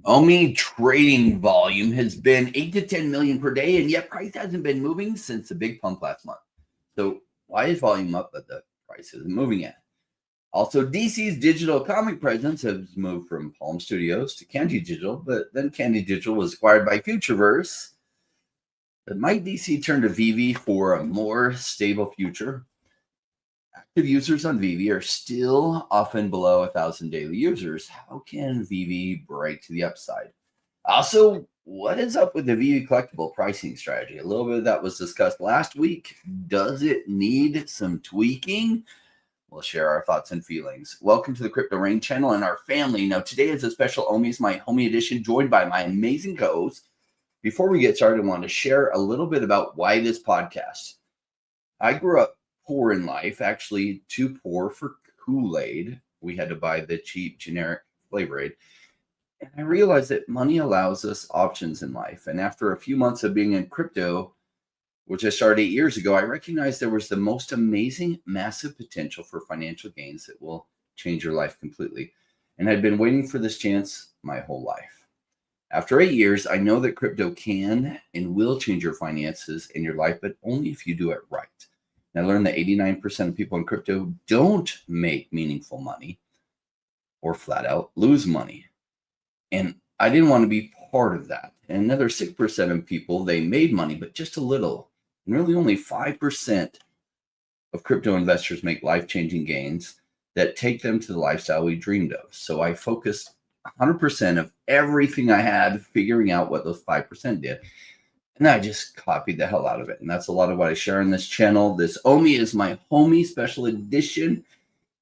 OMI trading volume has been 8 to 10 million per day, and yet price hasn't been moving since the big pump last month. So why is volume up, but the price isn't moving yet? Also, DC's digital comic presence has moved from Palm Studios to Candy Digital, but then Candy Digital was acquired by Futureverse. But might DC turn to VeVe for a more stable future? Active users on VeVe are still often below 1,000 daily users. How can VeVe break to the upside? Also, what is up with the VeVe collectible pricing strategy? A little bit of that was discussed last week. Does it need some tweaking? We'll share our thoughts and feelings. Welcome to the Crypto Rain channel and our family. Now, today is a special OMI's My Homie edition, joined by my amazing co-hosts. Before we get started, I want to share a little bit about why this podcast. I grew up poor in life, actually too poor for Kool-Aid. We had to buy the cheap generic Flavor Aid. And I realized that money allows us options in life. And after a few months of being in crypto, which I started 8 years ago, I recognized there was the most amazing, massive potential for financial gains that will change your life completely. And I'd been waiting for this chance my whole life. After 8 years, I know that crypto can and will change your finances and your life, but only if you do it right. And I learned that 89% of people in crypto don't make meaningful money or flat out lose money. And I didn't want to be part of that. And another 6% of people, they made money, but just a little. And really only 5% of crypto investors make life-changing gains that take them to the lifestyle we dreamed of. So I focused 100% of everything I had figuring out what those 5% did. And I just copied the hell out of it. And that's a lot of what I share on this channel. This OMI is My Homie special edition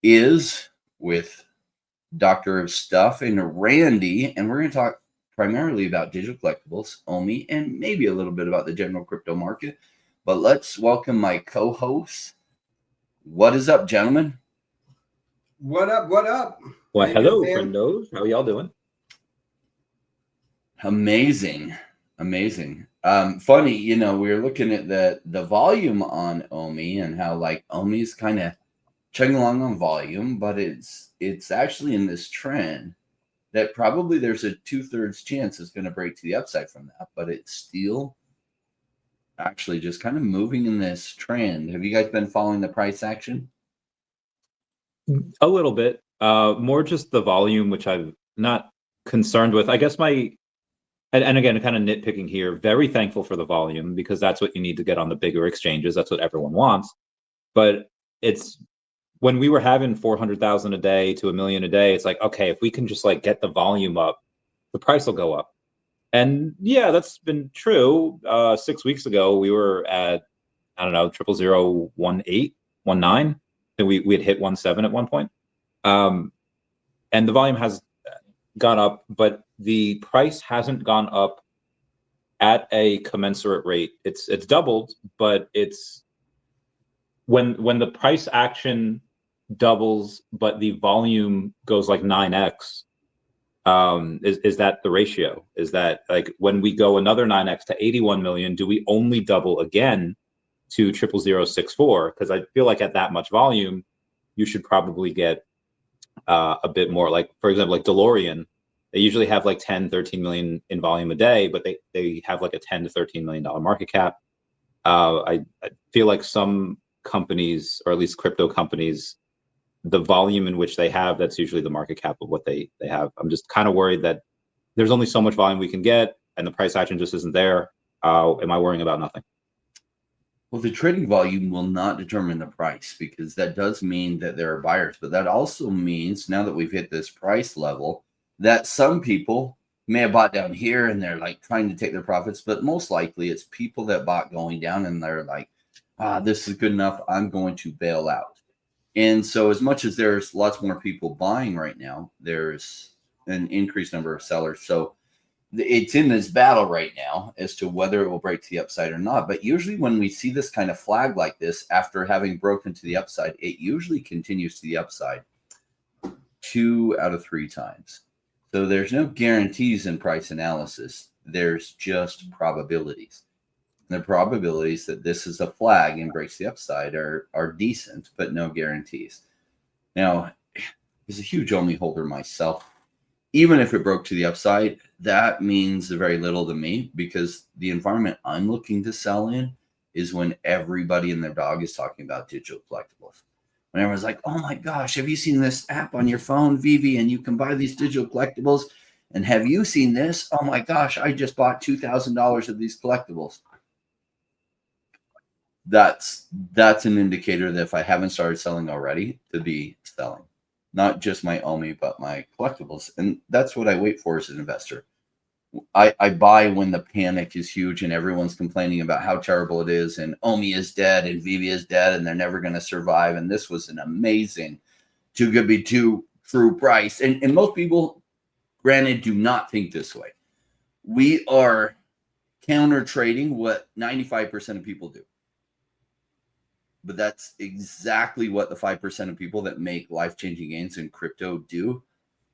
is with Doctor of Stuff and Randy. And we're going to talk primarily about digital collectibles, OMI, and maybe a little bit about the general crypto market. But let's welcome my co-hosts. What is up, gentlemen? What up? What up? Well, hello, friendos. How are y'all doing? Amazing. Amazing. Funny, you know, we were looking at the volume on OMI and how like OMI's kind of chugging along on volume, but it's actually in this trend that probably there's a 2/3 chance it's going to break to the upside from that, but it's still actually just kind of moving in this trend. Have you guys been following the price action? A little bit. More just the volume, which I'm not concerned with. I guess and again, kind of nitpicking here, very thankful for the volume because that's what you need to get on the bigger exchanges. That's what everyone wants. But it's when we were having 400,000 a day to 1 million a day, it's like, okay, if we can just like get the volume up, the price will go up. And yeah, that's been true. 6 weeks ago, we were at, I don't know, 0001819. And we had hit 17 at one point. And the volume has gone up, but the price hasn't gone up at a commensurate rate. It's doubled, but it's when the price action doubles, but the volume goes like 9x. Is that the ratio? Is that like when we go another 9x to 81 million, do we only double again to 00064? Because I feel like at that much volume, you should probably get a bit more. Like, for example, like DeLorean, they usually have like 10, 13 million in volume a day, but they have like a 10 to 13 million dollar market cap. I feel like some companies, or at least crypto companies, the volume in which they have, that's usually the market cap of what they have. I'm just kind of worried that there's only so much volume we can get and the price action just isn't there. Am I worrying about nothing? Well, the trading volume will not determine the price because that does mean that there are buyers, but that also means now that we've hit this price level that some people may have bought down here and they're like trying to take their profits, but most likely it's people that bought going down and they're like, this is good enough, I'm going to bail out. And so as much as there's lots more people buying right now, there's an increased number of sellers. So it's in this battle right now as to whether it will break to the upside or not. But usually when we see this kind of flag like this, after having broken to the upside, it usually continues to the upside 2 out of 3 times. So there's no guarantees in price analysis. There's just probabilities. The probabilities that this is a flag and breaks the upside are decent, but no guarantees. Now, as a huge OMI holder myself, even if it broke to the upside, that means very little to me, because the environment I'm looking to sell in is when everybody and their dog is talking about digital collectibles. When everyone's like, oh my gosh, have you seen this app on your phone, VeVe, and you can buy these digital collectibles? And have you seen this? Oh my gosh, I just bought $2,000 of these collectibles. That's an indicator that if I haven't started selling already, to be selling. Not just my OMI, but my collectibles. And that's what I wait for as an investor. I buy when the panic is huge and everyone's complaining about how terrible it is, and OMI is dead and VeVe is dead and they're never going to survive. And this was an amazing, too good to be too true price. And most people, granted, do not think this way. We are counter trading what 95% of people do. But that's exactly what the 5% of people that make life-changing gains in crypto do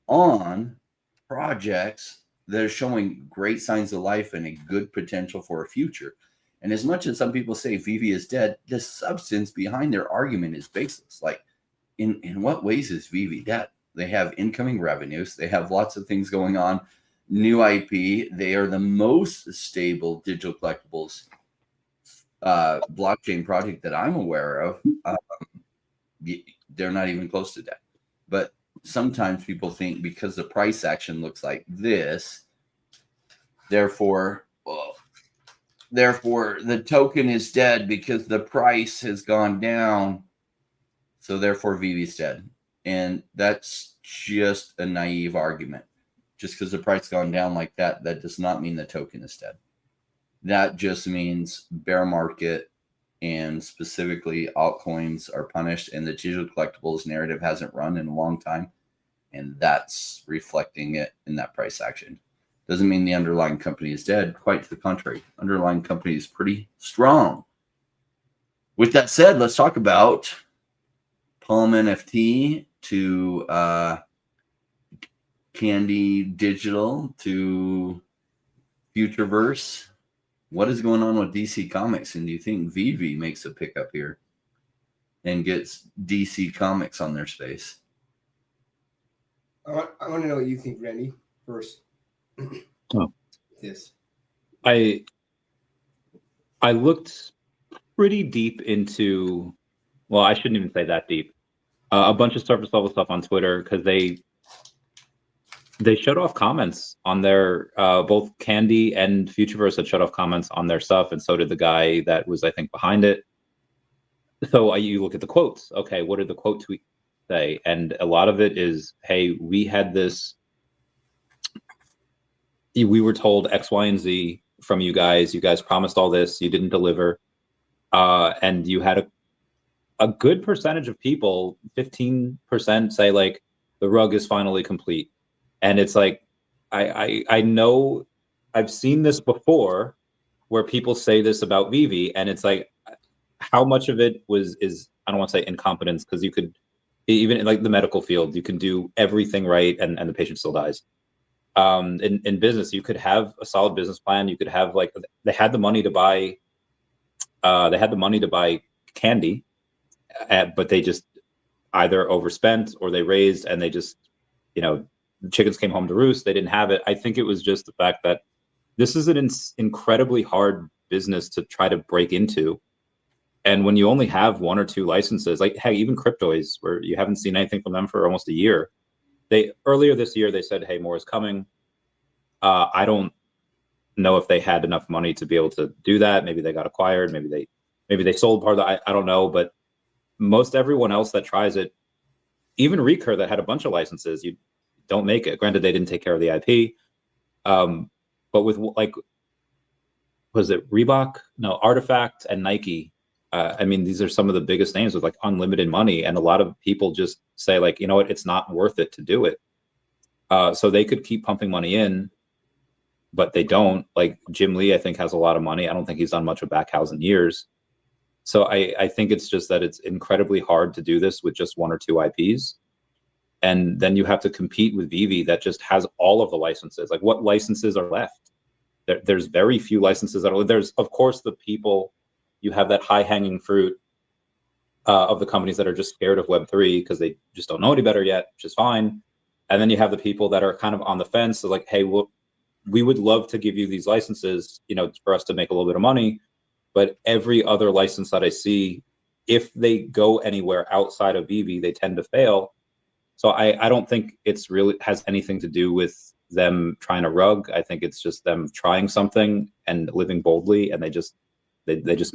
on projects that are showing great signs of life and a good potential for a future. And as much as some people say VeVe is dead, the substance behind their argument is baseless. Like, in what ways is VeVe dead? They have incoming revenues. They have lots of things going on. New IP. They are the most stable digital collectibles blockchain project that I'm aware of. They're not even close to that. But sometimes people think because the price action looks like this, therefore the token is dead because the price has gone down. So therefore VeVe is dead. And that's just a naive argument. Just because the price has gone down like that, that does not mean the token is dead. That just means bear market, and specifically altcoins are punished, and the digital collectibles narrative hasn't run in a long time, and that's reflecting it in that price action. Doesn't mean the underlying company is dead. Quite to the contrary. Underlying company is pretty strong. With that said, let's talk about Palm NFT to Candy Digital to Futureverse. What is going on with DC Comics? And do you think VeVe makes a pickup here and gets DC Comics on their space? I want to know what you think, Randy, first. Oh. Yes. I looked pretty deep into, well, I shouldn't even say that deep. A bunch of surface level stuff on Twitter, because they shut off comments on their both Candy and Futureverse had shut off comments on their stuff, and so did the guy that was, I think, behind it. So you look at the quotes. Okay, what did the quote tweet say? And a lot of it is, hey, we had this, we were told X, Y, and Z from you guys. You guys promised all this, you didn't deliver. And you had a good percentage of people, 15%, say like, the rug is finally complete. And it's like, I know I've seen this before where people say this about VeVe, and it's like, how much of it is I don't want to say incompetence, because you could, even in like the medical field, you can do everything right and the patient still dies. In business, you could have a solid business plan. You could have, like, they had the money to buy candy, but they just either overspent or they raised, and they just, chickens came home to roost. They didn't have it. I think it was just the fact that this is an incredibly hard business to try to break into. And when you only have 1 or 2 licenses, like, hey, even Cryptoys, where you haven't seen anything from them for almost a year, earlier this year, they said, hey, more is coming. I don't know if they had enough money to be able to do that. Maybe they got acquired. Maybe they sold part of I don't know. But most everyone else that tries it, even Recur that had a bunch of licenses, you don't make it. Granted, they didn't take care of the IP. But with, like, was it Reebok? No, Artifact and Nike. I mean, these are some of the biggest names with like unlimited money, and a lot of people just say, like, you know what, it's not worth it to do it. So they could keep pumping money in, but they don't. Like Jim Lee, I think, has a lot of money. I don't think he's done much of Backhouse in years. So I think it's just that it's incredibly hard to do this with just 1 or 2 IPs. And then you have to compete with VeVe that just has all of the licenses. Like, what licenses are left? There's very few licenses that are. There's, of course, the people, you have that high-hanging fruit of the companies that are just scared of Web3 because they just don't know any better yet, which is fine. And then you have the people that are kind of on the fence. So like, hey, we would love to give you these licenses, for us to make a little bit of money. But every other license that I see, if they go anywhere outside of VeVe, they tend to fail. So I don't think it's really has anything to do with them trying to rug. I think it's just them trying something and living boldly, and they just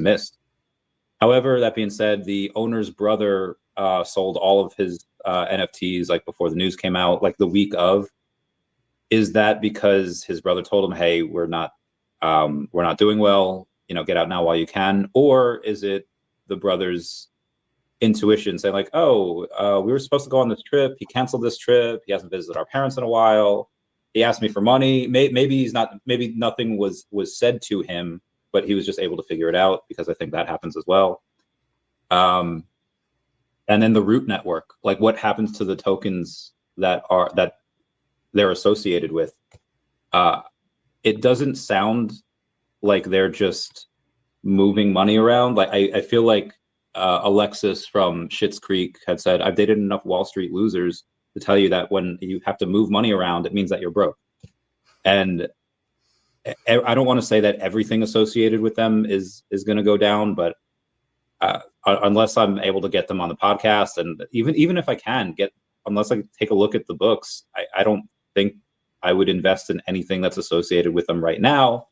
missed. However, that being said, the owner's brother sold all of his NFTs like before the news came out, like the week of. Is that because his brother told him, "Hey, we're not doing well. Get out now while you can," or is it the brother's intuition saying like, "Oh, we were supposed to go on this trip. He canceled this trip. He hasn't visited our parents in a while. He asked me for money. Maybe he's not. Maybe nothing was said to him, but he was just able to figure it out," because I think that happens as well. And then the root network, like what happens to the tokens that they're associated with? It doesn't sound like they're just moving money around. Like I feel like Alexis from Schitt's Creek had said, "I've dated enough Wall Street losers to tell you that when you have to move money around, it means that you're broke." And I don't want to say that everything associated with them is going to go down, but unless I'm able to get them on the podcast, and even if I can unless I take a look at the books, I don't think I would invest in anything that's associated with them right now.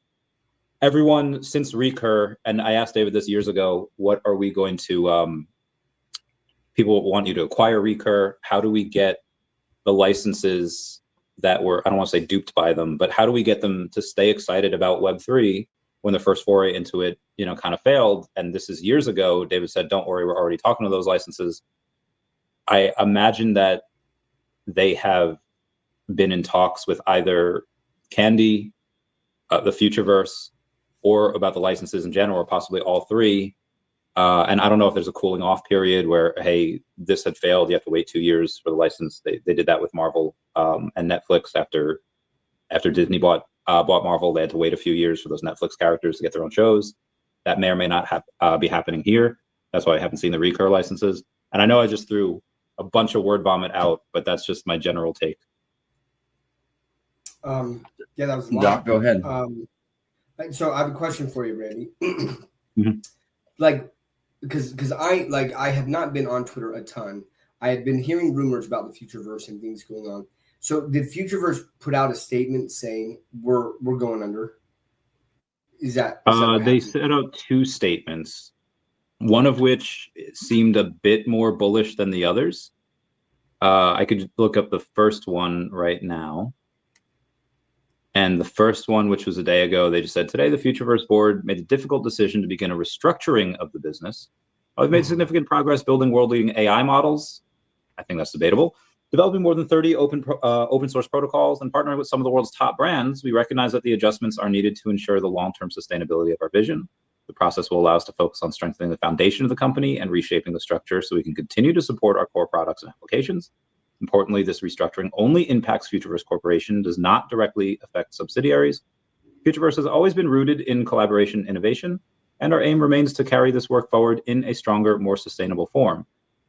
Everyone since Recur, and I asked David this years ago, what are we going to, people want you to acquire Recur. How do we get the licenses that were, I don't want to say duped by them, but how do we get them to stay excited about Web3 when the first foray into it, kind of failed? And this is years ago. David said, "Don't worry, we're already talking to those licenses." I imagine that they have been in talks with either Candy, the Futureverse, or about the licenses in general, or possibly all three. And I don't know if there's a cooling off period where, hey, this had failed, you have to wait 2 years for the license. They did that with Marvel and Netflix after Disney bought Marvel. They had to wait a few years for those Netflix characters to get their own shows. That may or may not be happening here. That's why I haven't seen the Recur licenses. And I know I just threw a bunch of word vomit out, but that's just my general take. Yeah, that was a lot. Doc, go ahead. So I have a question for you, Randy. Mm-hmm. Like, because I have not been on Twitter a ton. I had been hearing rumors about the Futureverse and things going on. So did Futureverse put out a statement saying we're going under? Is that what they happened? set out two statements, one of which seemed a bit more bullish than the others. I could look up the first one right now. And the first one, which was a day ago, they just said, "Today, the Futureverse board made the difficult decision to begin a restructuring of the business. We've made significant progress building world-leading AI models." I think that's debatable. "Developing more than 30 open source protocols and partnering with some of the world's top brands. We recognize that the adjustments are needed to ensure the long-term sustainability of our vision. The process will allow us to focus on strengthening the foundation of the company and reshaping the structure so we can continue to support our core products and applications. Importantly, this restructuring only impacts Futureverse Corporation, does not directly affect subsidiaries. Futureverse has always been rooted in collaboration and innovation, and our aim remains to carry this work forward in a stronger, more sustainable form."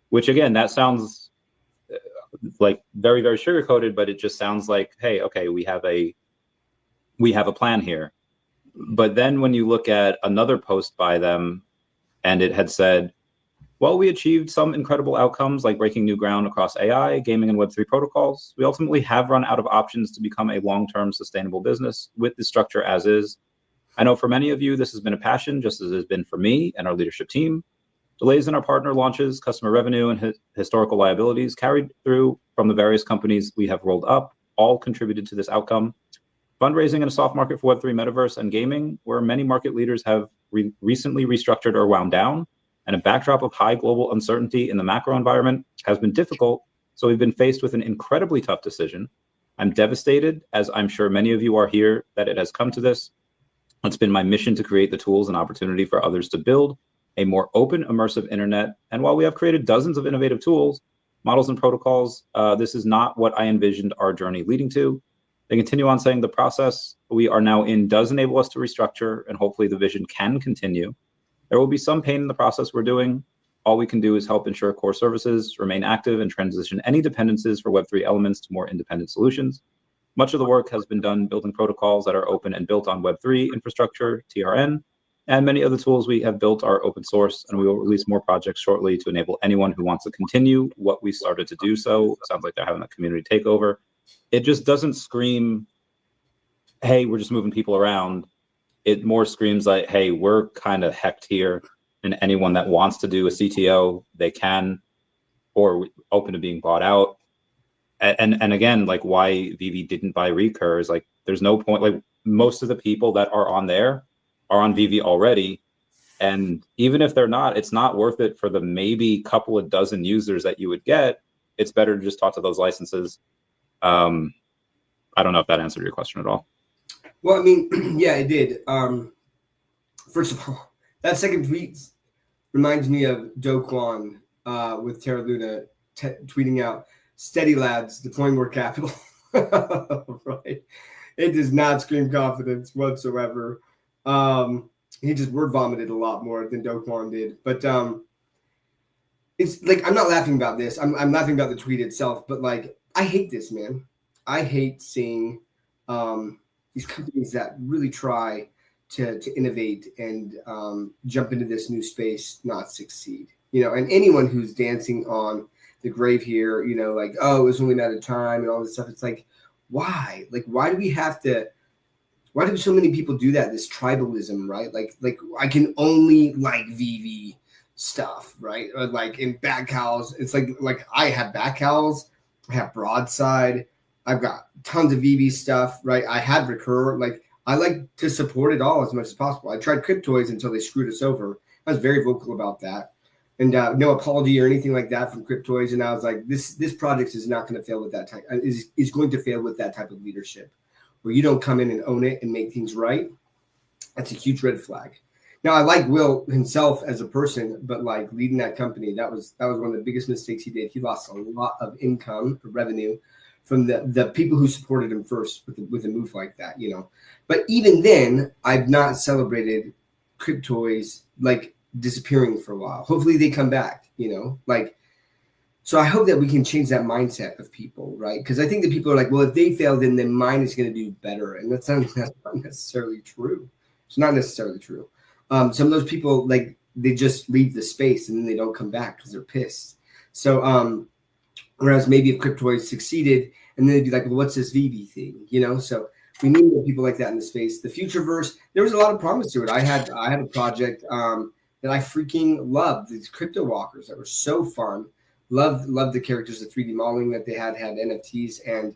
Which, again, that sounds like very, very sugar-coated, but it just sounds like, hey, okay, we have a plan here. But then when you look at another post by them, and it had said, "While we achieved some incredible outcomes like breaking new ground across AI, gaming, and Web3 protocols, we ultimately have run out of options to become a long-term sustainable business with the structure as is. I know for many of you, this has been a passion, just as it has been for me and our leadership team. Delays in our partner launches, customer revenue, and historical liabilities carried through from the various companies we have rolled up all contributed to this outcome. Fundraising in a soft market for Web3 metaverse and gaming, where many market leaders have recently restructured or wound down, and a backdrop of high global uncertainty in the macro environment has been difficult, so we've been faced with an incredibly tough decision. I'm devastated, as I'm sure many of you are here, that it has come to this. It's been my mission to create the tools and opportunity for others to build a more open, immersive internet. And while we have created dozens of innovative tools, models, and protocols, this is not what I envisioned our journey leading to." They continue on saying, "The process we are now in does enable us to restructure, and hopefully the vision can continue. There will be some pain in the process we're doing. All we can do is help ensure core services remain active and transition any dependencies for Web3 elements to more independent solutions. Much of the work has been done building protocols that are open and built on Web3 infrastructure, TRN, and many of the tools we have built are open source, and we will release more projects shortly to enable anyone who wants to continue what we started to do so. It sounds like they're having a community takeover. It just doesn't scream, hey, we're just moving people around. It more screams like, hey, we're kind of hecked here, and anyone that wants to do a CTO, they can, or open to being bought out. And again, like why VeVe didn't buy Recur is like, there's no point. Like most of the people that are on there are on VeVe already. And even if they're not, it's not worth it for the maybe couple of dozen users that you would get. It's better to just talk to those licenses. I don't know if that answered your question at all. Well, I mean, yeah, it did. First of all, that second tweet reminds me of Do Kwon with Terra Luna tweeting out, "Steady lads, deploying more capital." Right? It does not scream confidence whatsoever. He just word vomited a lot more than Do Kwon did. But it's like, I'm not laughing about this. I'm laughing about the tweet itself. But like, I hate this, man. I hate seeing these companies that really try to innovate and jump into this new space not succeed. You know, and anyone who's dancing on the grave here, you know, like, oh, it was only a matter of time and all this stuff. It's like, why? Like, why do we have to? Why do so many people do that? This tribalism, right? Like I can only like VeVe stuff, right? Or like in backhouse, it's like I have backhouse, I have broadside, I've got tons of VeVe stuff, right? I had Recur. Like I like to support it all as much as possible. I tried Cryptoids until they screwed us over. I was very vocal about that, and no apology or anything like that from Cryptoids. And I was like, this project is not going to fail with that type. Is going to fail with that type of leadership, where you don't come in and own it and make things right. That's a huge red flag. Now, I like Will himself as a person, but like leading that company, that was one of the biggest mistakes he did. He lost a lot of income or revenue from the people who supported him first with a move like that, you know. But even then, I've not celebrated Cryptoids like disappearing for a while. Hopefully they come back, you know, like. So I hope that we can change that mindset of people, right? Because I think that people are like, well, if they fail, then mine is going to do better. And that's not necessarily true. It's not necessarily true. Some of those people, like, they just leave the space and then they don't come back because they're pissed. So whereas maybe if Cryptoids succeeded, and then they'd be like, well, what's this VeVe thing? You know, so we need more people like that in the space. The Futureverse, there was a lot of promise to it. I had a project that I freaking loved, these crypto walkers that were so fun. Loved the characters, the 3D modeling that they had NFTs, and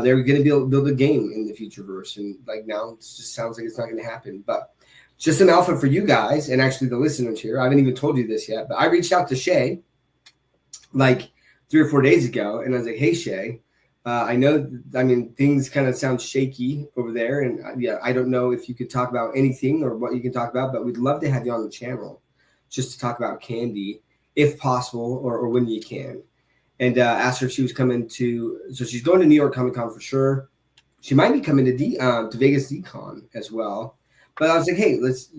they were going to be able to build a game in the Futureverse. And like now, it just sounds like it's not going to happen. But just an alpha for you guys, and actually the listeners here. I haven't even told you this yet, but I reached out to Shay like 3 or 4 days ago, and I was like, "Hey Shay, I know, I mean, things kind of sound shaky over there, and yeah, I don't know if you could talk about anything or what you can talk about, but we'd love to have you on the channel just to talk about Candy." If possible, or when you can. And asked her if she was coming to, so she's going to New York Comic Con for sure. She might be coming to Vegas DCon as well. But I was like, hey, let's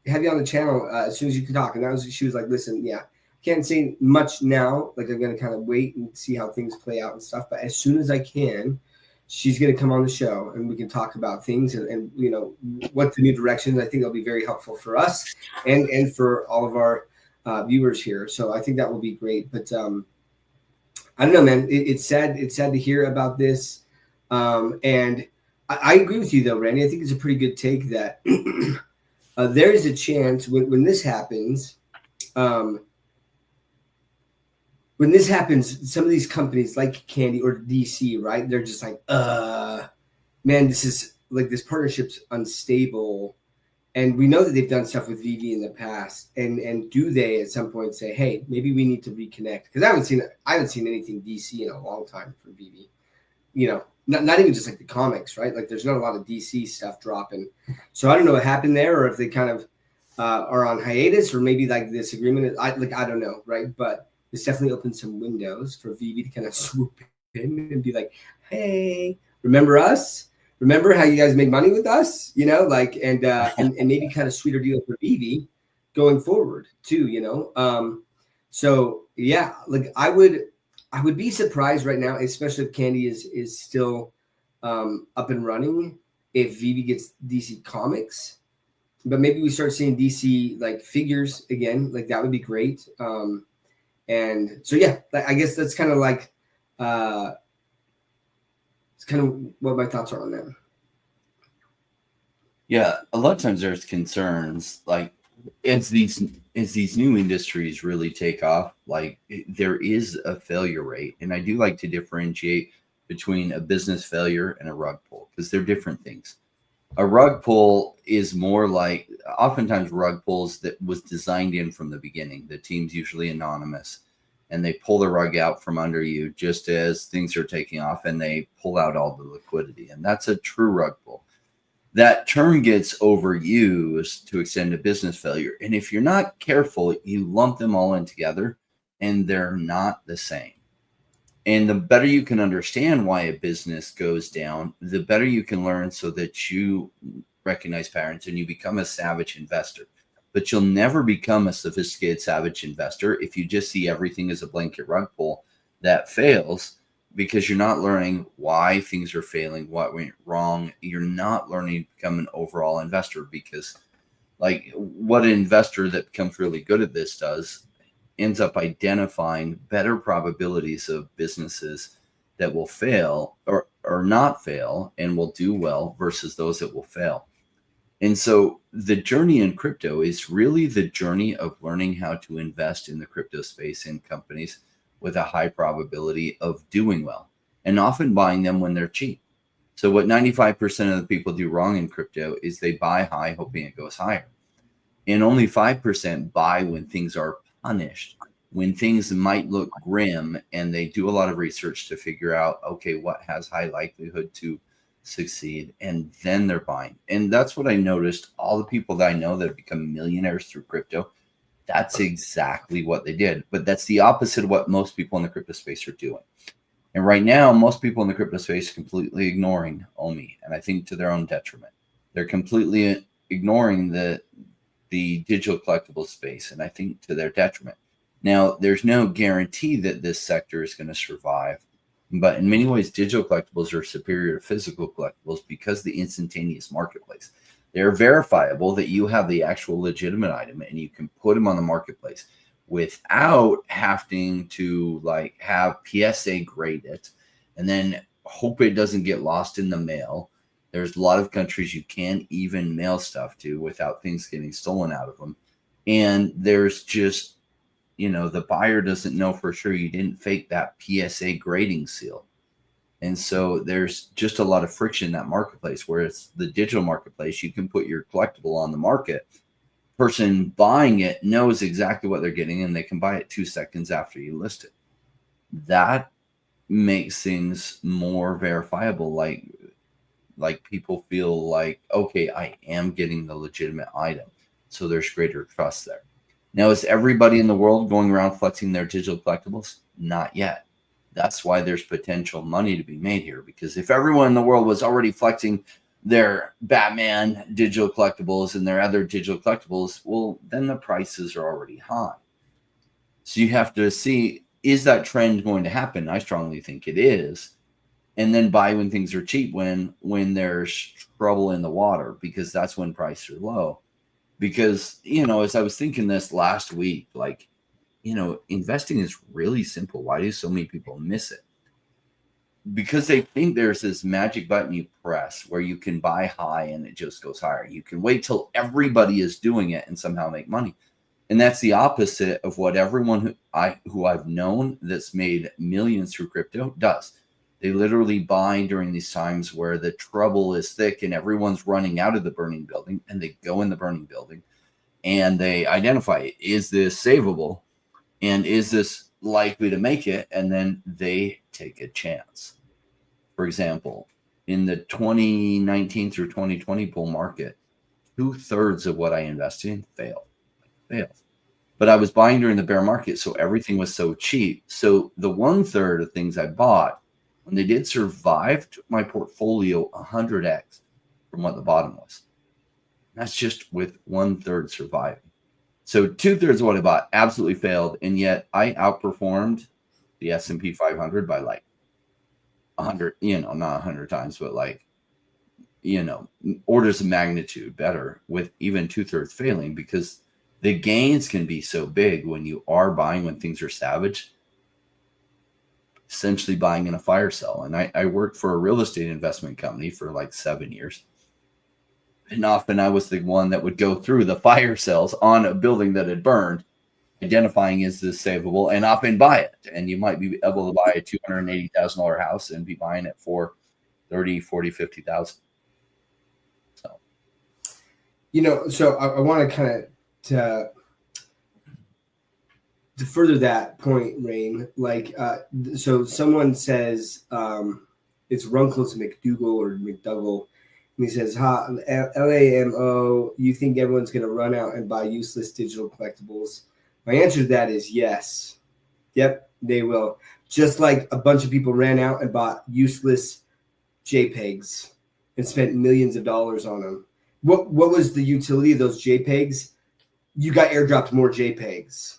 have you on the channel as soon as you can talk. And she was like, listen, yeah, can't say much now. Like I'm going to kind of wait and see how things play out and stuff. But as soon as I can, she's going to come on the show and we can talk about things and you know, what the new directions. I think it'll be very helpful for us and for all of our viewers here. So I think that will be great. But I don't know, man. It's sad to hear about this. And I agree with you though, Randy. I think it's a pretty good take that there is a chance when this happens, some of these companies like Candy or DC, right? They're just like, man, this is like, this partnership's unstable. And we know that they've done stuff with VeVe in the past. And do they at some point say, hey, maybe we need to reconnect? Because I haven't seen anything DC in a long time for VeVe. You know, not even just like the comics, right? Like there's not a lot of DC stuff dropping. So I don't know what happened there, or if they kind of are on hiatus, or maybe like this agreement. I don't know, right? But this definitely opens some windows for VeVe to kind of swoop in and be like, hey, remember us? Remember how you guys make money with us, you know, and maybe kind of sweeter deal for VeVe going forward too, you know. So yeah, like I would be surprised right now, especially if Candy is still up and running, if VeVe gets DC Comics. But maybe we start seeing DC like figures again. Like that would be great. And so yeah, I guess that's kind of like it's kind of what my thoughts are on that. Yeah, a lot of times there's concerns like as these new industries really take off, like there is a failure rate, and I do like to differentiate between a business failure and a rug pull because they're different things. A rug pull is more like oftentimes rug pulls that was designed in from the beginning. The team's usually anonymous and they pull the rug out from under you just as things are taking off and they pull out all the liquidity. And that's a true rug pull. That term gets overused to extend a business failure. And if you're not careful, you lump them all in together and they're not the same. And the better you can understand why a business goes down, the better you can learn so that you recognize patterns and you become a savage investor. But you'll never become a sophisticated savage investor if you just see everything as a blanket rug pull that fails, because you're not learning why things are failing, what went wrong. You're not learning to become an overall investor, because like what an investor that becomes really good at this does ends up identifying better probabilities of businesses that will fail or not fail and will do well versus those that will fail. And so the journey in crypto is really the journey of learning how to invest in the crypto space in companies with a high probability of doing well, and often buying them when they're cheap. So what 95% of the people do wrong in crypto is they buy high hoping it goes higher. And only 5% buy when things are punished, when things might look grim, and they do a lot of research to figure out, okay, what has high likelihood to succeed, and then they're buying. And that's what I noticed. All the people that I know that have become millionaires through crypto, that's exactly what they did. But that's the opposite of what most people in the crypto space are doing. And right now, most people in the crypto space are completely ignoring OMI, and I think to their own detriment. They're completely ignoring the digital collectible space, and I think to their detriment. Now, there's no guarantee that this sector is going to survive, but in many ways, digital collectibles are superior to physical collectibles because of the instantaneous marketplace. They're verifiable that you have the actual legitimate item and you can put them on the marketplace without having to like have PSA grade it and then hope it doesn't get lost in the mail. There's a lot of countries you can't even mail stuff to without things getting stolen out of them. And there's just, the buyer doesn't know for sure you didn't fake that PSA grading seal. And so there's just a lot of friction in that marketplace, whereas the digital marketplace, you can put your collectible on the market. Person buying it knows exactly what they're getting and they can buy it 2 seconds after you list it. That makes things more verifiable. Like people feel like, okay, I am getting the legitimate item. So there's greater trust there. Now, is everybody in the world going around flexing their digital collectibles? Not yet. That's why there's potential money to be made here, because if everyone in the world was already flexing their Batman digital collectibles and their other digital collectibles, well, then the prices are already high. So you have to see, is that trend going to happen? I strongly think it is. And then buy when things are cheap, when there's trouble in the water, because that's when prices are low. Because, as I was thinking this last week, like, investing is really simple. Why do so many people miss it? Because they think there's this magic button you press where you can buy high and it just goes higher. You can wait till everybody is doing it and somehow make money. And that's the opposite of what everyone who I've known that's made millions through crypto does. They literally buy during these times where the trouble is thick and everyone's running out of the burning building, and they go in the burning building and they identify, is this savable and is this likely to make it? And then they take a chance. For example, in the 2019 through 2020 bull market, 2/3 of what I invested in failed. But I was buying during the bear market, so everything was so cheap. So the 1/3 of things I bought, when they did survive, took my portfolio 100x from what the bottom was. That's just with 1/3 surviving. So 2/3 of what I bought absolutely failed, and yet I outperformed the S&P 500 by like 100, not 100 times, but like, orders of magnitude better with even 2/3 failing, because the gains can be so big when you are buying when things are savage, essentially buying in a fire sale. And I worked for a real estate investment company for like 7 years. And often I was the one that would go through the fire sales on a building that had burned, identifying is this savable, and often buy it. And you might be able to buy a $280,000 house and be buying it for 30, 40, 50,000. So, so I want to kind of to further that point, Rain, like, so someone says it's Runkles McDougal or McDougall. And he says, LAMO, you think everyone's going to run out and buy useless digital collectibles? My answer to that is yes. Yep, they will. Just like a bunch of people ran out and bought useless JPEGs and spent millions of dollars on them. What was the utility of those JPEGs? You got airdropped more JPEGs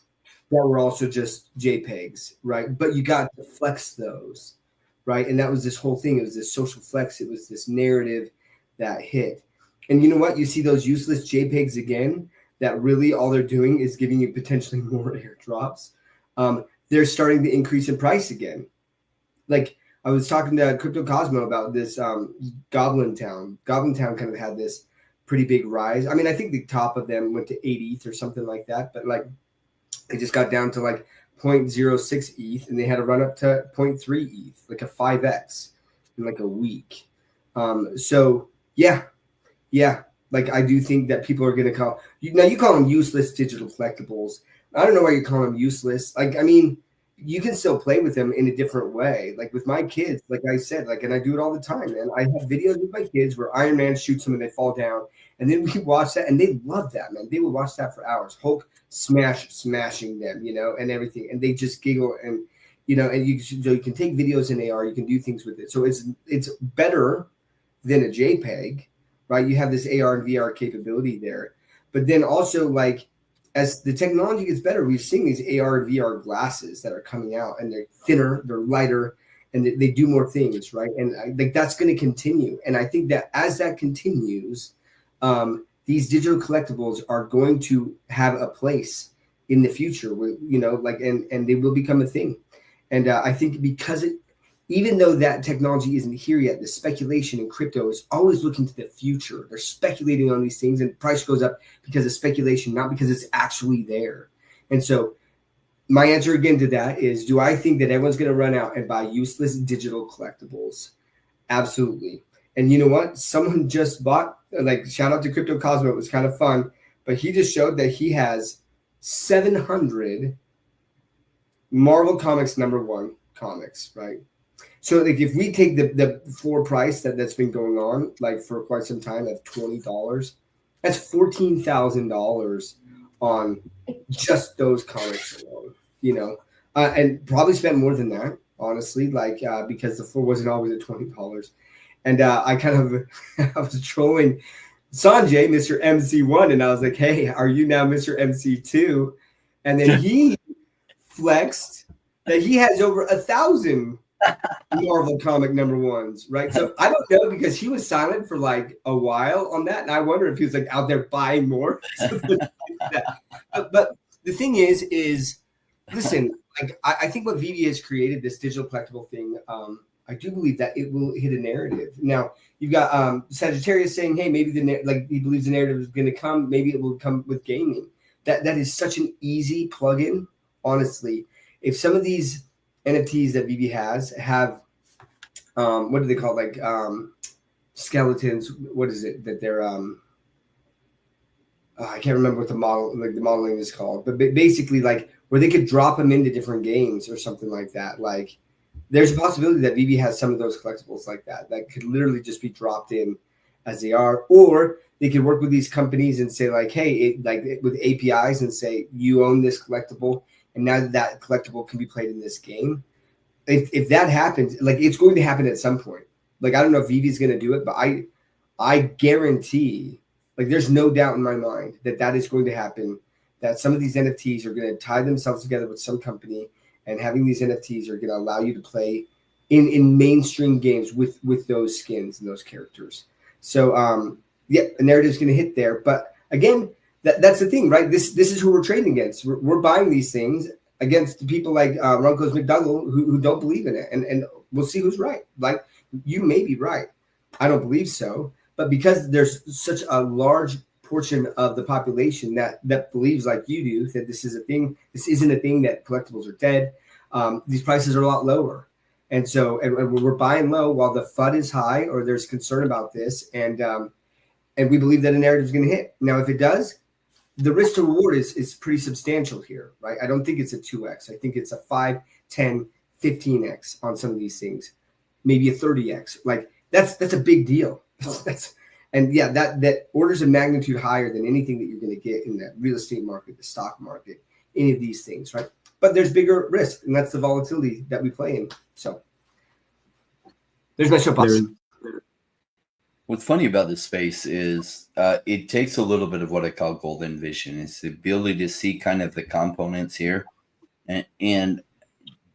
that were also just JPEGs, right? But you got to flex those, right? And that was this whole thing. It was this social flex. It was this narrative that hit. And you know what? You see those useless JPEGs again, that really all they're doing is giving you potentially more airdrops. They're starting to increase in price again. Like I was talking to Crypto Cosmo about this Goblin Town. Goblin Town kind of had this pretty big rise. I mean, I think the top of them went to 8 ETH or something like that, but like it just got down to like 0.06 ETH, and they had to run up to 0.3 ETH, like a 5x in like a week. So yeah. Like I do think that people are going to call you call them useless digital collectibles. I don't know why you call them useless. Like, I mean, you can still play with them in a different way. Like with my kids, like I said, like, and I do it all the time, man. I have videos with my kids where Iron Man shoots them and they fall down. And then we watch that and they love that, man. They will watch that for hours. Hulk smashing them, and everything. And they just giggle and, and you can take videos in AR, you can do things with it. So it's better than a JPEG, right? You have this AR and VR capability there. But then also, like, as the technology gets better, we've seen these AR and VR glasses that are coming out, and they're thinner, they're lighter, and they do more things, right? And I think that's going to continue. And I think that as that continues, these digital collectibles are going to have a place in the future, and they will become a thing. And I think because even though that technology isn't here yet, the speculation in crypto is always looking to the future. They're speculating on these things, and price goes up because of speculation, not because it's actually there. And so my answer again to that is, do I think that everyone's going to run out and buy useless digital collectibles? Absolutely. And you know what? Someone just bought, like, shout out to Crypto Cosmo. It was kind of fun, but he just showed that he has 700 Marvel Comics #1 comics, right? So like if we take the floor price that's been going on like for quite some time at $20, that's $14,000 on just those comics alone, and probably spent more than that, honestly, like because the floor wasn't always at $20. And I kind of I was trolling Sanjay, Mr. MC1, and I was like, hey, are you now Mr. MC2? And then he flexed that he has over 1,000 Marvel comic #1s, right? So I don't know, because he was silent for like a while on that, and I wonder if he was like out there buying more. But the thing is listen, like I think what VeVe has created, this digital collectible thing, I do believe that it will hit a narrative. Now you've got Sagittarius saying, hey, maybe he believes the narrative is going to come. Maybe it will come with gaming. That is such an easy plug-in, honestly. If some of these NFTs that VeVe have what do they call it? Like skeletons? What is it that they're I can't remember what the modeling is called, but basically like where they could drop them into different games or something like that. Like there's a possibility that VeVe has some of those collectibles like that could literally just be dropped in as they are, or they could work with these companies and say like, hey, with APIs and say you own this collectible, and now that collectible can be played in this game. If that happens, like it's going to happen at some point. Like I don't know if VeVe is going to do it, but I guarantee, like there's no doubt in my mind that is going to happen. that some of these NFTs are going to tie themselves together with some company, and having these NFTs are going to allow you to play in mainstream games with those skins and those characters. So yeah, a narrative is going to hit there. But again, that's the thing, right? This is who we're trading against. We're buying these things against the people like Runcos McDougall who don't believe in it, and we'll see who's right. Like, you may be right. I don't believe so, but because there's such a large portion of the population that believes like you do, that this is a thing, this isn't a thing, that collectibles are dead. These prices are a lot lower. And so, and we're buying low while the FUD is high, or there's concern about this. And we believe that a narrative is going to hit. Now, if it does, the risk to reward is pretty substantial here, right? I don't think it's a 2x. I think it's a 5, 10, 15x on some of these things, maybe a 30x. Like, that's a big deal. And yeah, that orders of magnitude higher than anything that you're going to get in the real estate market, the stock market, any of these things, right? But there's bigger risk, and that's the volatility that we play in. So there's my soapbox. What's funny about this space is it takes a little bit of what I call golden vision. It's the ability to see kind of the components here and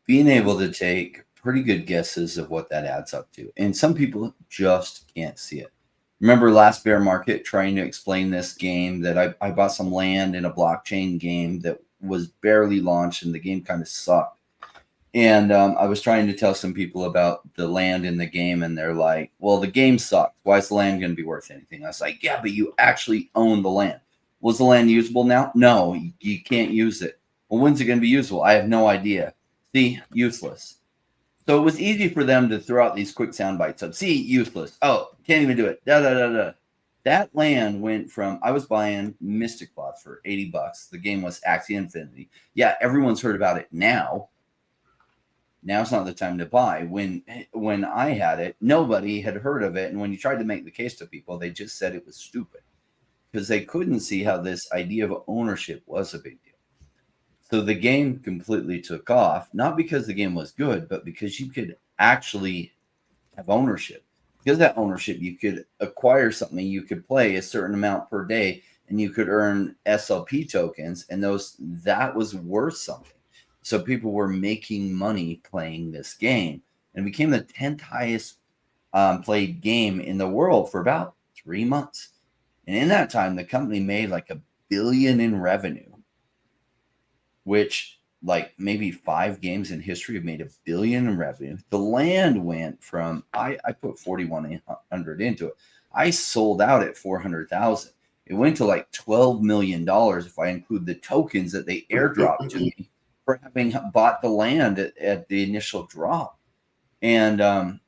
being able to take pretty good guesses of what that adds up to. And some people just can't see it. Remember last bear market trying to explain this game that I bought some land in a blockchain game that was barely launched and the game kind of sucked. And I was trying to tell some people about the land in the game, and they're like, well, the game sucked. Why is the land going to be worth anything? I was like, yeah, but you actually own the land. Was the land usable now? No, you can't use it. Well, when's it going to be usable? I have no idea. See, useless. So it was easy for them to throw out these quick sound bites of, see, useless. Oh, can't even do it. Da, da, da, da. That land went from, I was buying Mystic Cloth for $80. The game was Axie Infinity. Yeah, everyone's heard about it now. Now's not the time to buy. When I had it, nobody had heard of it. And when you tried to make the case to people, they just said it was stupid because they couldn't see how this idea of ownership was a big deal. So the game completely took off, not because the game was good, but because you could actually have ownership. Because that ownership, you could acquire something, you could play a certain amount per day, and you could earn SLP tokens, and that was worth something. So people were making money playing this game, and it became the 10th highest played game in the world for about 3 months. And in that time, the company made like $1 billion in revenue, which like maybe 5 games in history have made $1 billion in revenue. The land went from, I put 4,100 into it. I sold out at 400,000. It went to like $12 million if I include the tokens that they airdropped to me for having bought the land at the initial drop. And,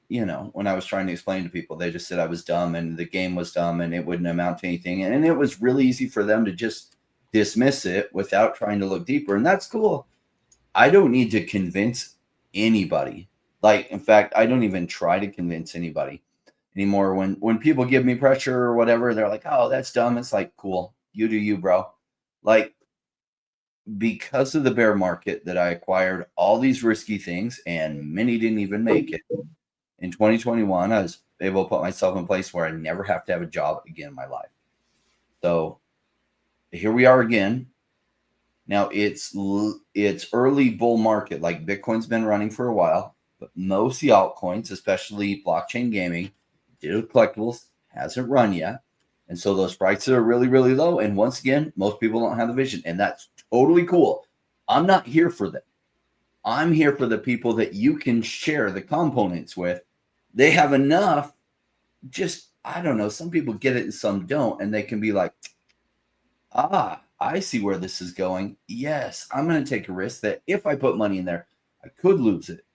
you know, when I was trying to explain to people, they just said I was dumb and the game was dumb and it wouldn't amount to anything. And it was really easy for them to just dismiss it without trying to look deeper. And that's cool. I don't need to convince anybody. Like, in fact, I don't even try to convince anybody anymore. When people give me pressure or whatever, they're like, oh, that's dumb. It's like, cool. You do you, bro. Like, because of the bear market that I acquired all these risky things, and many didn't even make it. In 2021, I was able to put myself in a place where I never have to have a job again in my life. So here we are again. Now it's early bull market. Like Bitcoin's been running for a while, but most of the altcoins, especially blockchain gaming, digital collectibles, hasn't run yet. And so those prices are really, really low. And once again, most people don't have the vision, and that's totally cool. I'm not here for them. I'm here for the people that you can share the components with. They have enough. Just, I don't know. Some people get it and some don't. And they can be like, I see where this is going. Yes, I'm going to take a risk that if I put money in there, I could lose it.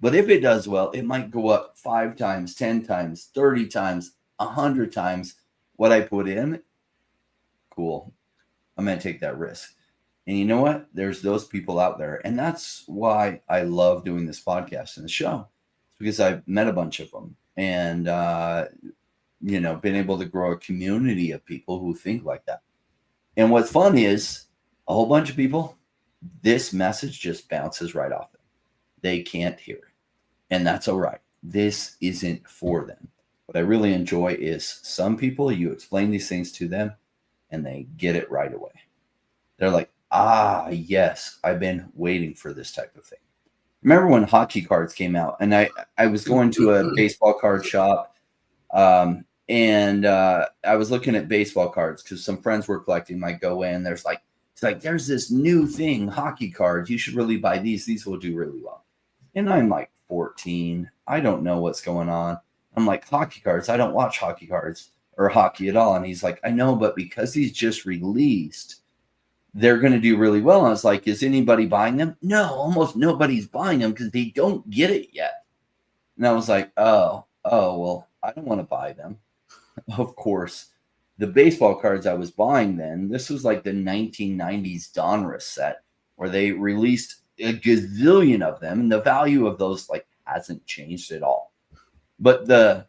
But if it does well, it might go up 5 times, 10 times, 30 times, 100 times what I put in. Cool. I'm going to take that risk. And you know what? There's those people out there. And that's why I love doing this podcast and the show. It's because I've met a bunch of them and, you know, been able to grow a community of people who think like that. And what's fun is a whole bunch of people, this message just bounces right off them. They can't hear it. And that's all right. This isn't for them. What I really enjoy is some people, you explain these things to them and they get it right away. They're like, ah, yes, I've been waiting for this type of thing. Remember when hockey cards came out, and I was going to a baseball card shop, and I was looking at baseball cards because some friends were collecting. I go in, there's like, it's like, there's this new thing, hockey cards. You should really buy these. These will do really well. And I'm like 14. I don't know what's going on. I'm like, hockey cards. I don't watch hockey cards or hockey at all. And he's like, I know, but because he's just released, they're going to do really well. And I was like, is anybody buying them? No, almost nobody's buying them because they don't get it yet. And I was like, oh, well, I don't want to buy them. Of course, the baseball cards I was buying then, this was like the 1990s Donruss set where they released a gazillion of them. And the value of those like hasn't changed at all. But the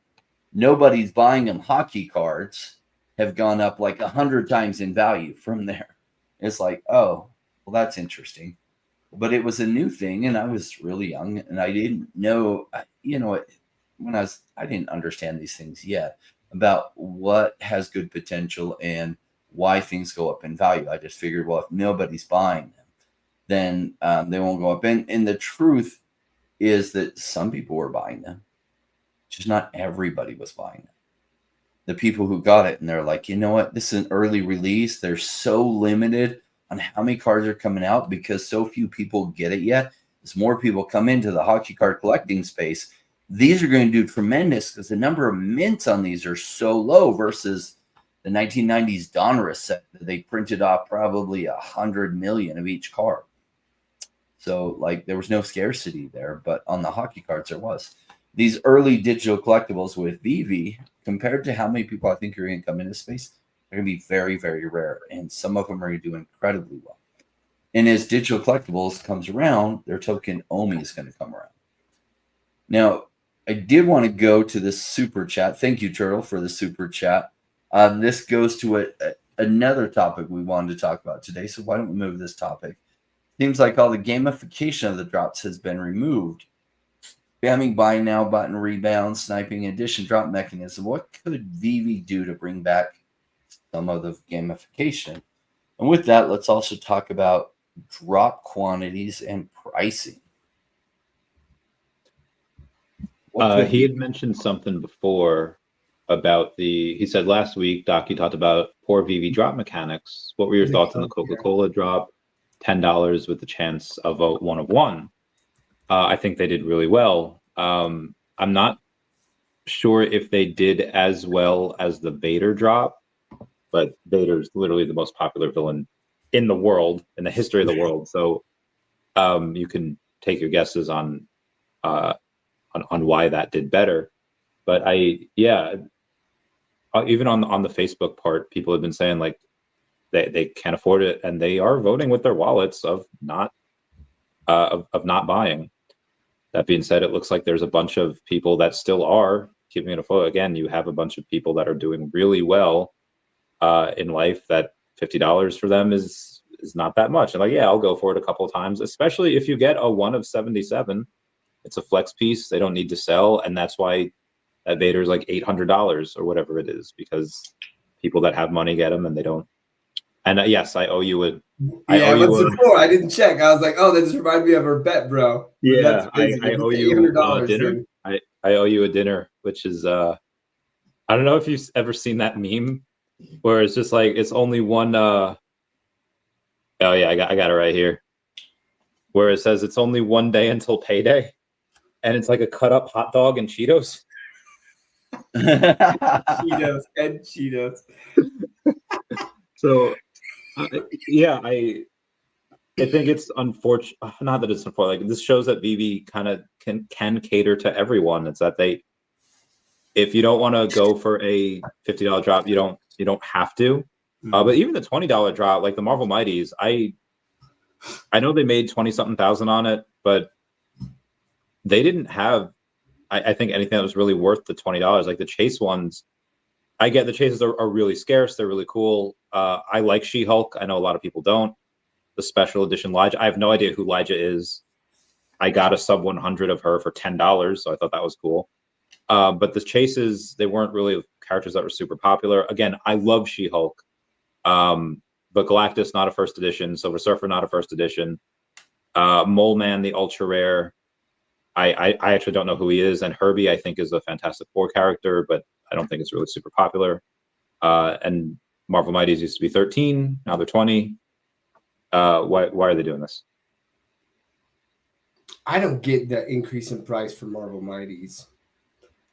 nobody's buying them hockey cards have gone up like 100 times in value from there. It's like, oh, well, that's interesting. But it was a new thing, and I was really young, and I didn't know, when I didn't understand these things yet about what has good potential and why things go up in value. I just figured, well, if nobody's buying them, then they won't go up. And the truth is that some people were buying them, just not everybody was buying them. The people who got it and they're like, you know what, this is an early release. They're so limited on how many cards are coming out because so few people get it yet. As more people come into the hockey card collecting space, these are going to do tremendous because the number of mints on these are so low versus the 1990s Donruss set that they printed off probably 100 million of each card. So like there was no scarcity there, but on the hockey cards there was. These early digital collectibles with VeVe, compared to how many people I think are going to come into space, they're going to be very, very rare. And some of them are going to do incredibly well. And as digital collectibles comes around, their token OMI is going to come around. Now, I did want to go to this super chat. Thank you, Turtle, for the super chat. This goes to another topic we wanted to talk about today. So why don't we move this topic? Seems like all the gamification of the drops has been removed. Spamming buy now button, rebound, sniping, addition drop mechanism. What could VeVe do to bring back some of the gamification? And with that, let's also talk about drop quantities and pricing. He had mentioned something before about he said last week, Doc, you talked about poor VeVe drop mechanics. What were your thoughts on the Coca-Cola drop? $10 with the chance of a 1 of 1. I think they did really well. I'm not sure if they did as well as the Vader drop, but Vader's literally the most popular villain in the world, in the history of the world. So you can take your guesses on why that did better. But even on the Facebook part, people have been saying like they can't afford it, and they are voting with their wallets of not buying. That being said, it looks like there's a bunch of people that still are keeping it afloat. Again, you have a bunch of people that are doing really well in life that $50 for them is not that much. And like, yeah, I'll go for it a couple of times, especially if you get a 1 of 77. It's a flex piece. They don't need to sell. And that's why that Vader's like $800 or whatever it is, because people that have money get them and they don't. And yes, I owe you a. Yeah, what's the score? I didn't check. I was like, oh, that just reminded me of her bet, bro. Yeah, I owe you a dinner. I owe you a dinner, which is I don't know if you've ever seen that meme where it's just like it's only one. Oh yeah, I got it right here, where it says it's only one day until payday, and it's like a cut up hot dog and Cheetos. Cheetos. So. Yeah, I think it's unfortunate. Not that it's unfortunate. Like this shows that VeVe kind of can cater to everyone. It's that if you don't want to go for a $50 drop, you don't have to. Mm-hmm. But even the $20 drop, like the Marvel Mighties, I know they made 20-something thousand on it, but they didn't have, I think, anything that was really worth the $20. Like the Chase ones. I get the chases are really scarce. They're really cool. I like She-Hulk. I know a lot of people don't. The special edition Lyja. I have no idea who Lyja is. I got a sub 100 of her for $10, so I thought that was cool. But the chases, they weren't really characters that were super popular. Again, I love She-Hulk. But Galactus, not a first edition. Silver Surfer, not a first edition. Mole Man, the ultra rare. I actually don't know who he is. And Herbie, I think, is a Fantastic Four character, but I don't think it's really super popular. And Marvel Mighties used to be 13. Now they're 20. Why are they doing this? I don't get the increase in price for Marvel Mighties.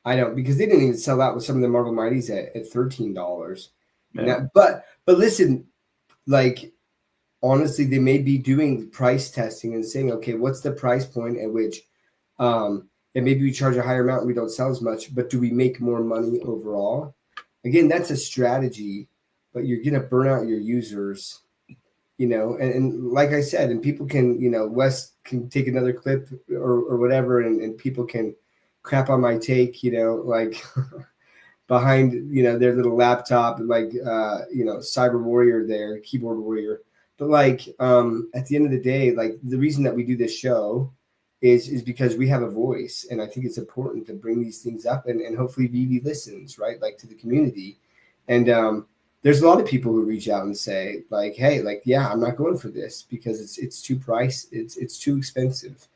I don't, because they didn't even sell out with some of the Marvel Mighties at $13. Yeah. But listen, like, honestly, they may be doing price testing and saying, okay, what's the price point at which, and maybe we charge a higher amount and we don't sell as much, but do we make more money overall? Again, that's a strategy, but you're going to burn out your users, you know, and like I said, and people can, you know, Wes can take another clip or whatever, and people can crap on my take, you know, like behind, you know, their little laptop, like, you know, cyber warrior there, keyboard warrior. But like, at the end of the day, like the reason that we do this show is because we have a voice. And I think it's important to bring these things up, and hopefully VeVe listens, right? Like, to the community. And, there's a lot of people who reach out and say like, hey, like, yeah, I'm not going for this because it's too it's too expensive,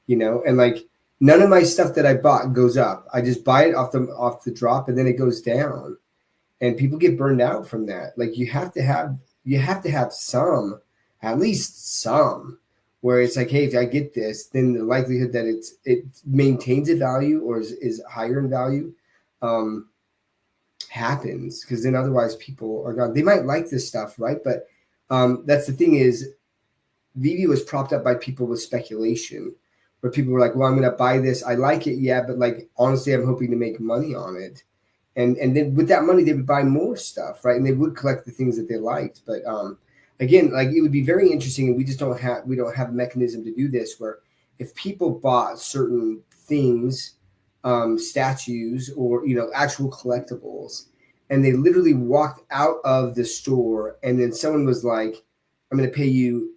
you know? And like, none of my stuff that I bought goes up. I just buy it off the drop, and then it goes down, and people get burned out from that. Like, you have to have some, at least some, where it's like, hey, if I get this, then the likelihood that it maintains a value or is higher in value happens, because then otherwise people are gone. They might like this stuff, right? But that's the thing is, VeVe was propped up by people with speculation, where people were like, well, I'm going to buy this. I like it. Yeah. But like, honestly, I'm hoping to make money on it. And then with that money, they would buy more stuff. Right. And they would collect the things that they liked. But again, like, it would be very interesting. And we don't have a mechanism to do this, where if people bought certain things, statues, or, you know, actual collectibles, and they literally walked out of the store, and then someone was like, I'm going to pay you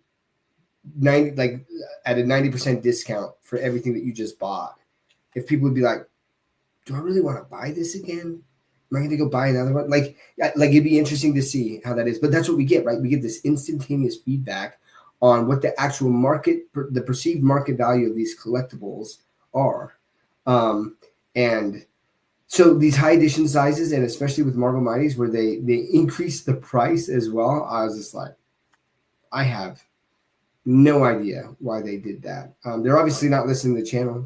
90, like at a 90% discount for everything that you just bought. If people would be like, do I really want to buy this again? Am I going to go buy another one? Like it'd be interesting to see how that is. But that's what we get, right? We get this instantaneous feedback on what the actual market, the perceived market value of these collectibles are. And so these high edition sizes, and especially with Marvel Mighties, where they increase the price as well, I was just like, I have no idea why they did that. They're obviously not listening to the channel.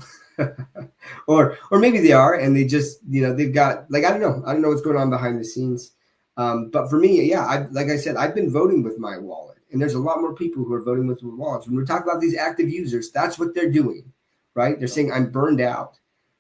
or maybe they are, and they just, you know, they've got, like, I don't know what's going on behind the scenes. But for me, yeah, like I said, I've been voting with my wallet, and there's a lot more people who are voting with their wallets. When we're talking about these active users, that's what they're doing, right? They're saying, I'm burned out.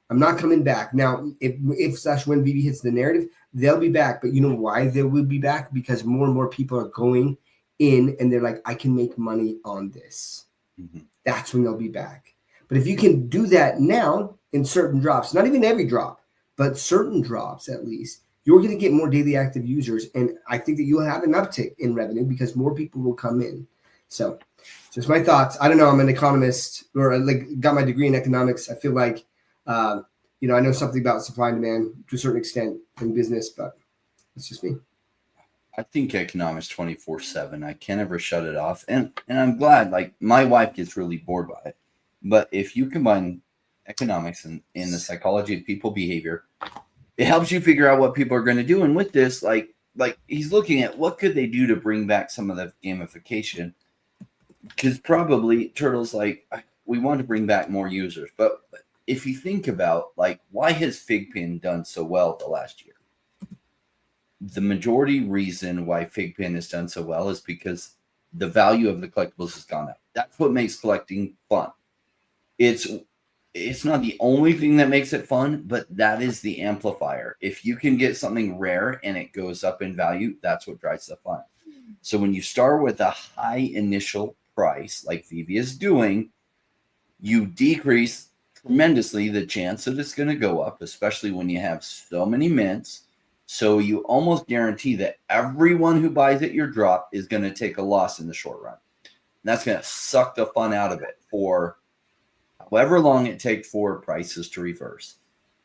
I'm not coming back. Now, if/when VeVe hits the narrative, they'll be back. But you know why they will be back? Because more and more people are going in, and they're like, I can make money on this. Mm-hmm. That's when they'll be back. But if you can do that now in certain drops, not even every drop, but certain drops at least, you're going to get more daily active users. And I think that you'll have an uptick in revenue because more people will come in. So just my thoughts. I don't know. I'm an economist, or like got my degree in economics. I feel like, you know, I know something about supply and demand to a certain extent in business, but it's just me. I think economics 24/7. I can't ever shut it off. And I'm glad, like, my wife gets really bored by it. But if you combine economics and the psychology of people behavior, it helps you figure out what people are going to do. And with this, like he's looking at what could they do to bring back some of the gamification. Because probably Turtle's like, we want to bring back more users. But if you think about, like, why has FigPin done so well the last year? The majority reason why FigPin has done so well is because the value of the collectibles has gone up. That's what makes collecting fun. It's not the only thing that makes it fun, but that is the amplifier. If you can get something rare and it goes up in value, that's what drives the fun. So when you start with a high initial price, like VeVe is doing, you decrease tremendously the chance that it's going to go up, especially when you have so many mints. So you almost guarantee that everyone who buys at your drop is going to take a loss in the short run. And that's going to suck the fun out of it for however long it takes for prices to reverse.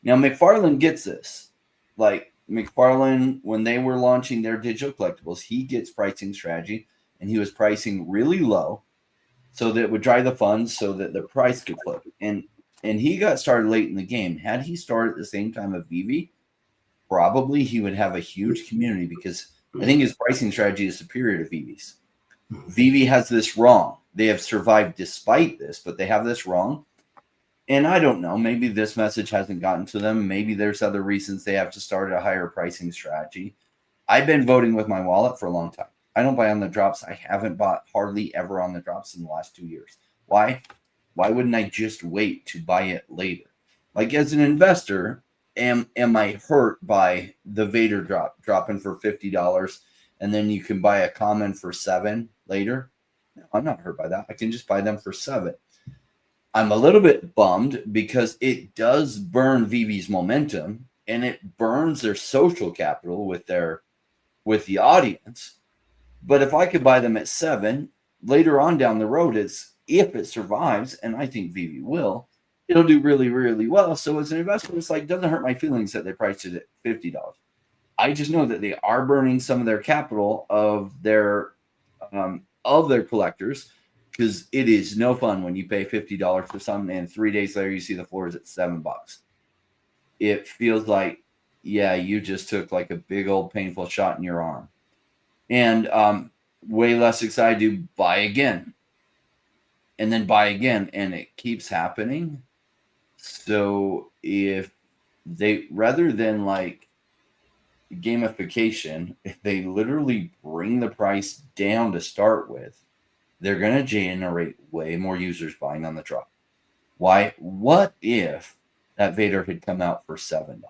Now, McFarlane gets this. Like, McFarlane, when they were launching their digital collectibles, he gets pricing strategy, and he was pricing really low so that it would drive the funds so that the price could flip. And he got started late in the game. Had he started at the same time of VeVe, probably he would have a huge community, because I think his pricing strategy is superior to VeVe's. VeVe has this wrong. They have survived despite this, but they have this wrong. And I don't know, maybe this message hasn't gotten to them. Maybe there's other reasons they have to start a higher pricing strategy. I've been voting with my wallet for a long time. I don't buy on the drops. I haven't bought hardly ever on the drops in the last 2 years. Why? Why wouldn't I just wait to buy it later? Like, as an investor, am I hurt by the Vader dropping for $50 and then you can buy a common for $7 later? No, I'm not hurt by that. I can just buy them for $7. I'm a little bit bummed because it does burn VeVe's momentum, and it burns their social capital with the audience. But if I could buy them at $7 later on down the road, if it survives, and I think VeVe will, it'll do really, really well. So as an investor, it's like, doesn't hurt my feelings that they priced it at $50. I just know that they are burning some of their capital of their collectors, because it is no fun when you pay $50 for something and 3 days later you see the floor is at $7. It feels like, yeah, you just took like a big old painful shot in your arm. And way less excited to buy again and then buy again, and it keeps happening. So if they, rather than like gamification, if they literally bring the price down to start with, they're going to generate way more users buying on the drop. Why? What if that Vader had come out for $7?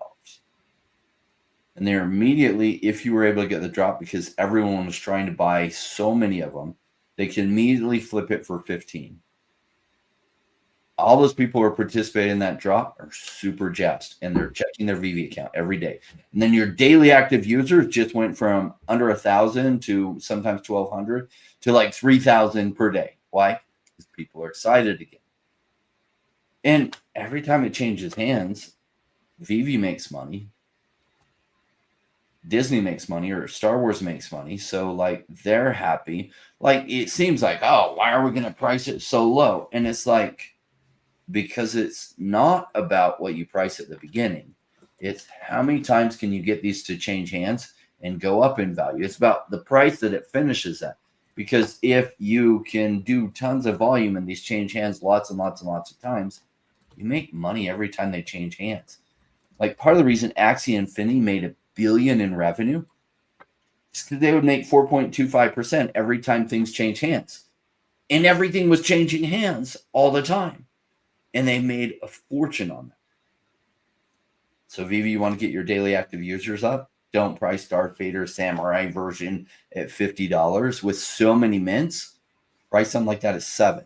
And they're immediately, if you were able to get the drop, because everyone was trying to buy so many of them, they can immediately flip it for 15. All those people who are participating in that drop are super jazzed, and they're checking their VeVe account every day. And then your daily active users just went from under 1,000 to sometimes 1,200 to like 3,000 per day. Why? Because people are excited again. And every time it changes hands, VeVe makes money, Disney makes money, or Star Wars makes money. So like, they're happy. Like, it seems like, oh, why are we going to price it so low? And it's like, because it's not about what you price at the beginning. It's how many times can you get these to change hands and go up in value. It's about the price that it finishes at. Because if you can do tons of volume and these change hands lots and lots and lots of times, you make money every time they change hands. Like, part of the reason Axie Infinity made $1 billion in revenue is because they would make 4.25% every time things change hands. And everything was changing hands all the time. And they made a fortune on that. So VeVe, you want to get your daily active users up? Don't price Darth Vader Samurai version at $50 with so many mints. Price something like that at $7.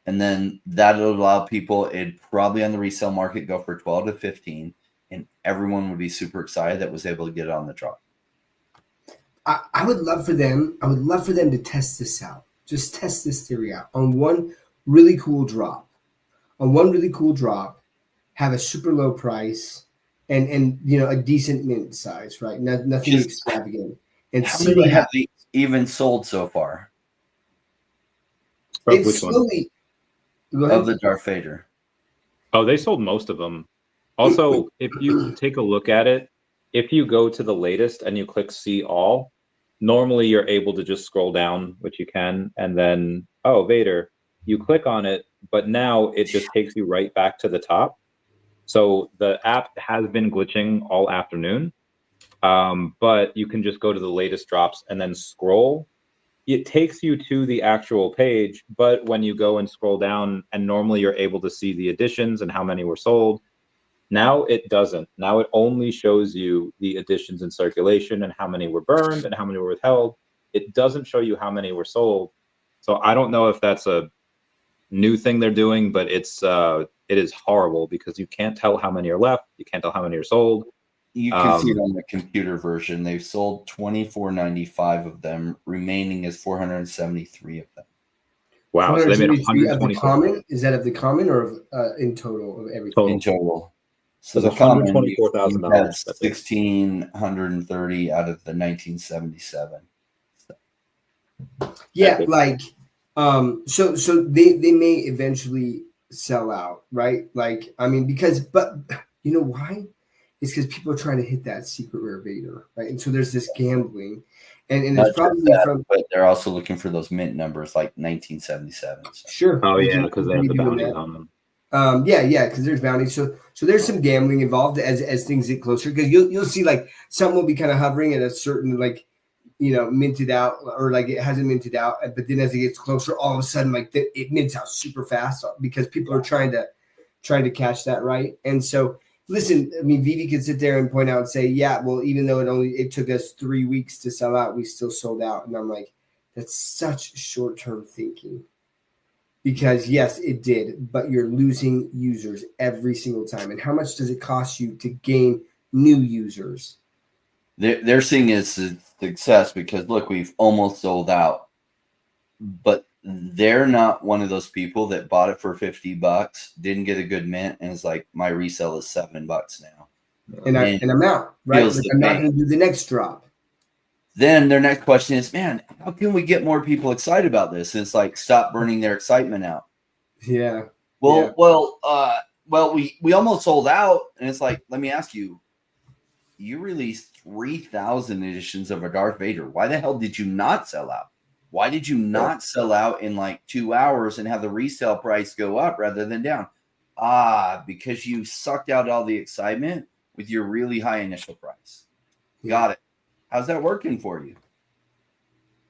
And then that'll allow people, it'd probably on the resale market go for 12 to 15. And everyone would be super excited that was able to get it on the drop. I would love for them. I would love for them to test this out. Just test this theory out on one really cool drop. Have a super low price and you know, a decent mint size, right? Nothing extravagant. And how see many what have happens. they even sold so far? It's Which slowly. Go Of ahead. the Darth Vader. Oh, they sold most of them. Also, if you take a look at it, if you go to the latest and you click see all, normally you're able to just scroll down, which you can, and then, oh, Vader, you click on it, but now it just takes you right back to the top. So the app has been glitching all afternoon, but you can just go to the latest drops and then scroll. It takes you to the actual page, but when you go and scroll down, and normally you're able to see the additions and how many were sold, now it doesn't. Now it only shows you the additions in circulation and how many were burned and how many were withheld. It doesn't show you how many were sold. So I don't know if that's a new thing they're doing, but it is horrible because you can't tell how many are left. You can't tell how many are sold. You can see it on the computer version. They've sold 2,495 of them. Remaining is 473 of them. Wow, so they made 173 of the 120. common. Is that of the common or of in total of everything? In total. So There's the common, you $124,000. had 1,630 out of the 1977. Yeah, Epic. like so they may eventually sell out, right? Like I mean, but you know why? It's because people are trying to hit that secret rare Vader, right? And so there's this gambling, and Not it's just probably that, from but they're also looking for those mint numbers like 1977. So. sure. Oh they yeah, can because they be have the doing bounties that. on them. Yeah, because there's bounties. So there's some gambling involved as things get closer. Because you'll see like some will be kind of hovering at a certain like minted out or like it hasn't minted out, but then as it gets closer, all of a sudden like it mints out super fast because people are trying to catch that right. And so listen, I mean, VeVe could sit there and point out and say, yeah, well, even though it took us 3 weeks to sell out, we still sold out. And I'm like, that's such short-term thinking. Because yes, it did, but you're losing users every single time. And how much does it cost you to gain new users? They're seeing it as a success because look, we've almost sold out, but they're not one of those people that bought it for $50, didn't get a good mint, and is like, my resale is $7 now. And I'm out, right? Like, I'm not going to do the next drop. Then their next question is, man, how can we get more people excited about this? And it's like, stop burning their excitement out. Yeah. Well, we almost sold out, and it's like, let me ask you, you released 3,000 editions of a Darth Vader. Why the hell did you not sell out? Why did you not sell out in like 2 hours and have the resale price go up rather than down? Because you sucked out all the excitement with your really high initial price. Got it. How's that working for you?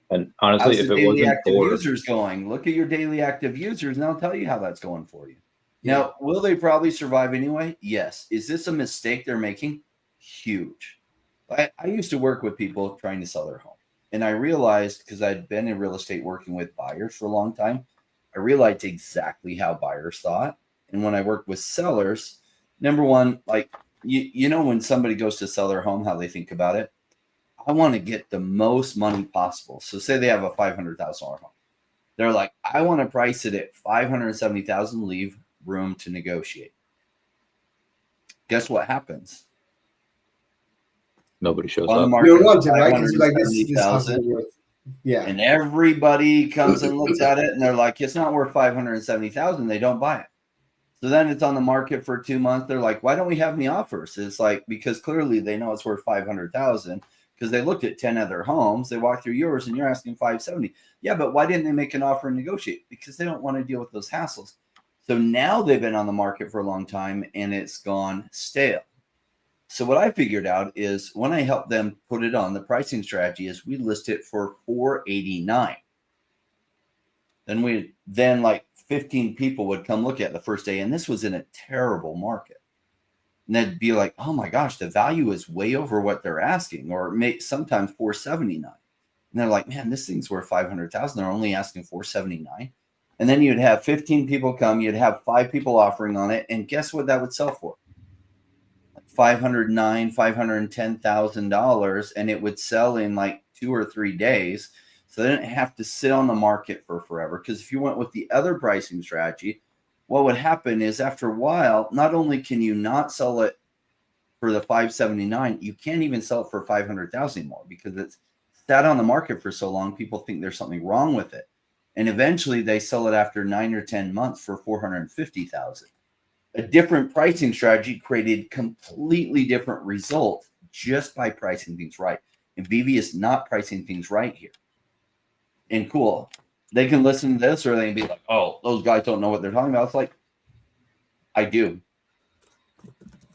And honestly, if it daily wasn't active for users going, look at your daily active users, and I'll tell you how that's going for you. Now, will they probably survive anyway? Yes. Is this a mistake they're making? Huge. I used to work with people trying to sell their home, and I realized, because I'd been in real estate working with buyers for a long time, I realized exactly how buyers thought. And when I worked with sellers, number one, like when somebody goes to sell their home, how they think about it. I want to get the most money possible. So say they have a $500,000 home. They're like, I want to price it at $570,000, leave room to negotiate. Guess what happens? Nobody shows On the up. market, You don't want to, right? Because like this house is 570,000. worth. Yeah. And everybody comes and looks at it, and they're like, it's not worth 570,000. They don't buy it. So then it's on the market for 2 months. They're like, why don't we have any offers? It's like, because clearly they know it's worth 500,000 because they looked at 10 other homes. They walked through yours and you're asking 570. Yeah, but why didn't they make an offer and negotiate? Because they don't want to deal with those hassles. So now they've been on the market for a long time and it's gone stale. So what I figured out is when I helped them put it on, the pricing strategy is we list it for $489. Then like 15 people would come look at it the first day, and this was in a terrible market. And they'd be like, oh my gosh, the value is way over what they're asking, or sometimes $479. And they're like, man, this thing's worth $500,000. They're only asking $479. And then you'd have 15 people come, you'd have 5 people offering on it, and guess what that would sell for? $509,000, $510,000, and it would sell in like 2 or 3 days. So they didn't have to sit on the market for forever. Because if you went with the other pricing strategy, what would happen is after a while, not only can you not sell it for the $579, you can't even sell it for $500,000 anymore because it's sat on the market for so long. People think there's something wrong with it, and eventually they sell it after 9 or 10 months for $450,000. A different pricing strategy created completely different results just by pricing things right. And VeVe is not pricing things right here. And cool, they can listen to this or they can be like, oh, those guys don't know what they're talking about. It's like, I do.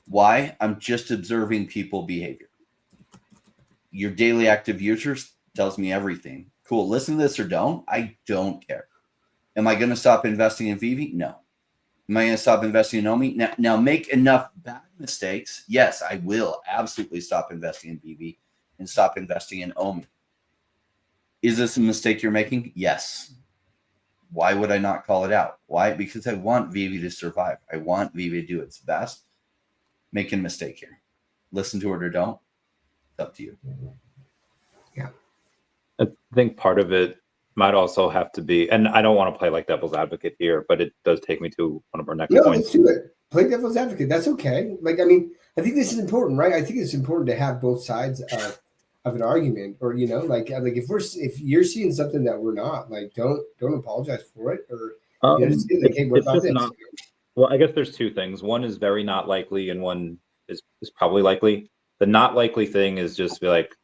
Why? I'm just observing people behavior. Your daily active users tells me everything. Cool, listen to this or don't. I don't care. Am I going to stop investing in VeVe? No. Am I going to stop investing in OMI? Now make enough bad mistakes. Yes, I will absolutely stop investing in VeVe and stop investing in OMI. Is this a mistake you're making? Yes. Why would I not call it out? Why? Because I want VeVe to survive. I want VeVe to do its best. Making a mistake here. Listen to it or don't. It's up to you. Yeah. I think part of it might also have to be, and I don't want to play like devil's advocate here, but it does take me to one of our next points. Let's do it. play devil's advocate. That's okay. Like, I mean, I think this is important, right? I think it's important to have both sides of an argument, or like if you're seeing something that we're not, like, don't apologize for it, or just say like, hey, what It's about just this? not. Well, I guess there's two things. One is very not likely, and one is probably likely. The not likely thing is just be like,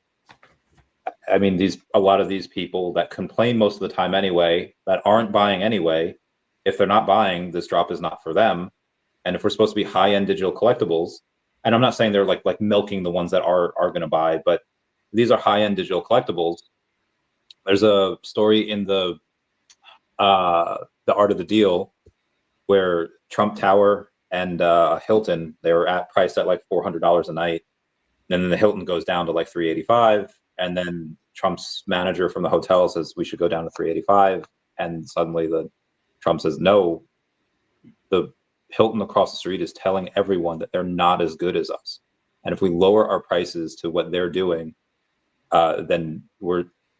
I mean, a lot of these people that complain most of the time anyway, that aren't buying anyway, if they're not buying, this drop is not for them. And if we're supposed to be high-end digital collectibles, and I'm not saying they're like milking the ones that are going to buy, but these are high-end digital collectibles. There's a story in the Art of the Deal where Trump Tower and Hilton, they were priced at like $400 a night. And then the Hilton goes down to like $385. And then Trump's manager from the hotel says we should go down to $385. And suddenly Trump says, no, the Hilton across the street is telling everyone that they're not as good as us. And if we lower our prices to what they're doing, then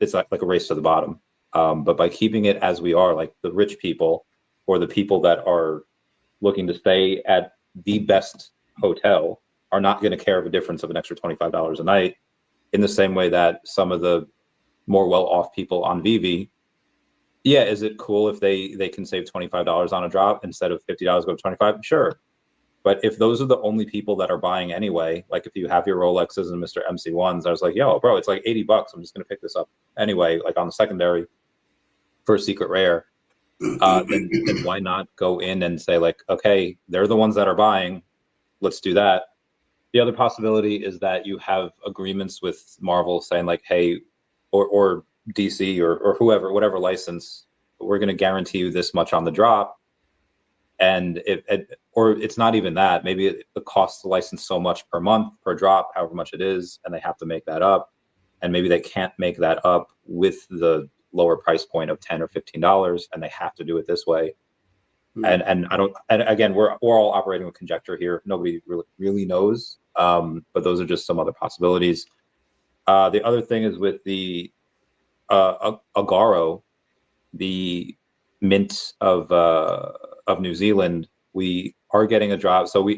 it's like a race to the bottom. But by keeping it as we are, like the rich people or the people that are looking to stay at the best hotel are not going to care of a difference of an extra $25 a night, in the same way that some of the more well-off people on VeVe, yeah, is it cool if they can save $25 on a drop instead of $50 go to 25? Sure. But if those are the only people that are buying anyway, like if you have your Rolexes and Mr. MC1s, I was like, yo, bro, it's like $80. I'm just going to pick this up anyway, like on the secondary for a secret rare. Then why not go in and say like, okay, they're the ones that are buying. Let's do that. The other possibility is that you have agreements with Marvel saying like, hey, or DC or whoever, whatever license, we're going to guarantee you this much on the drop. And or it's not even that. Maybe it costs the license so much per month, per drop, however much it is, and they have to make that up. And maybe they can't make that up with the lower price point of $10 or $15, and they have to do it this way. And I don't. And again, we're all operating with conjecture here. Nobody really knows. But those are just some other possibilities. The other thing is with the Agaro, the mint of New Zealand, we are getting a drop. So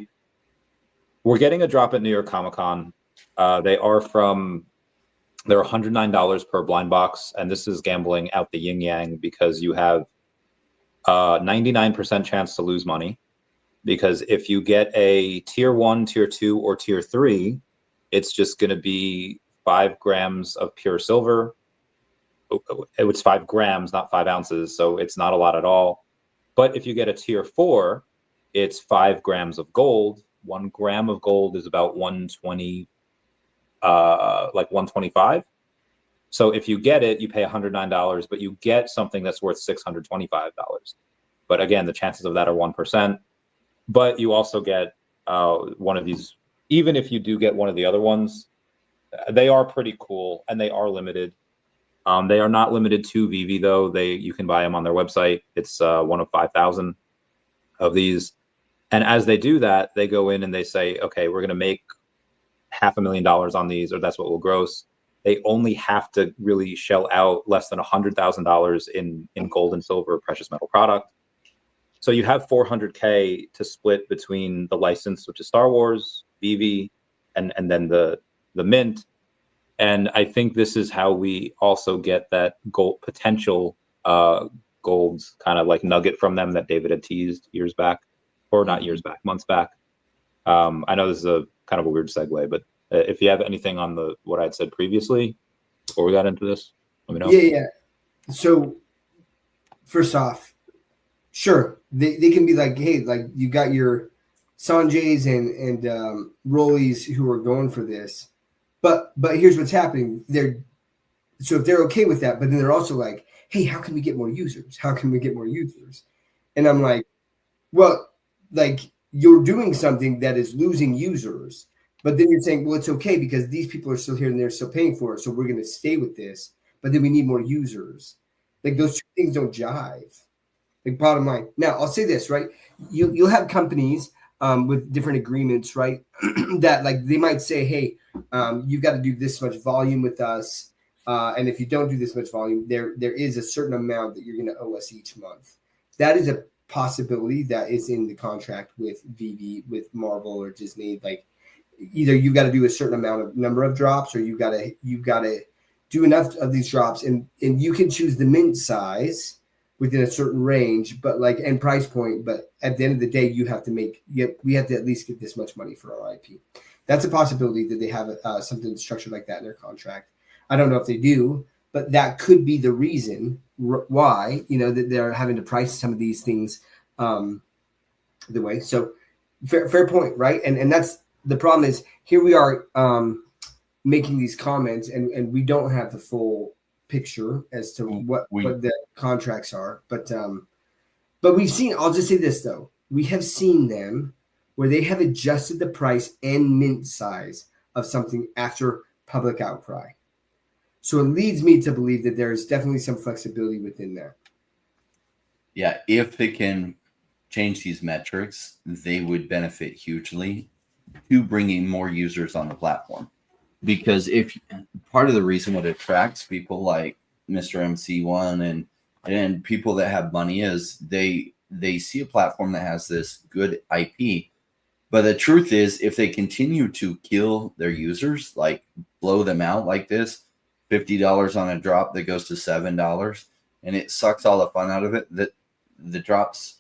we're getting a drop at New York Comic Con. They're $109 per blind box, and this is gambling out the yin yang because you have 99% chance to lose money, because if you get a tier 1, tier 2, or tier 3, it's just going to be 5 grams of pure silver. It's 5 grams, not 5 ounces, so it's not a lot at all. But if you get a tier 4, it's 5 grams of gold. 1 gram of gold is about 120, like 125. So if you get it, you pay $109, but you get something that's worth $625. But again, the chances of that are 1%. But you also get one of these. Even if you do get one of the other ones, they are pretty cool and they are limited. They are not limited to VeVe though. You can buy them on their website. It's one of 5,000 of these. And as they do that, they go in and they say, okay, we're going to make $500,000 on these, or that's what we'll gross. They only have to really shell out less than $100,000 in gold and silver precious metal product. So you have $400K to split between the license, which is Star Wars, VeVe, and then the mint. And I think this is how we also get that gold potential gold kind of like nugget from them that David had teased years back, or not years back, months back. I know this is a kind of a weird segue, but if you have anything on what I'd said previously before we got into this, let me know. Yeah. So first off, sure, they can be like, hey, like you got your Sanjays and Rollies who are going for this, but here's what's happening. So if they're okay with that, but then they're also like, hey, how can we get more users? How can we get more users? And I'm like, well, like you're doing something that is losing users, but then you're saying, well, it's okay because these people are still here and they're still paying for it, so we're going to stay with this. But then we need more users. Like those two things don't jive. Like bottom line. Now I'll say this, right? You'll have companies with different agreements, right? That like they might say, hey, you've got to do this much volume with us, and if you don't do this much volume, there is a certain amount that you're going to owe us each month. That is a possibility that is in the contract with VeVe, with Marvel or Disney. Like either you got to do a certain number of drops, or you got to do enough of these drops, and you can choose the mint size within a certain range, but like and price point. But at the end of the day, we have to at least get this much money for our IP. That's a possibility that they have something structured like that in their contract. I don't know if they do, but that could be the reason why, that they're having to price some of these things the way. So fair point, right? And that's the problem is here we are making these comments and we don't have the full picture as to what the contracts are. But we've seen, I'll just say this though, we have seen them where they have adjusted the price and mint size of something after public outcry. So it leads me to believe that there is definitely some flexibility within there. Yeah, if they can change these metrics, they would benefit hugely to bringing more users on the platform. Because if part of the reason what attracts people like Mr. MC1 and people that have money is they see a platform that has this good IP. But the truth is, if they continue to kill their users, like blow them out like this, $50 on a drop that goes to $7, and it sucks all the fun out of it, that the drops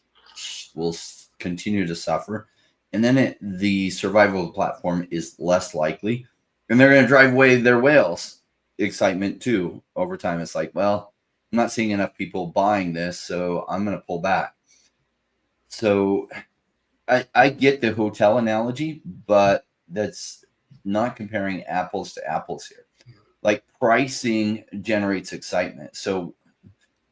will continue to suffer. And then the survival of the platform is less likely. And they're going to drive away their whales excitement too over time. It's like, well, I'm not seeing enough people buying this, so I'm going to pull back. So I get the hotel analogy, but that's not comparing apples to apples here. Like pricing generates excitement. So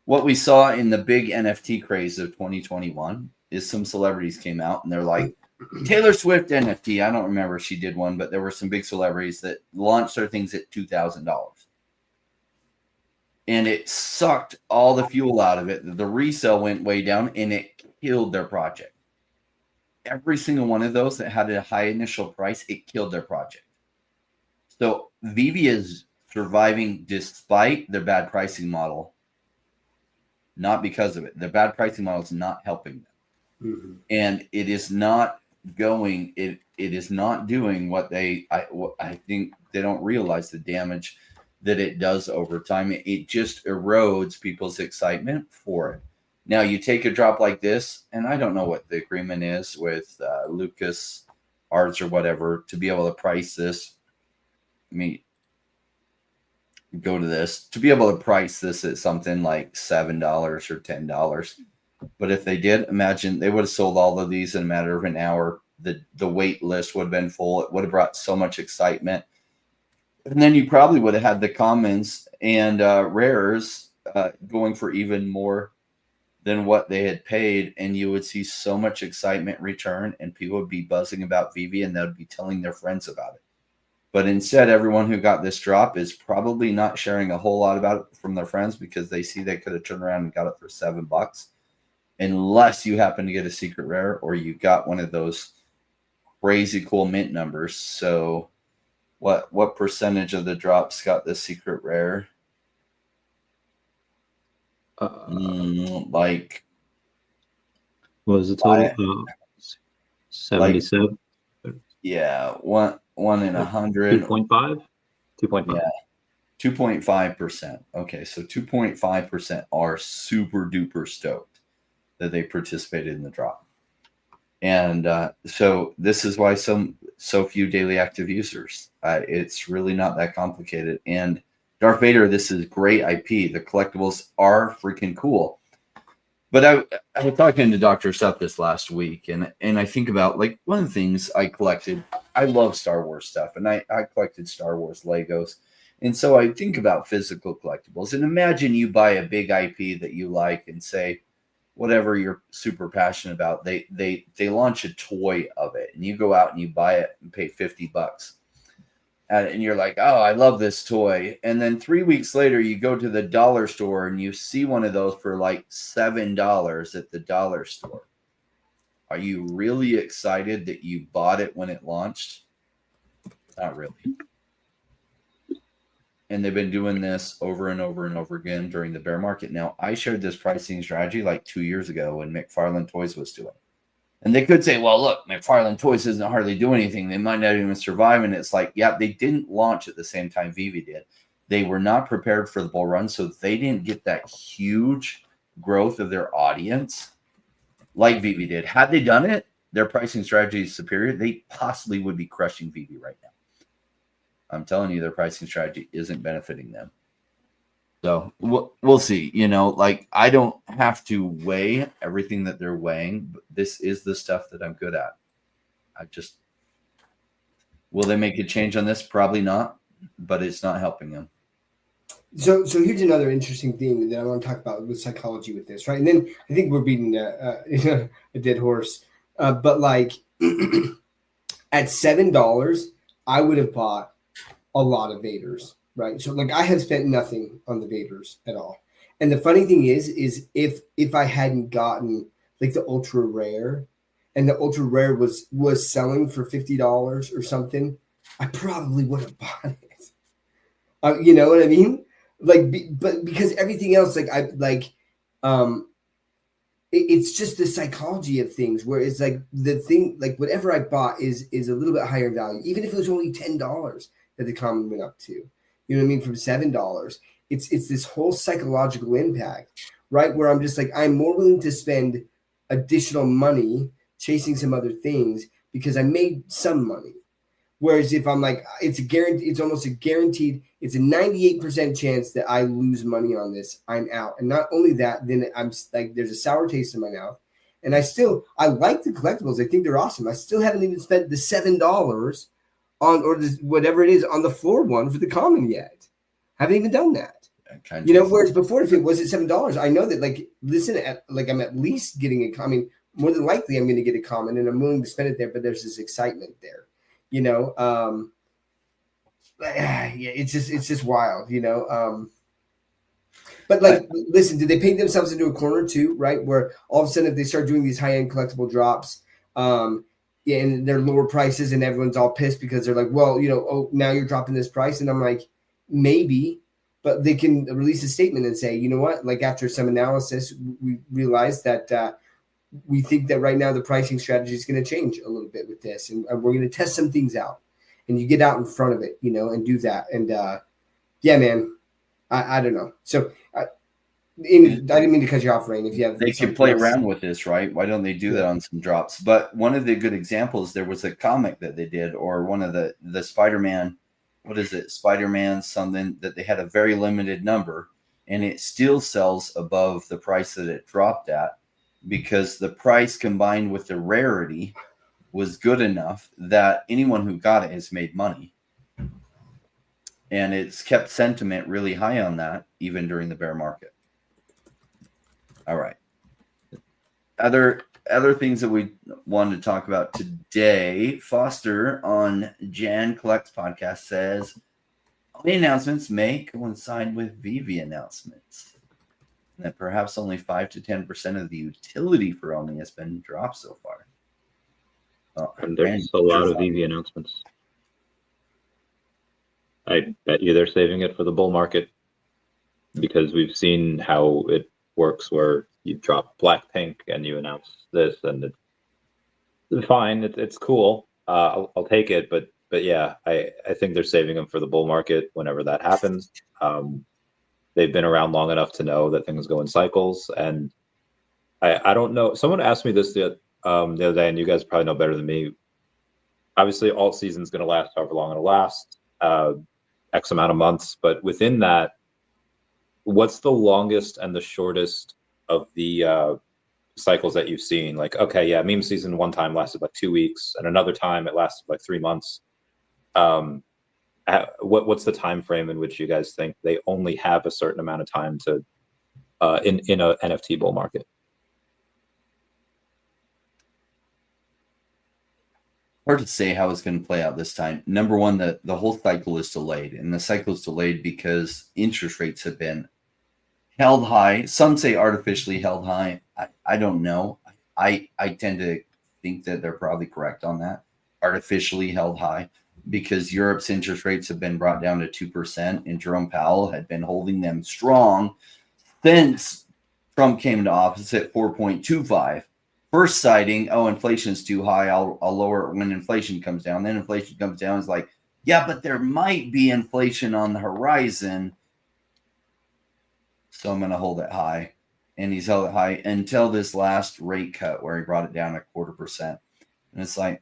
what we saw in the big NFT craze of 2021 is some celebrities came out and they're like, Taylor Swift NFT. I don't remember if she did one, but there were some big celebrities that launched their things at $2,000. And it sucked all the fuel out of it. The resale went way down and it killed their project. Every single one of those that had a high initial price, it killed their project. So VeVe is surviving despite their bad pricing model, not because of it. The bad pricing model is not helping them. Mm-hmm. And it is not going, it is not doing what I think they don't realize the damage that it does over time. It just erodes people's excitement for it. Now you take a drop like this, and I don't know what the agreement is with Lucas Arts or whatever to be able to price this. I mean, go to this to be able to price this at something like $7 or $10. But if they did, imagine they would have sold all of these in a matter of an hour. The wait list would have been full. It would have brought so much excitement. And then you probably would have had the commons and rares going for even more than what they had paid. And you would see so much excitement return and people would be buzzing about VeVe and they would be telling their friends about it. But instead, everyone who got this drop is probably not sharing a whole lot about it from their friends because they see they could have turned around and got it for $7. Unless you happen to get a secret rare or you got one of those crazy cool mint numbers. So what percentage of the drops got the secret rare? Like what was the total? 77. Like, yeah, one in 100. 2.5. 2.5. Yeah, 2.5%. Okay, so 2.5% are super duper stoked that they participated in the drop. And so this is why so few daily active users. It's really not that complicated. And Darth Vader, this is great IP. The collectibles are freaking cool. But I was talking to Dr. Seth this last week, and I think about, like, one of the things I collected, I love Star Wars stuff, and I collected Star Wars Legos. And so I think about physical collectibles. And imagine you buy a big IP that you like and say, whatever you're super passionate about, they launch a toy of it, and you go out and you buy it and pay $50. And you're like, oh, I love this toy. And then 3 weeks later, you go to the dollar store and you see one of those for like $7 at the dollar store. Are you really excited that you bought it when it launched? Not really. And they've been doing this over and over and over again during the bear market. Now, I shared this pricing strategy like 2 years ago when McFarlane Toys was doing. And they could say, well, look, McFarlane Toys doesn't hardly do anything. They might not even survive. And it's like, yeah, they didn't launch at the same time VeVe did. They were not prepared for the bull run, so they didn't get that huge growth of their audience like VeVe did. Had they done it, their pricing strategy is superior. They possibly would be crushing VeVe right now. I'm telling you, their pricing strategy isn't benefiting them. So we'll see. You know, like I don't have to weigh everything that they're weighing, but this is the stuff that I'm good at. Will they make a change on this? Probably not, but it's not helping them. So here's another interesting thing that I want to talk about with psychology with this, right? And then I think we're beating a dead horse. But like at $7, I would have bought a lot of Vaders, right? So like I have spent nothing on the Vaders at all. And the funny thing is if I hadn't gotten like the ultra rare, and the ultra rare was selling for $50 or something, I probably would have bought it. You know what I mean? Like, but because everything else, it's just the psychology of things where it's like the thing, like whatever I bought is a little bit higher value, even if it was only $10 that the common went up to, you know what I mean? From $7, it's this whole psychological impact, right? Where I'm just like, I'm more willing to spend additional money chasing some other things because I made some money. Whereas if I'm like, it's almost a guaranteed, it's a 98% chance that I lose money on this, I'm out. And not only that, then I'm like, there's a sour taste in my mouth. And I like the collectibles. I think they're awesome. I still haven't even spent the $7 on, or whatever it is, on the floor one for the common yet. Haven't even done that. You know, whereas before, if it was at $7, I know that I'm at least getting a common. More than likely, I'm going to get a common, and I'm willing to spend it there. But there's this excitement there. You know, yeah, it's just wild, you know. But like, listen, did they paint themselves into a corner too, right? Where all of a sudden, if they start doing these high-end collectible drops, and they're lower prices, and everyone's all pissed because they're like, well, you know, oh, now you're dropping this price, and I'm like, maybe, but they can release a statement and say, you know what? Like after some analysis, we realized that. We think that right now the pricing strategy is going to change a little bit with this, and we're going to test some things out. And you get out in front of it, you know, and do that. And yeah, man, I don't know. So I didn't mean to cut you off, Rain. If you have, they can play around with this, right? Why don't they do that on some drops? But one of the good examples, there was a comic that they did, or one of the Spider-Man. What is it? Spider-Man something that they had a very limited number, and it still sells above the price that it dropped at. Because the price combined with the rarity was good enough that anyone who got it has made money. And it's kept sentiment really high on that, even during the bear market. All right. Other things that we wanted to talk about today, Foster on Jan Collects podcast says, all the announcements may coincide with VeVe announcements. That perhaps only 5 to 10% of the utility for Omni has been dropped so far. And there's a lot of VeVe announcements. I bet you they're saving it for the bull market because we've seen how it works where you drop Blackpink and you announce this and it's fine. It's cool. I'll take it. But yeah, I think they're saving them for the bull market whenever that happens. They've been around long enough to know that things go in cycles. And I don't know. Someone asked me this the other day, and you guys probably know better than me. Obviously, alt season is going to last however long it'll last, X amount of months. But within that, what's the longest and the shortest of the cycles that you've seen? Like, okay, yeah, meme season one time lasted like 2 weeks, and another time it lasted like 3 months. What's the time frame in which you guys think they only have a certain amount of time to in a NFT bull market? Hard to say how it's going to play out this time. Number one, the whole cycle is delayed, and the cycle is delayed because interest rates have been held high. Some say artificially held high. I don't know. I tend to think that they're probably correct on that. Artificially held high. because Europe's interest rates have been brought down to 2%, and Jerome Powell had been holding them strong since Trump came into office at 4.25. First citing, oh, inflation's too high, I'll lower it when inflation comes down. Then inflation comes down, it's like, yeah, but there might be inflation on the horizon, so I'm going to hold it high. And he's held it high until this last rate cut where he brought it down 0.25%. And it's like,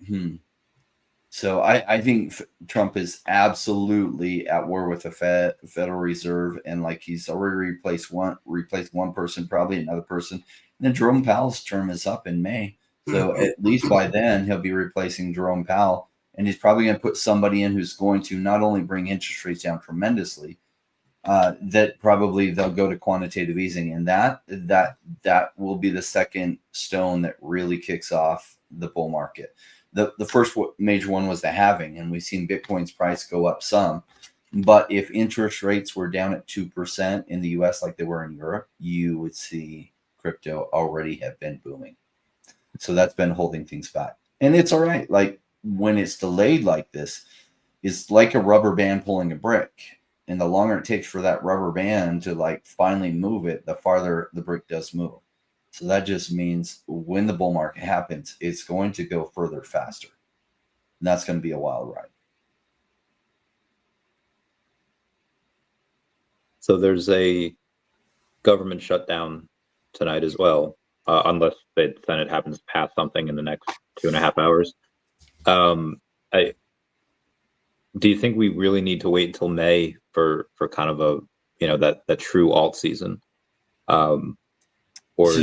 So I think Trump is absolutely at war with the Federal Reserve, and like he's already replaced one person, probably another person. And then Jerome Powell's term is up in May, so at least by then he'll be replacing Jerome Powell, and he's probably going to put somebody in who's going to not only bring interest rates down tremendously, that probably they'll go to quantitative easing, and that will be the second stone that really kicks off the bull market. The first major one was the halving, and we've seen Bitcoin's price go up some. But if interest rates were down at 2% in the US like they were in Europe, you would see crypto already have been booming. So that's been holding things back. And it's all right. Like when it's delayed like this, it's like a rubber band pulling a brick. And the longer it takes for that rubber band to like finally move it, the farther the brick does move. So that just means when the bull market happens, it's going to go further faster. And that's going to be a wild ride. So there's a government shutdown tonight as well, unless the Senate happens to pass something in the next 2.5 hours. Do you think we really need to wait until May for kind of a, that true alt season? Or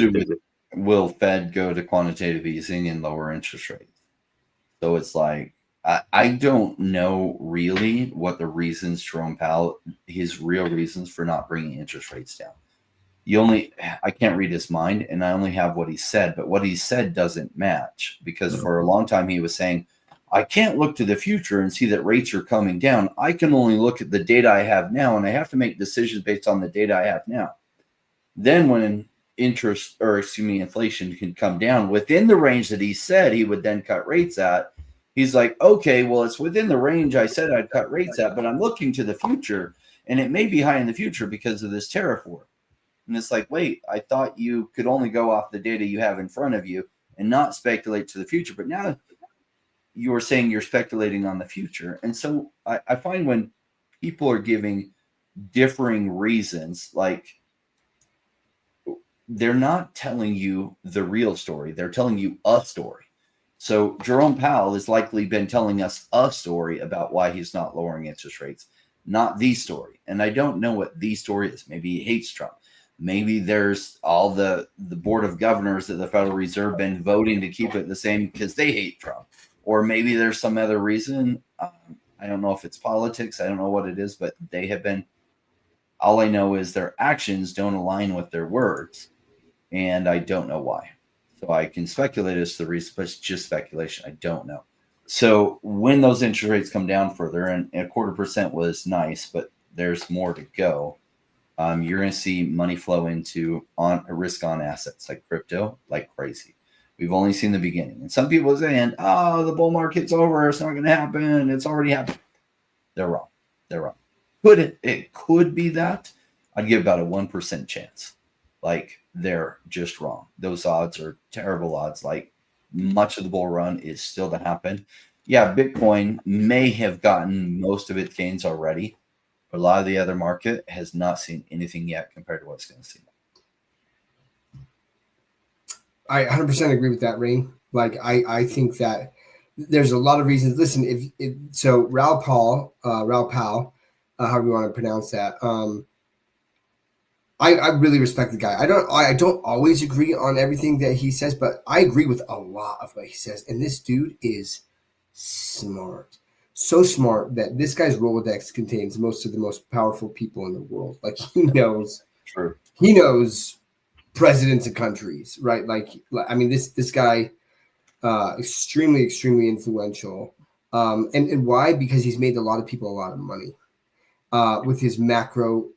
will Fed go to quantitative easing and lower interest rates? So it's like, I don't know really what the reasons Jerome Powell, his real reasons for not bringing interest rates down. I can't read his mind, and I only have what he said, but what he said doesn't match, because for a long time he was saying, I can't look to the future and see that rates are coming down. I can only look at the data I have now, and I have to make decisions based on the data I have now. Then when inflation can come down within the range that he said he would then cut rates at, he's like, okay, well, it's within the range I said I'd cut rates at, but I'm looking to the future, and it may be high in the future because of this tariff war. And it's like, wait, I thought you could only go off the data you have in front of you and not speculate to the future. But now you are saying you're speculating on the future. And so I find when people are giving differing reasons, like, they're not telling you the real story. They're telling you a story. So Jerome Powell has likely been telling us a story about why he's not lowering interest rates, not the story. And I don't know what the story is. Maybe he hates Trump. Maybe there's all the board of governors of the Federal Reserve been voting to keep it the same because they hate Trump. Or maybe there's some other reason. I don't know if it's politics. I don't know what it is, but they have been. All I know is their actions don't align with their words. And I don't know why. So I can speculate as to the reason, but it's just speculation. I don't know. So when those interest rates come down further, and 0.25% was nice, but there's more to go, you're going to see money flow into risk-on assets like crypto like crazy. We've only seen the beginning. And some people are saying, oh, the bull market's over. It's not going to happen. It's already happened. They're wrong. They're wrong. It could be that. I'd give about a 1% chance. Like, they're just wrong. Those odds are terrible odds. Like, much of the bull run is still to happen. Yeah, Bitcoin may have gotten most of its gains already, but a lot of the other market has not seen anything yet compared to what it's going to see. I 100% agree with that, Rain. Like, I think that there's a lot of reasons. Listen, so Raoul Pal, however you want to pronounce that, I really respect the guy. I don't always agree on everything that he says, but I agree with a lot of what he says. And this dude is smart. So smart that this guy's Rolodex contains most of the most powerful people in the world. Like, he knows. True. He knows presidents of countries, right? Like, I mean, this guy, extremely, extremely influential. And why? Because he's made a lot of people a lot of money with his macroeconomic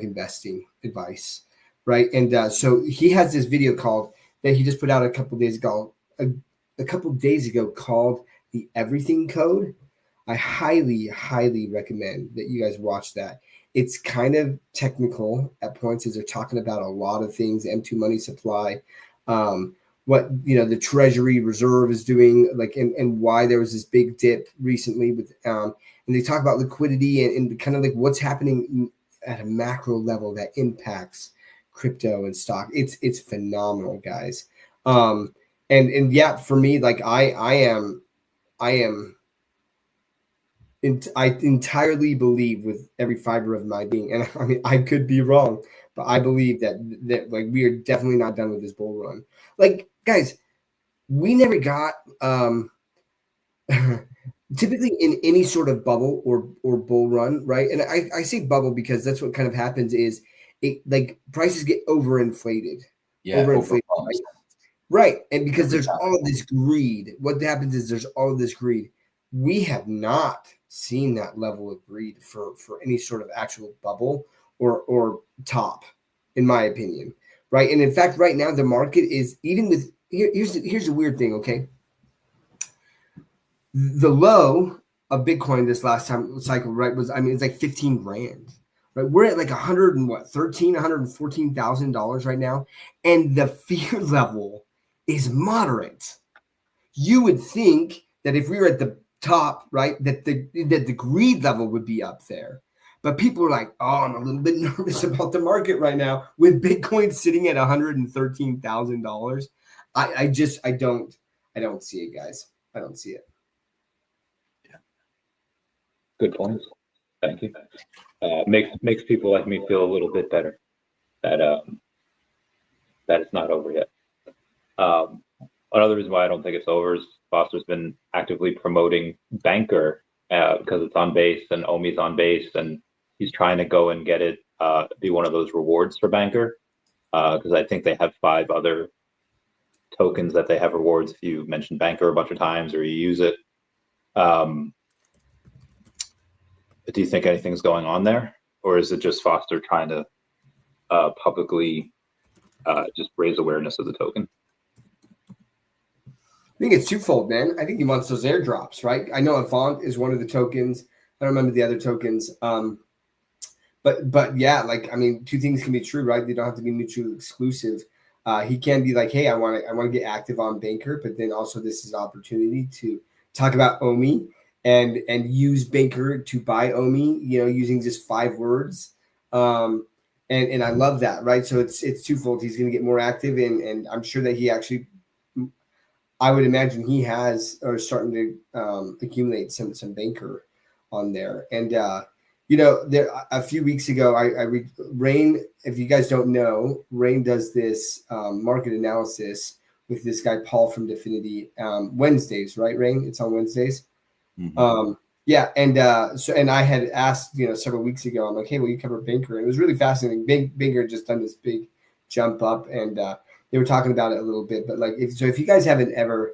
investing advice, right? And so he has this video that he just put out a couple days ago called the Everything Code. I highly, highly recommend that you guys watch that. It's kind of technical at points as they're talking about a lot of things, M2 money supply, what the Treasury Reserve is doing, like, and why there was this big dip recently with, and they talk about liquidity and kind of like what's happening at a macro level that impacts crypto and stock. It's phenomenal, guys. And yeah, for me, like I entirely believe with every fiber of my being, and I mean I could be wrong, but I believe that like we are definitely not done with this bull run. Like, guys, we never got typically in any sort of bubble or bull run, right? And I say bubble because that's what kind of happens is it like prices get overinflated. Yeah, Overinflated, right? Right. And because Every there's time. all of this greed, what happens is there's all of this greed. We have not seen that level of greed for any sort of actual bubble or top, in my opinion. Right. And in fact, right now the market is even with here's the weird thing, okay? The low of Bitcoin this last time cycle, right, was it's like 15 grand. Right. We're at like $114,000 right now. And the fear level is moderate. You would think that if we were at the top, right, that the greed level would be up there. But people are like, oh, I'm a little bit nervous about the market right now with Bitcoin sitting at $113,000. I don't see it, guys. I don't see it. Good points. Thank you. Makes people like me feel a little bit better that that it's not over yet. Another reason why I don't think it's over is Foster's been actively promoting Banker because it's on base and OMI's on base, and he's trying to go and get it be one of those rewards for Banker because I think they have 5 other tokens that they have rewards if you mention Banker a bunch of times or you use it. Do you think anything's going on there, or is it just Foster trying to publicly just raise awareness of the token? I think it's twofold, man. I think he wants those airdrops, right? I know Avant is one of the tokens. I don't remember the other tokens. But yeah, like, I mean, 2 things can be true, right? They don't have to be mutually exclusive. He can be like, hey, I want to get active on Banker, but then also this is an opportunity to talk about OMI and use Banker to buy OMI, using just 5 words. And I love that, right? So it's twofold. He's going to get more active, and I'm sure that he actually, I would imagine he has or starting to accumulate some Banker on there. And there a few weeks ago, I read Rain. If you guys don't know, Rain does this market analysis with this guy Paul from Definity Wednesdays, right? Rain, it's on Wednesdays. Mm-hmm. Yeah, and I had asked several weeks ago. I'm like, hey, will you cover Banker? And it was really fascinating. Banker had just done this big jump up, and they were talking about it a little bit. But like, if you guys haven't ever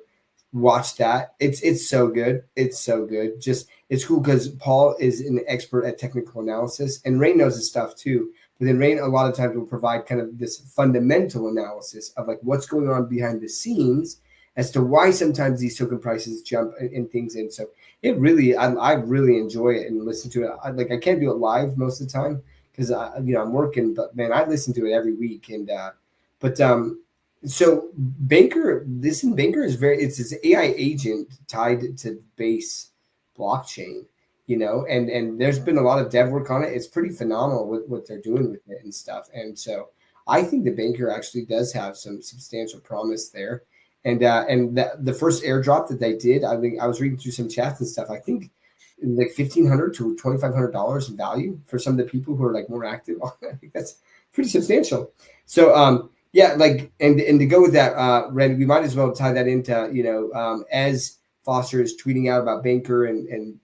watched that, it's so good. It's so good. Just it's cool because Paul is an expert at technical analysis, and Rain knows his stuff too. But then Rain a lot of times will provide kind of this fundamental analysis of like what's going on behind the scenes as to why sometimes these token prices jump and things. And so it really, I really enjoy it and listen to it. I can't do it live most of the time because I'm working, but man, I listen to it every week. And so Banker is it's this AI agent tied to base blockchain, and there's been a lot of dev work on it. It's pretty phenomenal what they're doing with it and stuff. And so I think the Banker actually does have some substantial promise there. And the first airdrop that they did, I think I was reading through some chats and stuff. I think like $1,500 to $2,500 in value for some of the people who are like more active on it. I think that's pretty substantial. So yeah, like and to go with that, Randy, we might as well tie that into as Foster is tweeting out about Banker and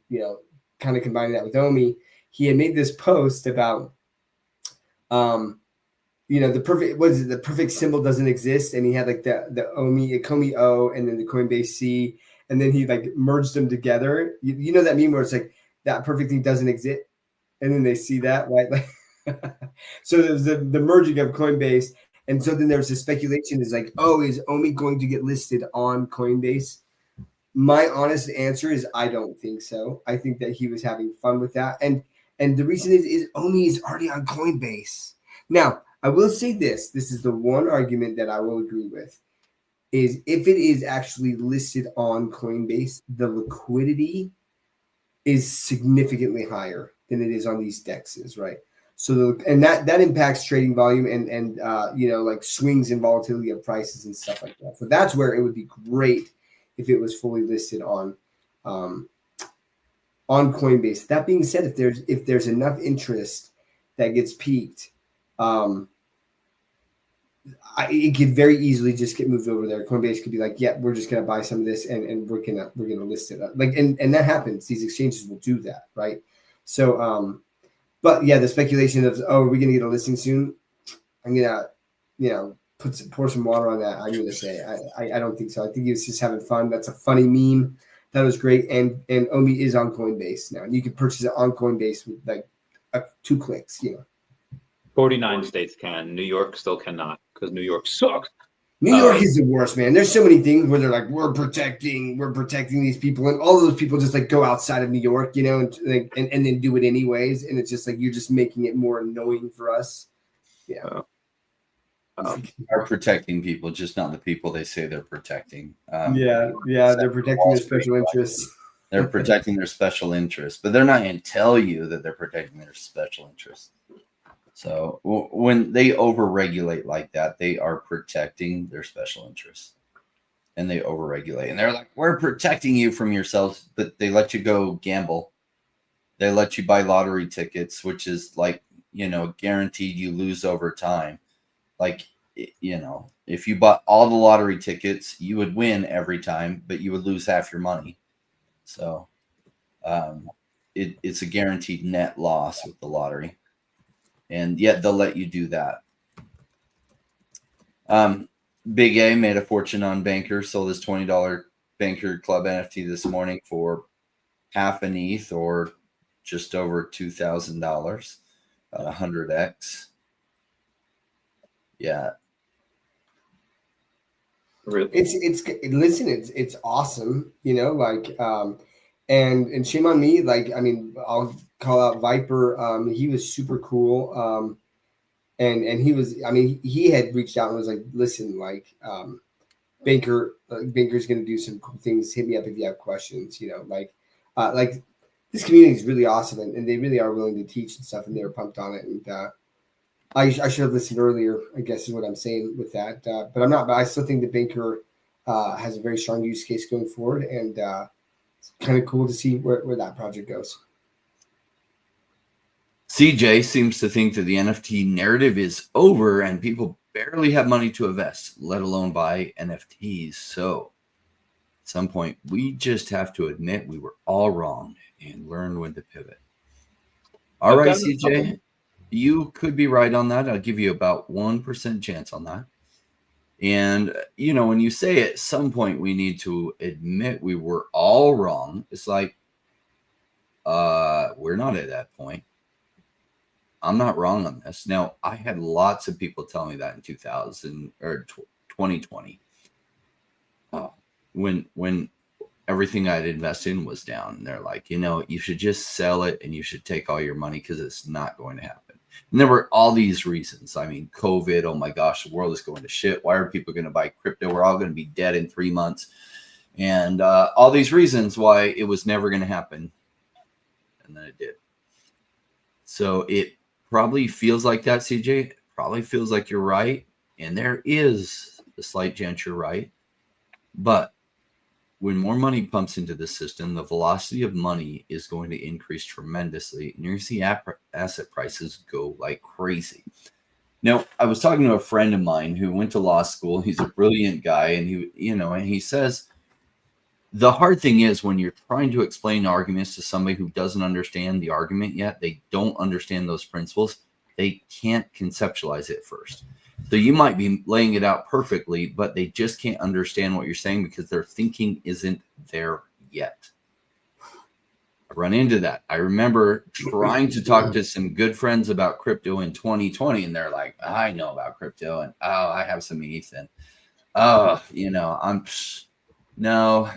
kind of combining that with OMI. He had made this post about the perfect symbol doesn't exist, and he had like the Komi O and then the Coinbase C, and then he like merged them together. You know that meme where it's like that perfect thing doesn't exist, and then they see that, right? Like, so there's the merging of Coinbase, and so then there's a speculation is like, oh, is OMI going to get listed on Coinbase? My honest answer is I don't think so. I think that he was having fun with that, and the reason is OMI is already on Coinbase. Now, I will say this: this is the one argument that I will agree with. Is if it is actually listed on Coinbase, the liquidity is significantly higher than it is on these dexes, right? So that impacts trading volume and like swings and volatility of prices and stuff like that. So that's where it would be great if it was fully listed on Coinbase. That being said, if there's enough interest that gets peaked, it could very easily just get moved over there. Coinbase could be like, yeah, we're just gonna buy some of this and we're gonna list it up. Like and that happens. These exchanges will do that, right? So but yeah, the speculation of are we gonna get a listing soon? I'm gonna pour some water on that. I'm gonna say I don't think so. I think he was just having fun. That's a funny meme. That was great. And OMI is on Coinbase now. And you can purchase it on Coinbase with like 2 clicks, 49 states can. New York still cannot because New York sucks. New York is the worst, man. There's so many things where they're like, we're protecting these people, and all of those people just like go outside of New York, and then do it anyways, and it's just like you're just making it more annoying for us. Yeah, are protecting people, just not the people they say they're protecting. They're protecting their special interests. They're protecting their special interests, but they're not going to tell you that they're protecting their special interests. So when they overregulate like that, they are protecting their special interests, and they overregulate. And they're like, we're protecting you from yourselves, but they let you go gamble. They let you buy lottery tickets, which is like, guaranteed you lose over time. Like, if you bought all the lottery tickets, you would win every time, but you would lose half your money. So it's a guaranteed net loss with the lottery. And yet they'll let you do that. Big A made a fortune on Banker, sold his $20 Banker Club NFT this morning for half an ETH or just over $2,000 at 100x. Yeah. Really? It's awesome, and shame on me. Like, I mean, I'll call out Viper. He was super cool. And he was, he had reached out and was like, listen, like, Banker's going to do some cool things. Hit me up if you have questions, like this community is really awesome and they really are willing to teach and stuff. And they were pumped on it. And, I should have listened earlier, I guess is what I'm saying with that. But I'm not, but I still think the Banker, has a very strong use case going forward. And, it's kind of cool to see where that project goes. CJ seems to think that the NFT narrative is over and people barely have money to invest, let alone buy NFTs. So at some point, we just have to admit we were all wrong and learn when to pivot. All right, CJ, you could be right on that. I'll give you about 1% chance on that. And, when you say at some point we need to admit we were all wrong, it's like, we're not at that point. I'm not wrong on this. Now, I had lots of people tell me that in 2020, when everything I'd invested in was down. And they're like, you should just sell it and you should take all your money because it's not going to happen. And there were all these reasons. I mean, COVID, oh my gosh, the world is going to shit. Why are people going to buy crypto? We're all going to be dead in 3 months. And all these reasons why it was never going to happen. And then it did. So it probably feels like that, CJ. It probably feels like you're right. And there is a slight chance you're right. But when more money pumps into the system, the velocity of money is going to increase tremendously. And you're going to see asset prices go like crazy. Now, I was talking to a friend of mine who went to law school. He's a brilliant guy. And he says, the hard thing is when you're trying to explain arguments to somebody who doesn't understand the argument yet, they don't understand those principles. They can't conceptualize it first. So you might be laying it out perfectly, but they just can't understand what you're saying because their thinking isn't there yet. I run into that. I remember trying to talk to some good friends about crypto in 2020, and they're like, I know about crypto, and I have some ETH, and no,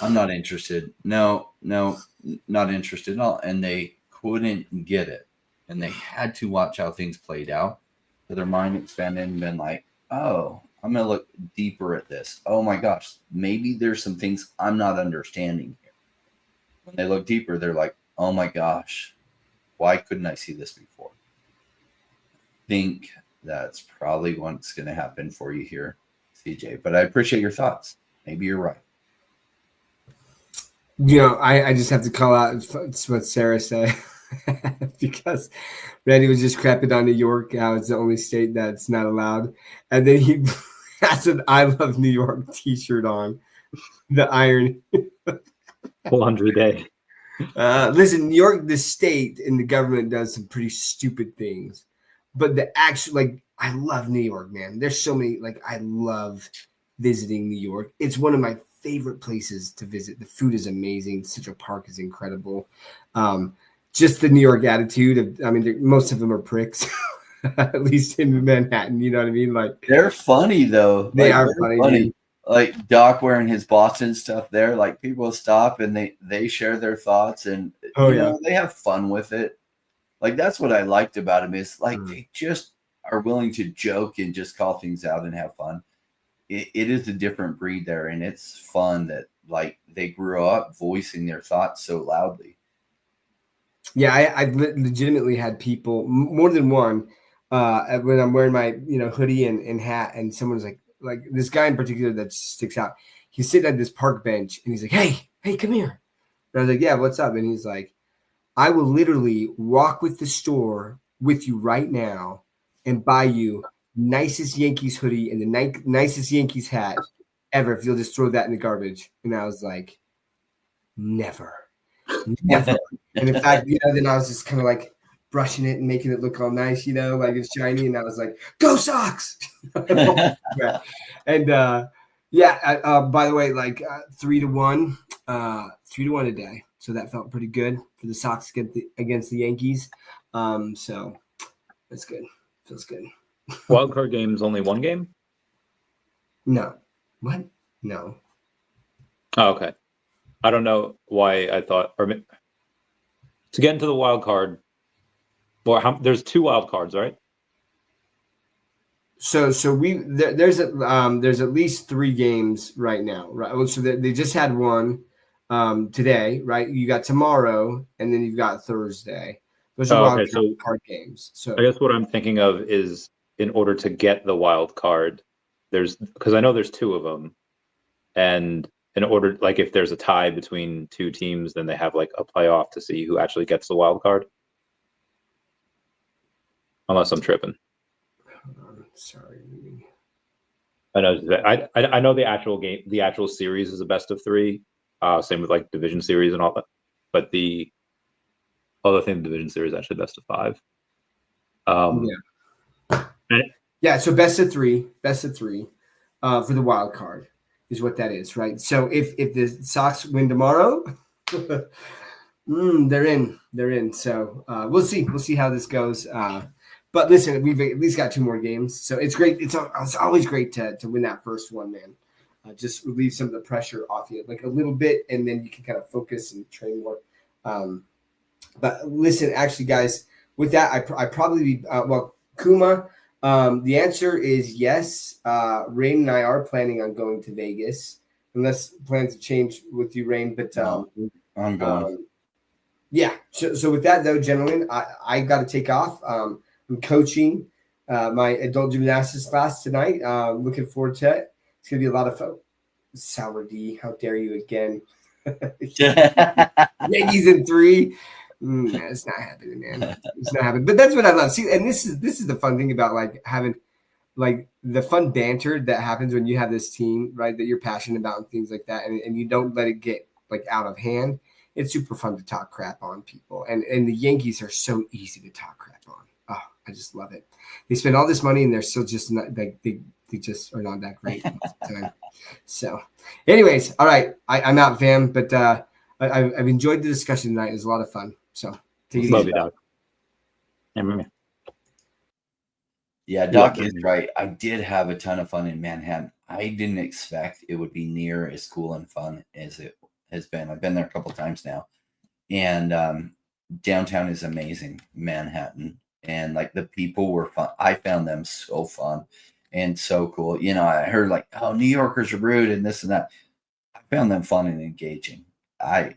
I'm not interested. No, not interested at all. And they couldn't get it. And they had to watch how things played out. So their mind expanded and been like, oh, I'm going to look deeper at this. Oh my gosh, maybe there's some things I'm not understanding here. When they look deeper, they're like, oh my gosh, why couldn't I see this before? I think that's probably what's going to happen for you here, CJ. But I appreciate your thoughts. Maybe you're right. You know, I just have to call out what Sarah said because Randy was just crapping on New York, how it's the only state that's not allowed. And then he has an I Love New York t-shirt on, the iron. Laundry day. Listen, New York, the state and the government does some pretty stupid things. But the actual, like, I love New York, man. There's so many, like, I love visiting New York. It's one of my favorite places to visit. The food is amazing. Central Park is incredible. Just the New York attitude of, I mean, most of them are pricks, at least in Manhattan. You know what I mean? Like, they're funny though. They like, are funny. Like Doc wearing his Boston stuff there. Like people stop and they share their thoughts and you know, they have fun with it. Like that's what I liked about him is like they just are willing to joke and just call things out and have fun. It is a different breed there, and it's fun that like they grew up voicing their thoughts so loudly. Yeah, I legitimately had people, more than one, when I'm wearing my hoodie and hat, and someone's like this guy in particular that sticks out. He's sitting at this park bench, and he's like, "Hey, come here." And I was like, "Yeah, what's up?" And he's like, "I will literally walk with the store with you right now and buy you nicest Yankees hoodie and the nicest Yankees hat ever if you'll just throw that in the garbage." And I was like, never. And in fact, then I was just kind of like brushing it and making it look all nice, like it's shiny. And I was like, "Go Sox!" And by the way, like 3-1 a day. So that felt pretty good for the Sox against the Yankees. So that's good. Feels good. Wild card games only one game? No. What? No. Oh, okay. I don't know why I thought, or to get into the wild card. Well, there's 2 wild cards, right? So there's at least 3 games right now, right? So they just had one today, right? You got tomorrow, and then you've got Thursday. Those are wild card games. So I guess what I'm thinking of is in order to get the wild card, because I know there's 2 of them, and in order, like if there's a tie between 2 teams, then they have like a playoff to see who actually gets the wild card. Unless I'm tripping. Sorry. I know that I know the actual series is a best of 3. Same with like division series and all that. But the other thing, the division series is actually best of 5. Yeah, so best of 3 for the wild card is what that is, right? So if the Sox win tomorrow, they're in. So we'll see how this goes. But listen, we've at least got 2 more games, so it's great. It's always great to win that first one, man. Just relieve some of the pressure off you, like a little bit, and then you can kind of focus and train more. But listen, actually, guys, with that, I probably be Kuma. The answer is yes. Rain and I are planning on going to Vegas, unless plans have changed with you, Rain. But I'm going. Yeah. So with that, though, gentlemen, I got to take off. I'm coaching my adult gymnastics class tonight. Looking forward to it. It's gonna be a lot of fun. Sour D, how dare you again? Yankees in 3. It's not happening, man. It's not happening. But that's what I love. See, and this is the fun thing about like having like the fun banter that happens when you have this team, right? That you're passionate about and things like that, and you don't let it get like out of hand. It's super fun to talk crap on people, and the Yankees are so easy to talk crap on. Oh, I just love it. They spend all this money and they're still just not like they just are not that great. So, anyways, all right, I'm out, fam. But I've enjoyed the discussion tonight. It was a lot of fun. So, take it Love easy. you, Doc. Yeah, Doc is right. I did have a ton of fun in Manhattan. I didn't expect it would be near as cool and fun as it has been. I've been there a couple times now, and downtown is amazing, Manhattan, and like the people were fun. I found them so fun and so cool. You know, I heard like, oh, New Yorkers are rude and this and that. I found them fun and engaging. I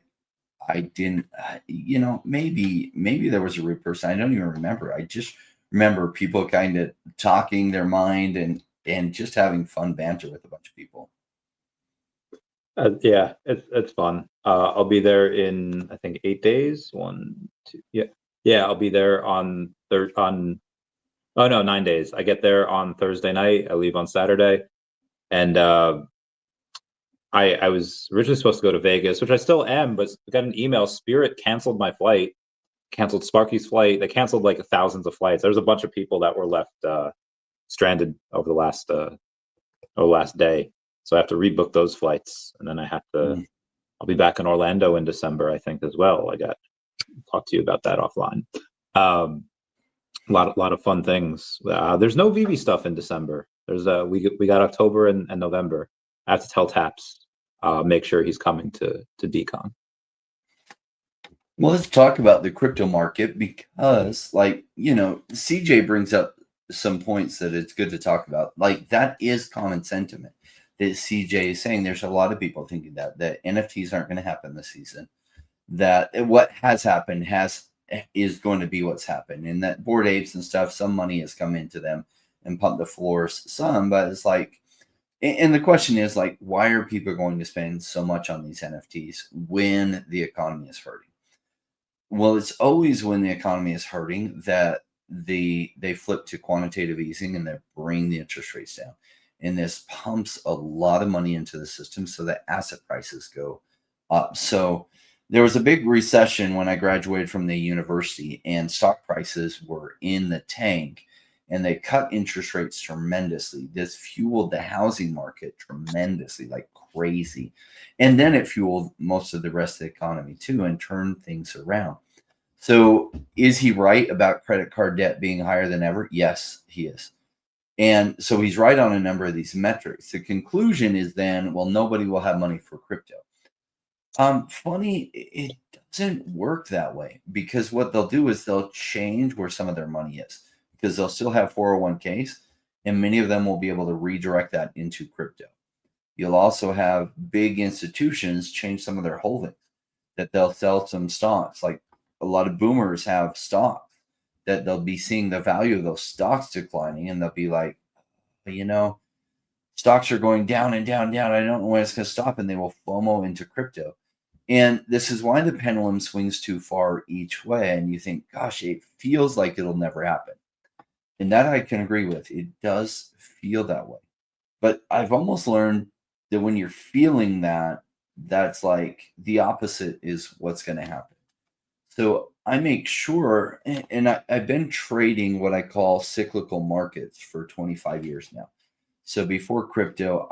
didn't, you know, maybe there was a rude person. I don't even remember. I just remember people kind of talking their mind and just having fun banter with a bunch of people. Yeah, it's fun. I'll be there in I think 8 days. 1, 2, yeah. I'll be there on oh no, 9 days. I get there on Thursday night. I leave on Saturday, and I was originally supposed to go to Vegas, which I still am, but I got an email. Spirit canceled my flight, canceled Sparky's flight. They canceled like thousands of flights. There's a bunch of people that were left stranded over the last day. So I have to rebook those flights, and then I have to. I'll be back in Orlando in December, I think, as well. Talk to you about that offline. A lot of fun things. There's no VeVe stuff in December. There's we got October and November. I have to tell Taps, make sure he's coming to DCon. Well, let's talk about the crypto market because, like, you know, CJ brings up some points that it's good to talk about. Like, that is common sentiment that CJ is saying. There's a lot of people thinking that NFTs aren't going to happen this season, that what has happened is going to be what's happened, and that Bored Apes and stuff, some money has come into them and pumped the floors some, but it's like, and the question is like, why are people going to spend so much on these NFTs when the economy is hurting? Well, it's always when the economy is hurting that they flip to quantitative easing and they bring the interest rates down. And this pumps a lot of money into the system so that asset prices go up. So there was a big recession when I graduated from the university and stock prices were in the tank and they cut interest rates tremendously. This fueled the housing market tremendously, like crazy. And then it fueled most of the rest of the economy too and turned things around. So is he right about credit card debt being higher than ever? Yes, he is. And so he's right on a number of these metrics. The conclusion is then, well, nobody will have money for crypto. Funny, it doesn't work that way, because what they'll do is they'll change where some of their money is, because they'll still have 401ks and many of them will be able to redirect that into crypto. You'll also have big institutions change some of their holdings, that they'll sell some stocks. Like a lot of boomers have stocks that they'll be seeing the value of those stocks declining, and they'll be like, you know, stocks are going down and down and down. I don't know when it's going to stop, and they will FOMO into crypto. And this is why the pendulum swings too far each way. And you think, gosh, it feels like it'll never happen. And that I can agree with. It does feel that way. But I've almost learned that when you're feeling that, that's like the opposite is what's going to happen. So I make sure, and I've been trading what I call cyclical markets for 25 years now. So before crypto,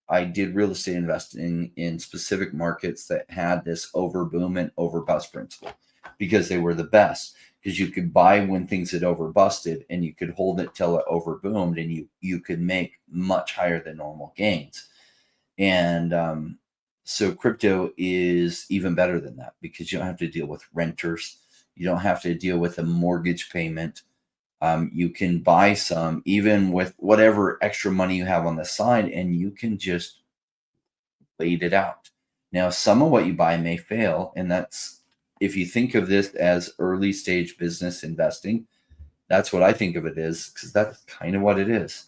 I did real estate investing in specific markets that had this over boom and over bust principle, because they were the best. Because you could buy when things had over busted, and you could hold it till it over boomed, and you could make much higher than normal gains. And so crypto is even better than that, because you don't have to deal with renters. You don't have to deal with a mortgage payment. You can buy some, even with whatever extra money you have on the side, and you can just wait it out. Now, some of what you buy may fail, and that's, if you think of this as early stage business investing, that's what I think of it as, because that's kind of what it is.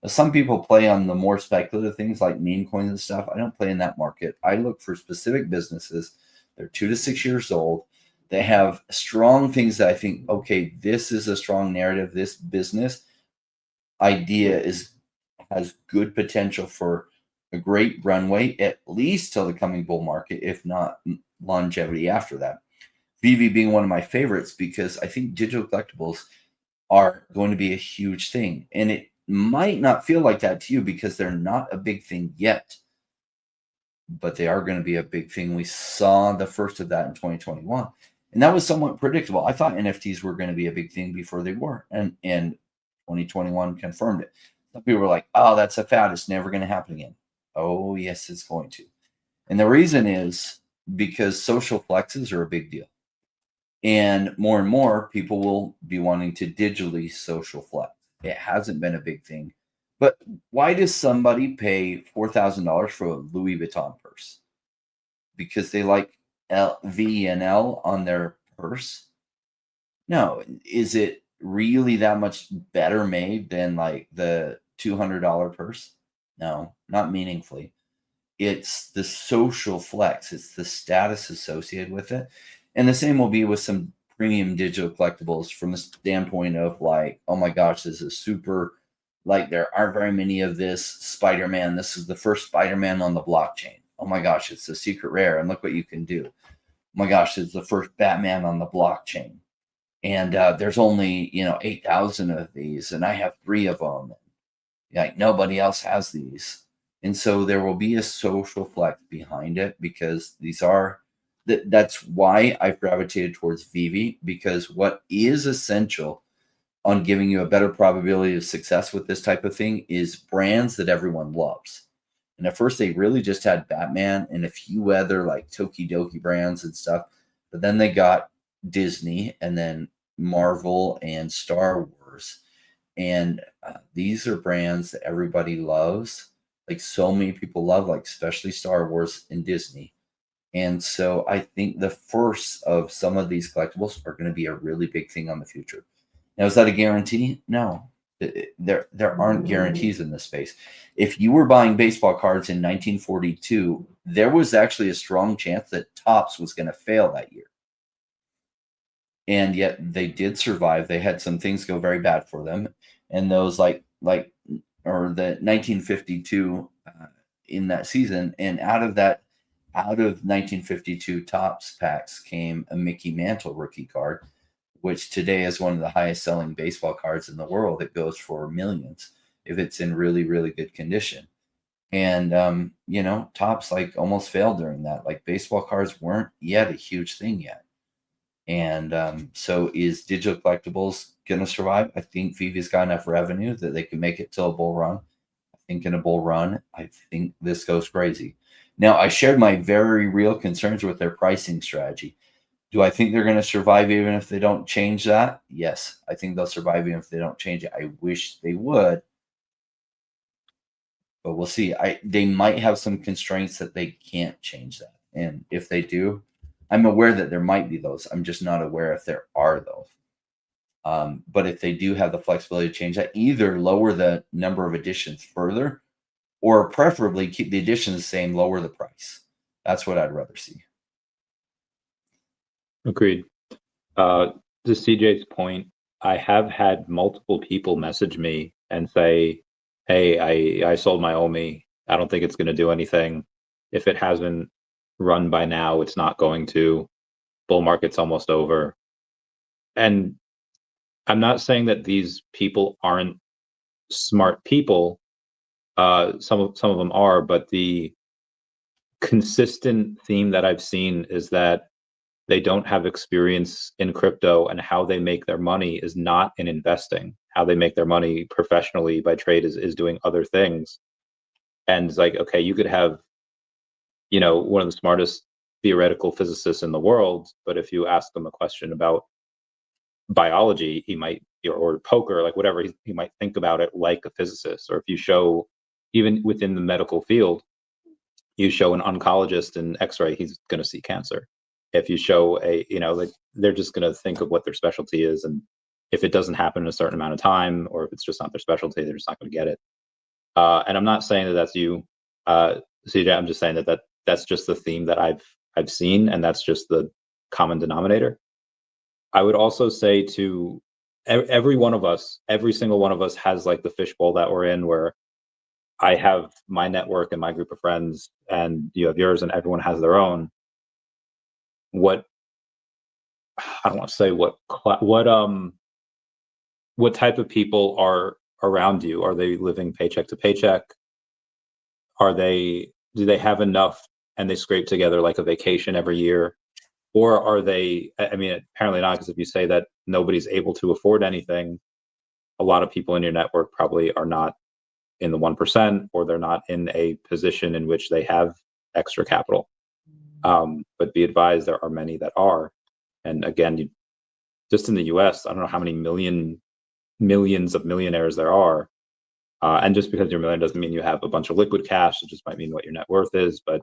Some people play on the more speculative things like meme coins and stuff. I don't play in that market. I look for specific businesses. They're 2 to 6 years old. They have strong things that I think, okay, this is a strong narrative. This business idea has good potential for a great runway, at least till the coming bull market, if not longevity after that. VeVe being one of my favorites, because I think digital collectibles are going to be a huge thing. And it might not feel like that to you because they're not a big thing yet, but they are going to be a big thing. We saw the first of that in 2021, and that was somewhat predictable. I thought NFTs were going to be a big thing before they were, and 2021 confirmed it. Some people are like, oh, that's a fad. It's never going to happen again. Oh, yes, it's going to. And the reason is because social flexes are a big deal. And more people will be wanting to digitally social flex. It hasn't been a big thing. But why does somebody pay $4,000 for a Louis Vuitton purse? Because they like V and L on their purse? No. Is it really that much better made than like the $200 purse? No, not meaningfully. It's the social flex. It's the status associated with it. And the same will be with some premium digital collectibles from the standpoint of like, oh my gosh, this is super, like there aren't very many of this Spider-Man. This is the first Spider-Man on the blockchain. Oh my gosh, it's a secret rare. And look what you can do. Oh my gosh, it's the first Batman on the blockchain. And there's only, 8,000 of these. And I have 3 of them. Like nobody else has these. And so there will be a social flex behind it because these are, that's why I've gravitated towards VeVe, because what is essential on giving you a better probability of success with this type of thing is brands that everyone loves. And at first they really just had Batman and a few other like Tokidoki brands and stuff. But then they got Disney and then Marvel and Star Wars. And these are brands that everybody loves. Like so many people love, like especially Star Wars and Disney. And so I think the first of some of these collectibles are going to be a really big thing on the future. Now, is that a guarantee? No. There aren't guarantees in this space. If you were buying baseball cards in 1942, there was actually a strong chance that Topps was going to fail that year. And yet they did survive. They had some things go very bad for them. And those or the 1952 in that season, and out of 1952 Topps packs came a Mickey Mantle rookie card, which today is one of the highest selling baseball cards in the world. It goes for millions if it's in really, really good condition. And, Topps like almost failed during that. Like baseball cards weren't yet a huge thing yet. And so is digital collectibles going to survive? I think VeVe's got enough revenue that they can make it till a bull run. I think in a bull run, I think this goes crazy. Now, I shared my very real concerns with their pricing strategy. Do I think they're going to survive even if they don't change that? Yes, I think they'll survive even if they don't change it. I wish they would, but we'll see. They might have some constraints that they can't change that. And if they do, I'm aware that there might be those. I'm just not aware if there are those. But if they do have the flexibility to change that, either lower the number of editions further, or preferably keep the editions the same, lower the price. That's what I'd rather see. Agreed. To CJ's point, I have had multiple people message me and say, hey, I sold my OMI. I don't think it's going to do anything. If it hasn't run by now, it's not going to. Bull market's almost over. And I'm not saying that these people aren't smart people. Some of them are, but the consistent theme that I've seen is that they don't have experience in crypto, and how they make their money is not in investing. How they make their money professionally by trade is doing other things. And it's like, okay, you could have, one of the smartest theoretical physicists in the world, but if you ask them a question about biology, he might, or poker, like whatever, he might think about it like a physicist. Or if you show, even within the medical field, you show an oncologist an X-ray, he's going to see cancer. If you show they're just going to think of what their specialty is, and if it doesn't happen in a certain amount of time, or if it's just not their specialty, they're just not going to get it. And I'm not saying that that's you, CJ. I'm just saying that's just the theme that I've seen, and that's just the common denominator. I would also say to every single one of us has like the fishbowl that we're in, where I have my network and my group of friends, and you have yours, and everyone has their own. I don't want to say what type of people are around you. Are they living paycheck to paycheck? Do they have enough and they scrape together like a vacation every year? Or are they, apparently not, because if you say that nobody's able to afford anything, a lot of people in your network probably are not in the 1%, or they're not in a position in which they have extra capital. But be advised, there are many that are. And again, just in the US, I don't know how many millions of millionaires there are. And just because you're a millionaire doesn't mean you have a bunch of liquid cash. It just might mean what your net worth is. But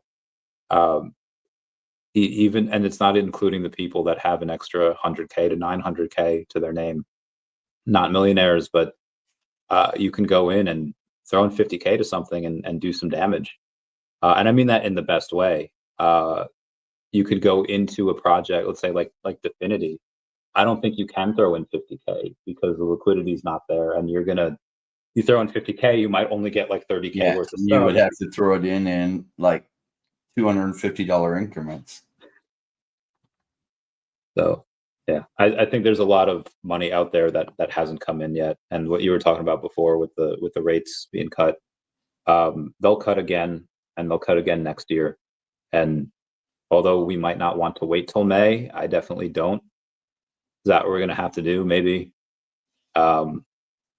even, and it's not including the people that have an extra 100K to 900K to their name, not millionaires, but you can go in and throw in 50K to something and do some damage. And I mean that in the best way. You could go into a project, let's say like Definity. I don't think you can throw in 50K because the liquidity is not there, and you throw in 50K, you might only get like 30K worth of stuff. You would have to throw it in like $250 increments. So yeah, I think there's a lot of money out there that hasn't come in yet. And what you were talking about before with the rates being cut, they'll cut again, and they'll cut again next year. And although we might not want to wait till May, I definitely don't. Is that what we're gonna have to do? Maybe.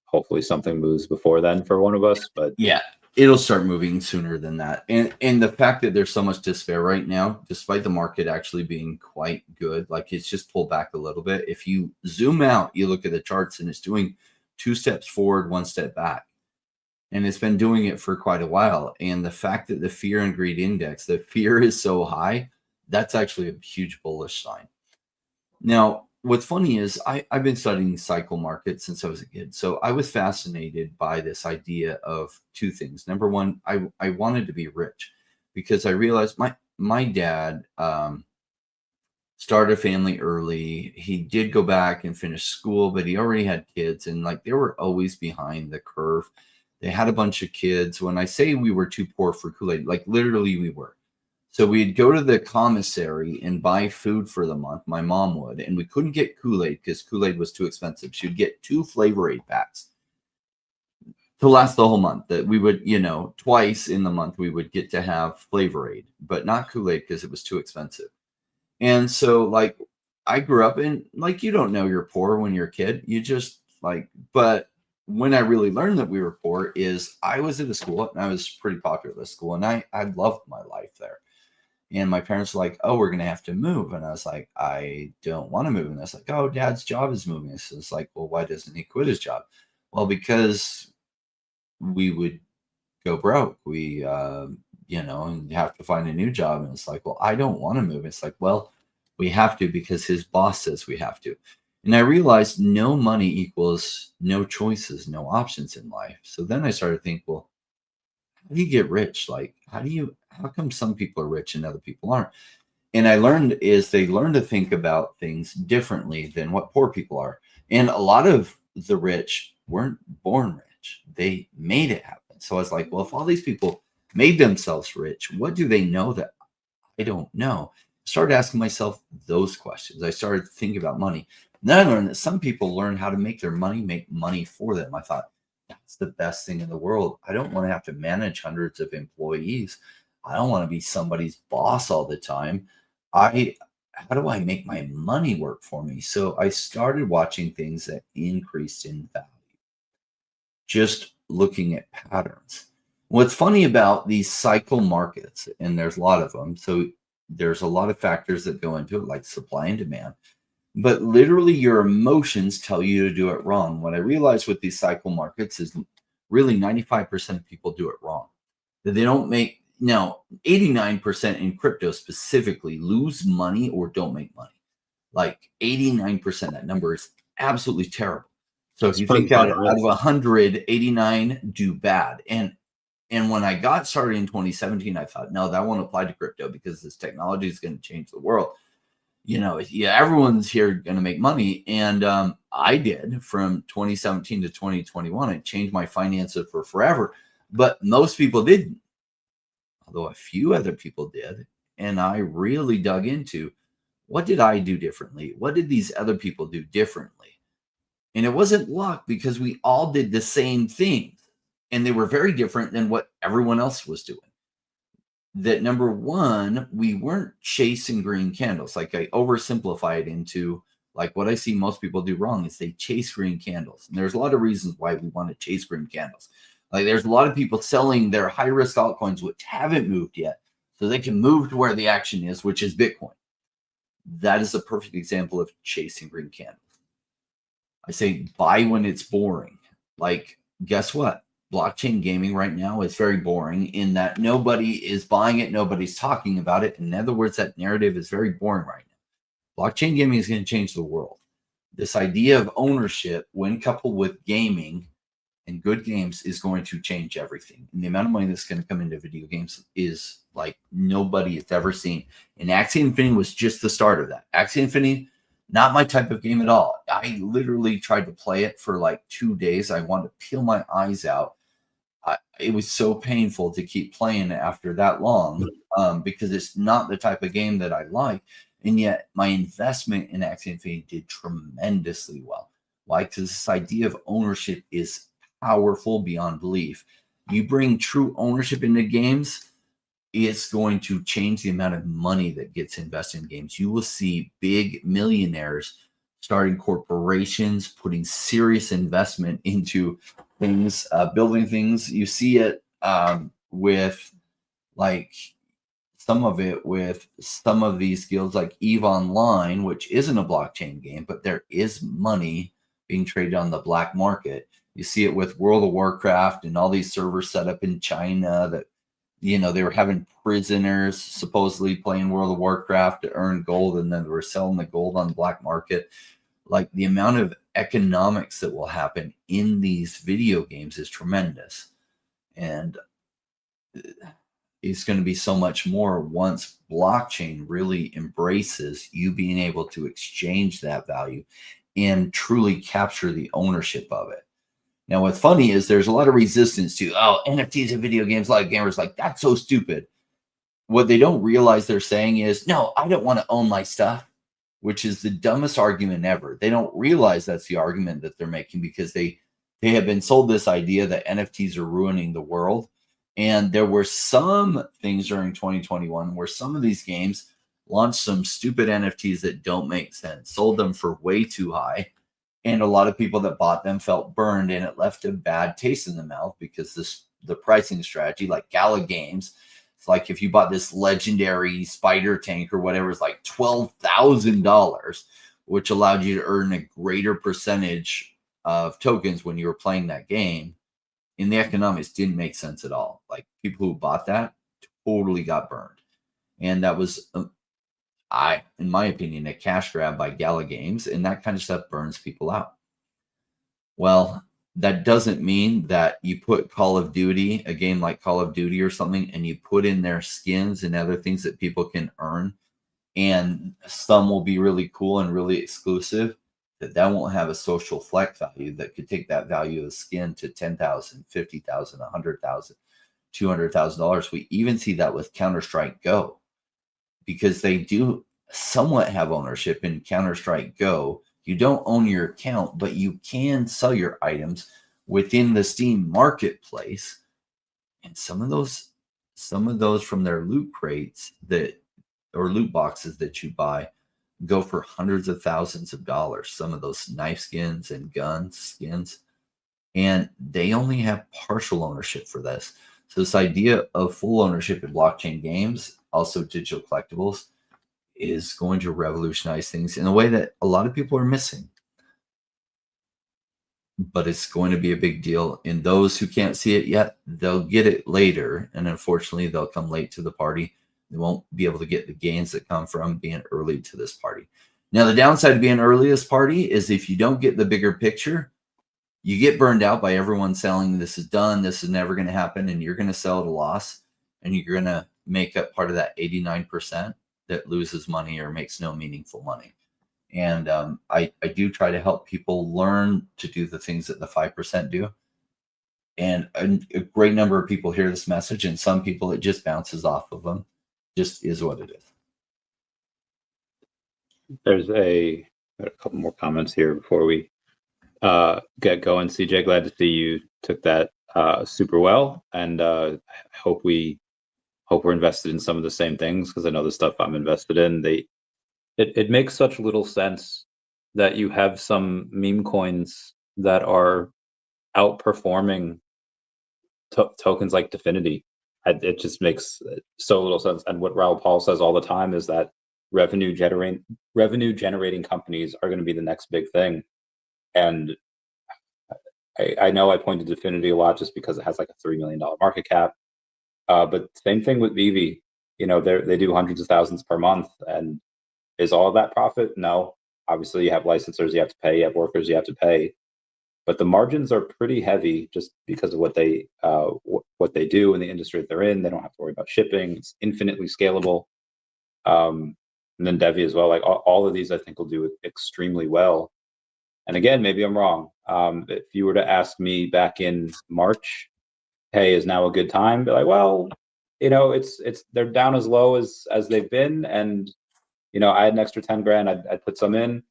Hopefully something moves before then for one of us, but yeah, it'll start moving sooner than that. And the fact that there's so much despair right now, despite the market actually being quite good, like it's just pulled back a little bit. If you zoom out, you look at the charts, and it's doing 2 steps forward, 1 step back. And it's been doing it for quite a while. And the fact that the fear and greed index, the fear is so high, that's actually a huge bullish sign. Now, what's funny is I've been studying cycle markets since I was a kid. So I was fascinated by this idea of 2 things. Number one, I wanted to be rich because I realized my dad started a family early. He did go back and finish school, but he already had kids, and like they were always behind the curve. They had a bunch of kids. When I say we were too poor for Kool-Aid, like literally we were. So we'd go to the commissary and buy food for the month. My mom would, and we couldn't get Kool-Aid because Kool-Aid was too expensive. She'd get 2 Flavor Aid packs to last the whole month. That we would, twice in the month we would get to have Flavor Aid, but not Kool-Aid because it was too expensive. And so, like, I grew up in, like, you don't know you're poor when you're a kid. You just but when I really learned that we were poor is I was at a school, and I was pretty popular at the school, and I loved my life there. And my parents were like, oh, we're going to have to move. And I was like, I don't want to move. And I was like, oh, Dad's job is moving. So it's like, well, why doesn't he quit his job? Well, because we would go broke. We, and have to find a new job. And it's like, well, I don't want to move. It's like, well, we have to because his boss says we have to. And I realized no money equals no choices, no options in life. So then I started to think, well, how do you get rich? Like, how come some people are rich and other people aren't? And I learned they learn to think about things differently than what poor people are. And a lot of the rich weren't born rich. They made it happen. So I was like, well, if all these people made themselves rich, what do they know that I don't know? I started asking myself those questions. I started thinking about money. And then I learned that some people learn how to make their money make money for them. I thought, that's the best thing in the world. I don't want to have to manage hundreds of employees. I don't want to be somebody's boss all the time. How do I make my money work for me? So I started watching things that increased in value, just looking at patterns. What's funny about these cycle markets, and there's a lot of them, so there's a lot of factors that go into it, like supply and demand, but literally your emotions tell you to do it wrong. What I realized with these cycle markets is really 95% of people do it wrong. That they don't make, now 89% in crypto specifically lose money or don't make money. Like 89%, that number is absolutely terrible. So if you think out of 100, 89 do bad. And when I got started in 2017, I thought, no, that won't apply to crypto because this technology is going to change the world. Everyone's here going to make money. And I did from 2017 to 2021. I changed my finances for forever, but most people didn't, although a few other people did. And I really dug into, what did I do differently? What did these other people do differently? And it wasn't luck, because we all did the same things, and they were very different than what everyone else was doing. That number one, we weren't chasing green candles. Like, I oversimplify it into, like, what I see most people do wrong is they chase green candles. And there's a lot of reasons why we want to chase green candles. Like there's a lot of people selling their high risk altcoins which haven't moved yet, so they can move to where the action is, which is Bitcoin. That is a perfect example of chasing green candles. I say buy when it's boring. Like, guess what? Blockchain gaming right now is very boring in that nobody is buying it, nobody's talking about it. In other words, that narrative is very boring right now. Blockchain gaming is going to change the world. This idea of ownership, when coupled with gaming and good games, is going to change everything. And the amount of money that's going to come into video games is like nobody has ever seen. And Axie Infinity was just the start of that. Axie Infinity, not my type of game at all. I literally tried to play it for like 2 days. I wanted to peel my eyes out. It was so painful to keep playing after that long because it's not the type of game that I like. And yet my investment in Axie Infinity did tremendously well. Why? Because this idea of ownership is powerful beyond belief. You bring true ownership into games, it's going to change the amount of money that gets invested in games. You will see big millionaires starting corporations, putting serious investment into things, building things. You see it with like some of it with some of these guilds like EVE Online, which isn't a blockchain game, but there is money being traded on the black market. You see it with World of Warcraft and all these servers set up in China that, you know, they were having prisoners supposedly playing World of Warcraft to earn gold, and then they were selling the gold on the black market. Like the amount of economics that will happen in these video games is tremendous. And it's going to be so much more once blockchain really embraces you being able to exchange that value and truly capture the ownership of it. Now, what's funny is there's a lot of resistance to, oh, NFTs in video games. A lot of gamers like, that's so stupid. What they don't realize they're saying is, no, I don't want to own my stuff, which is the dumbest argument ever. They don't realize that's the argument that they're making because they have been sold this idea that NFTs are ruining the world. And there were some things during 2021 where some of these games launched some stupid NFTs that don't make sense, sold them for way too high. And a lot of people that bought them felt burned, and it left a bad taste in the mouth because the pricing strategy, like Gala Games, it's like if you bought this legendary spider tank or whatever, it's like $12,000, which allowed you to earn a greater percentage of tokens when you were playing that game. And the economics didn't make sense at all. Like people who bought that totally got burned. And that was in my opinion, a cash grab by Gala Games, and that kind of stuff burns people out. Well, that doesn't mean that you put Call of Duty, a game like Call of Duty or something, and you put in their skins and other things that people can earn, and some will be really cool and really exclusive, that won't have a social flex value that could take that value of the skin to $10,000, $50,000, $100,000, $200,000. We even see that with Counter-Strike Go, because they do somewhat have ownership in Counter-Strike Go. You don't own your account, but you can sell your items within the Steam marketplace. And some of those from their loot crates or loot boxes that you buy go for hundreds of thousands of dollars. Some of those knife skins and gun skins, and they only have partial ownership for this. So this idea of full ownership in blockchain games, also digital collectibles, is going to revolutionize things in a way that a lot of people are missing. But it's going to be a big deal. And those who can't see it yet, they'll get it later. And unfortunately, they'll come late to the party. They won't be able to get the gains that come from being early to this party. Now, the downside of being early to this party is if you don't get the bigger picture, you get burned out by everyone selling this is done, this is never going to happen, and you're going to sell at a loss, and you're going to make up part of that 89% that loses money or makes no meaningful money. And I do try to help people learn to do the things that the 5% do. And a great number of people hear this message, and some people it just bounces off of them. Just is what it is. There's a couple more comments here before we get going. CJ, glad to see you took that super well, and I hope we're invested in some of the same things, because I know the stuff I'm invested in. It makes such little sense that you have some meme coins that are outperforming tokens like Definity. It just makes so little sense. And what Raoul Paul says all the time is that revenue generating companies are going to be the next big thing. And I know I pointed to Definity a lot just because it has like a $3 million market cap. But same thing with VeVe. You know, they do hundreds of thousands per month. And is all of that profit? No. Obviously, you have licensors you have to pay, you have workers you have to pay. But the margins are pretty heavy just because of what they do in the industry that they're in. They don't have to worry about shipping. It's infinitely scalable. And then DEVVE as well. Like all of these, I think will do extremely well. And again, maybe I'm wrong. If you were to ask me back in March, hey, is now a good time? Be like, well, you know, they're down as low as they've been, and you know, I had an extra 10 grand. I'd put some in.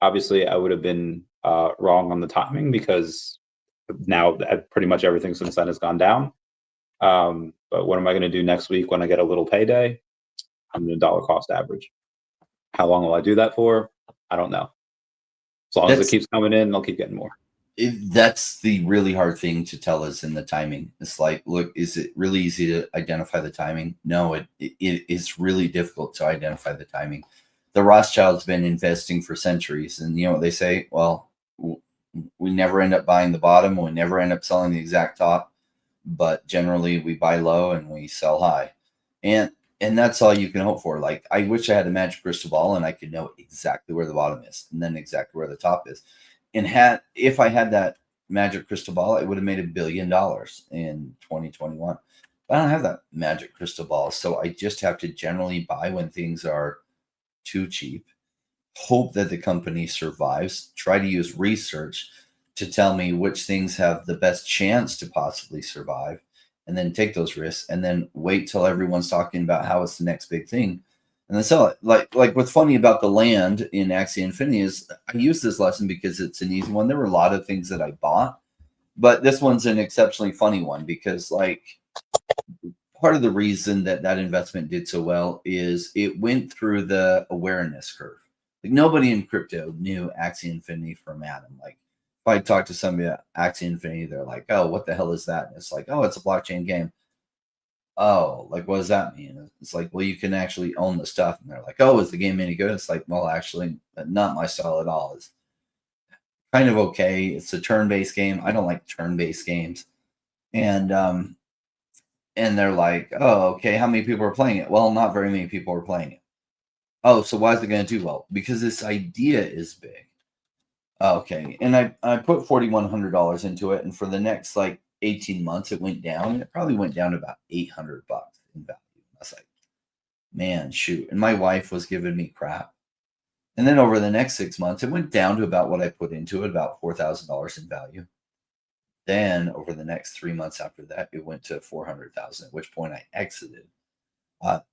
Obviously, I would have been wrong on the timing because now pretty much everything since then has gone down. But what am I going to do next week when I get a little payday? I'm going to dollar cost average. How long will I do that for? I don't know. As long as it keeps coming in, I'll keep getting more. That's the really hard thing to tell us in the timing. It's like, look, is it really easy to identify the timing? No, it is really difficult to identify the timing. The Rothschilds been investing for centuries, and you know what they say? Well, we never end up buying the bottom, we never end up selling the exact top, but generally we buy low and we sell high, and that's all you can hope for. Like, I wish I had a magic crystal ball and I could know exactly where the bottom is and then exactly where the top is. And if I had that magic crystal ball, it would have made $1 billion in 2021. But I don't have that magic crystal ball, so I just have to generally buy when things are too cheap, hope that the company survives, try to use research to tell me which things have the best chance to possibly survive, and then take those risks, and then wait till everyone's talking about how it's the next big thing, and then sell it. Like what's funny about the land in Axie Infinity is I use this lesson because it's an easy one. There were a lot of things that I bought, but this one's an exceptionally funny one because, like, part of the reason that investment did so well is it went through the awareness curve. Like, nobody in crypto knew Axie Infinity from Adam. Like, if I talk to somebody about Axie Infinity, they're like, oh, what the hell is that? And it's like, oh, it's a blockchain game. Oh, like, what does that mean? It's like, well, you can actually own the stuff. And they're like, oh, is the game any good? It's like, well, actually, not my style at all. It's kind of okay. It's a turn-based game. I don't like turn-based games. And they're like, oh, okay, how many people are playing it? Well, not very many people are playing it. Oh, so why is it going to do well? Because this idea is big. Okay, and I put $4,100 into it, and for the next like 18 months, it went down. It probably went down to about $800 in value. I was like, man, shoot. And my wife was giving me crap. And then over the next 6 months, it went down to about what I put into it, about $4,000 in value. Then over the next 3 months after that, it went to 400,000, at which point I exited.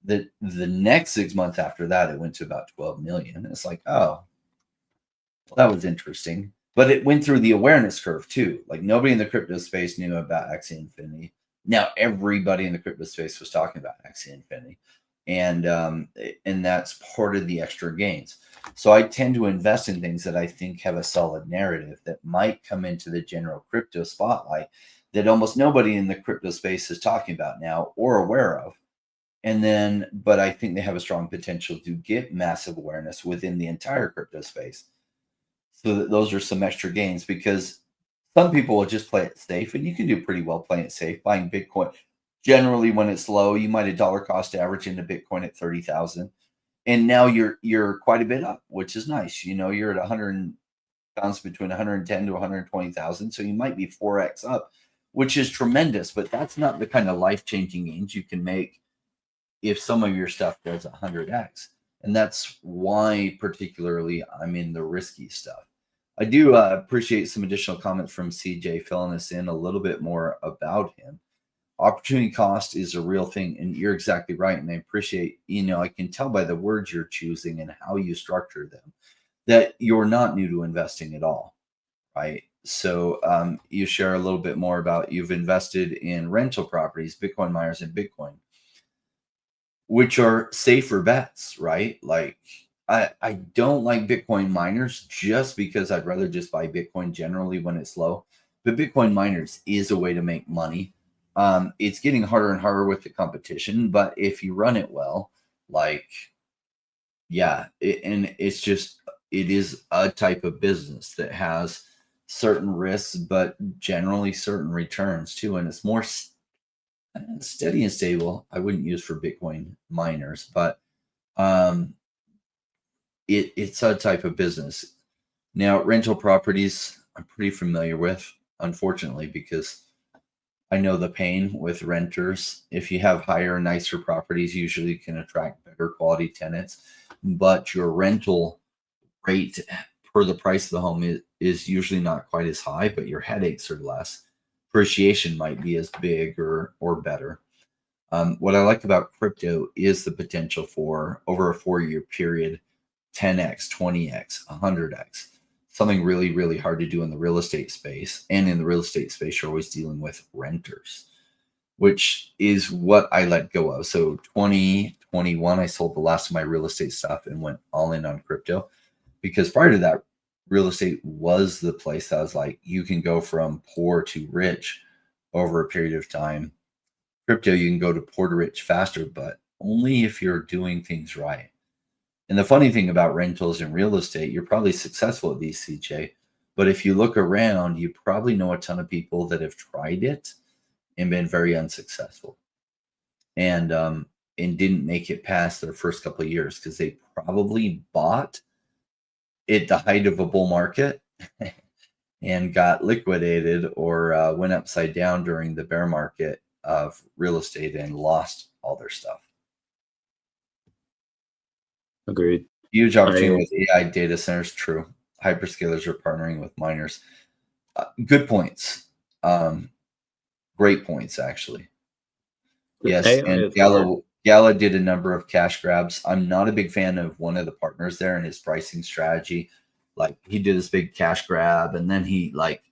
The next 6 months after that, it went to about 12 million. It's like, oh, well, that was interesting. But it went through the awareness curve too. Like, nobody in the crypto space knew about Axie Infinity. Now everybody in the crypto space was talking about Axie Infinity, and that's part of the extra gains. So I tend to invest in things that I think have a solid narrative that might come into the general crypto spotlight that almost nobody in the crypto space is talking about now or aware of. And then, but I think they have a strong potential to get massive awareness within the entire crypto space. So that those are some extra gains, because some people will just play it safe, and you can do pretty well playing it safe, buying Bitcoin. Generally, when it's low, you might have dollar cost average into Bitcoin at 30,000. And now you're quite a bit up, which is nice. You know, you're at 100, bounce between 110 to 120,000. So you might be 4x up, which is tremendous, but that's not the kind of life-changing gains you can make if some of your stuff does 100x. And that's why particularly I'm in the risky stuff. I do appreciate some additional comments from CJ filling us in a little bit more about him. Opportunity cost is a real thing, and you're exactly right. And I appreciate, you know, I can tell by the words you're choosing and how you structure them that you're not new to investing at all, right? So you share a little bit more about you've invested in rental properties, Bitcoin miners, and Bitcoin, which are safer bets, right? Like, I don't like Bitcoin miners just because I'd rather just buy Bitcoin generally when it's low. But Bitcoin miners is a way to make money. It's getting harder and harder with the competition, but if you run it well, like, yeah, and it's just, it is a type of business that has certain risks, but generally certain returns too. And it's more steady and stable. I wouldn't use for Bitcoin miners, but it's a type of business. Now, rental properties, I'm pretty familiar with, unfortunately, because I know the pain with renters. If you have higher, nicer properties, usually can attract better quality tenants, but your rental rate per the price of the home is usually not quite as high, but your headaches are less. Appreciation might be as big or better. What I like about crypto is the potential for, over a 4-year period, 10x, 20x, 100x. Something really, really hard to do in the real estate space. And in the real estate space, you're always dealing with renters, which is what I let go of. So 2021, I sold the last of my real estate stuff and went all in on crypto, because prior to that, real estate was the place that I was like, you can go from poor to rich over a period of time. Crypto, you can go to poor to rich faster, but only if you're doing things right. And the funny thing about rentals and real estate, you're probably successful at these, CJ, but if you look around, you probably know a ton of people that have tried it and been very unsuccessful, and didn't make it past their first couple of years because they probably bought at the height of a bull market and got liquidated or went upside down during the bear market of real estate and lost all their stuff. Agreed. Huge opportunity with AI data centers. True. Hyperscalers are partnering with miners. Good points. Great points, actually. Yes, and Gala did a number of cash grabs. I'm not a big fan of one of the partners there and his pricing strategy. Like, he did this big cash grab, and then he like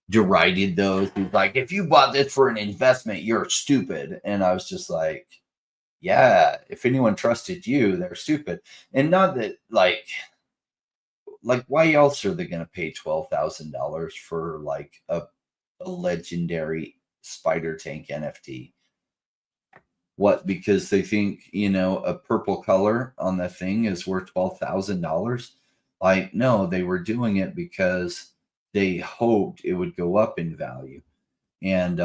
derided those. He's like, if you bought this for an investment, you're stupid. And I was just like, yeah, if anyone trusted you, they're stupid. And not that like why else are they going to pay $12,000 for like a legendary spider tank NFT? What, because they think, a purple color on the thing is worth $12,000? Like, no, they were doing it because they hoped it would go up in value. And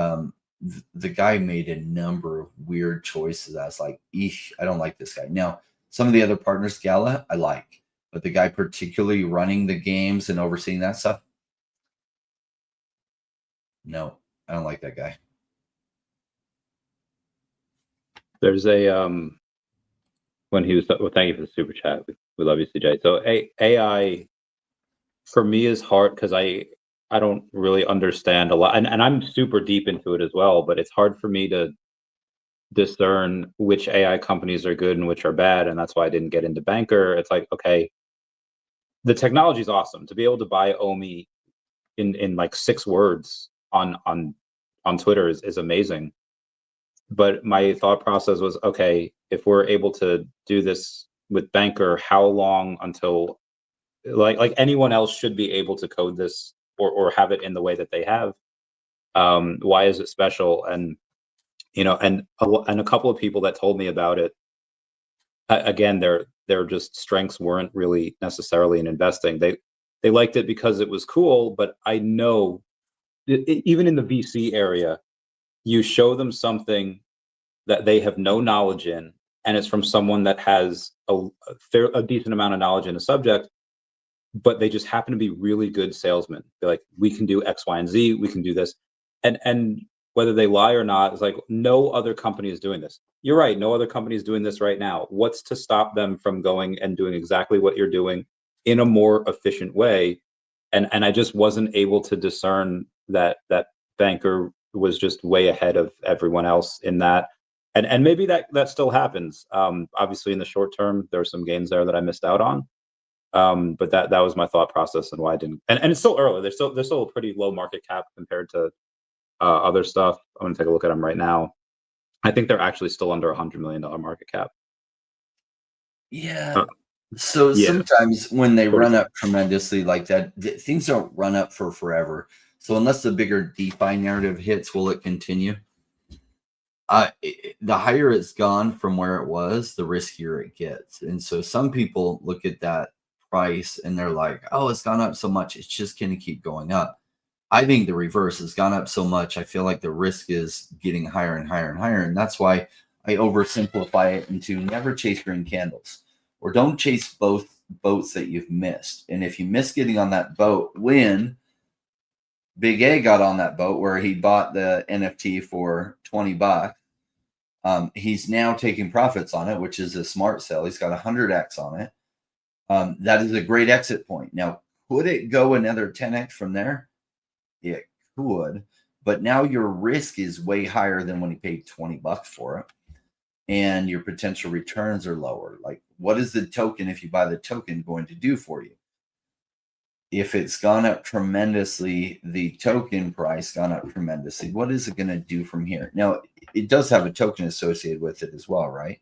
the guy made a number of weird choices. I was like, eesh, I don't like this guy. Now, some of the other partners, Gala, I like, but the guy particularly running the games and overseeing that stuff, no, I don't like that guy. There's a when he was, well, thank you for the super chat. We love you, CJ. So AI for me is hard because I don't really understand a lot, and I'm super deep into it as well, but it's hard for me to discern which AI companies are good and which are bad, and that's why I didn't get into Banker. It's like, okay, the technology is awesome. To be able to buy OMI in like 6 words on Twitter is amazing. But my thought process was, okay, if we're able to do this with Banker, how long until like anyone else should be able to code this or have it in the way that they have? Why is it special? And and a couple of people that told me about it, again, their just strengths weren't really necessarily in investing. They liked it because it was cool, but I know even in the VC area, you show them something that they have no knowledge in, and it's from someone that has a decent amount of knowledge in a subject, but they just happen to be really good salesmen. They're like, we can do X, Y, and Z, we can do this. And whether they lie or not, it's like, no other company is doing this. You're right, no other company is doing this right now. What's to stop them from going and doing exactly what you're doing in a more efficient way? And I just wasn't able to discern that Banker was just way ahead of everyone else in that. And maybe that still happens. Obviously, in the short term, there are some gains there that I missed out on. But that was my thought process and why I didn't. And it's still early. There's still a pretty low market cap compared to other stuff. I'm gonna take a look at them right now. I think they're actually still under $100 million market cap. Yeah. So sometimes when they run up tremendously like that, things don't run up for forever. So unless the bigger DeFi narrative hits, will it continue? The higher it's gone from where it was, the riskier it gets. And so some people look at that price and they're like, oh, it's gone up so much, it's just going to keep going up. I think the reverse has gone up so much. I feel like the risk is getting higher and higher and higher. And that's why I oversimplify it into never chase green candles, or don't chase both boats that you've missed. And if you miss getting on that boat, when Big A got on that boat where he bought the NFT for $20, he's now taking profits on it, which is a smart sell. He's got 100x on it. That is a great exit point. Now, could it go another 10x from there? It could, but now your risk is way higher than when he paid $20 for it, and your potential returns are lower. Like, what is the token, if you buy the token, going to do for you? If it's gone up tremendously, the token price gone up tremendously, what is it going to do from here? Now, it does have a token associated with it as well, right?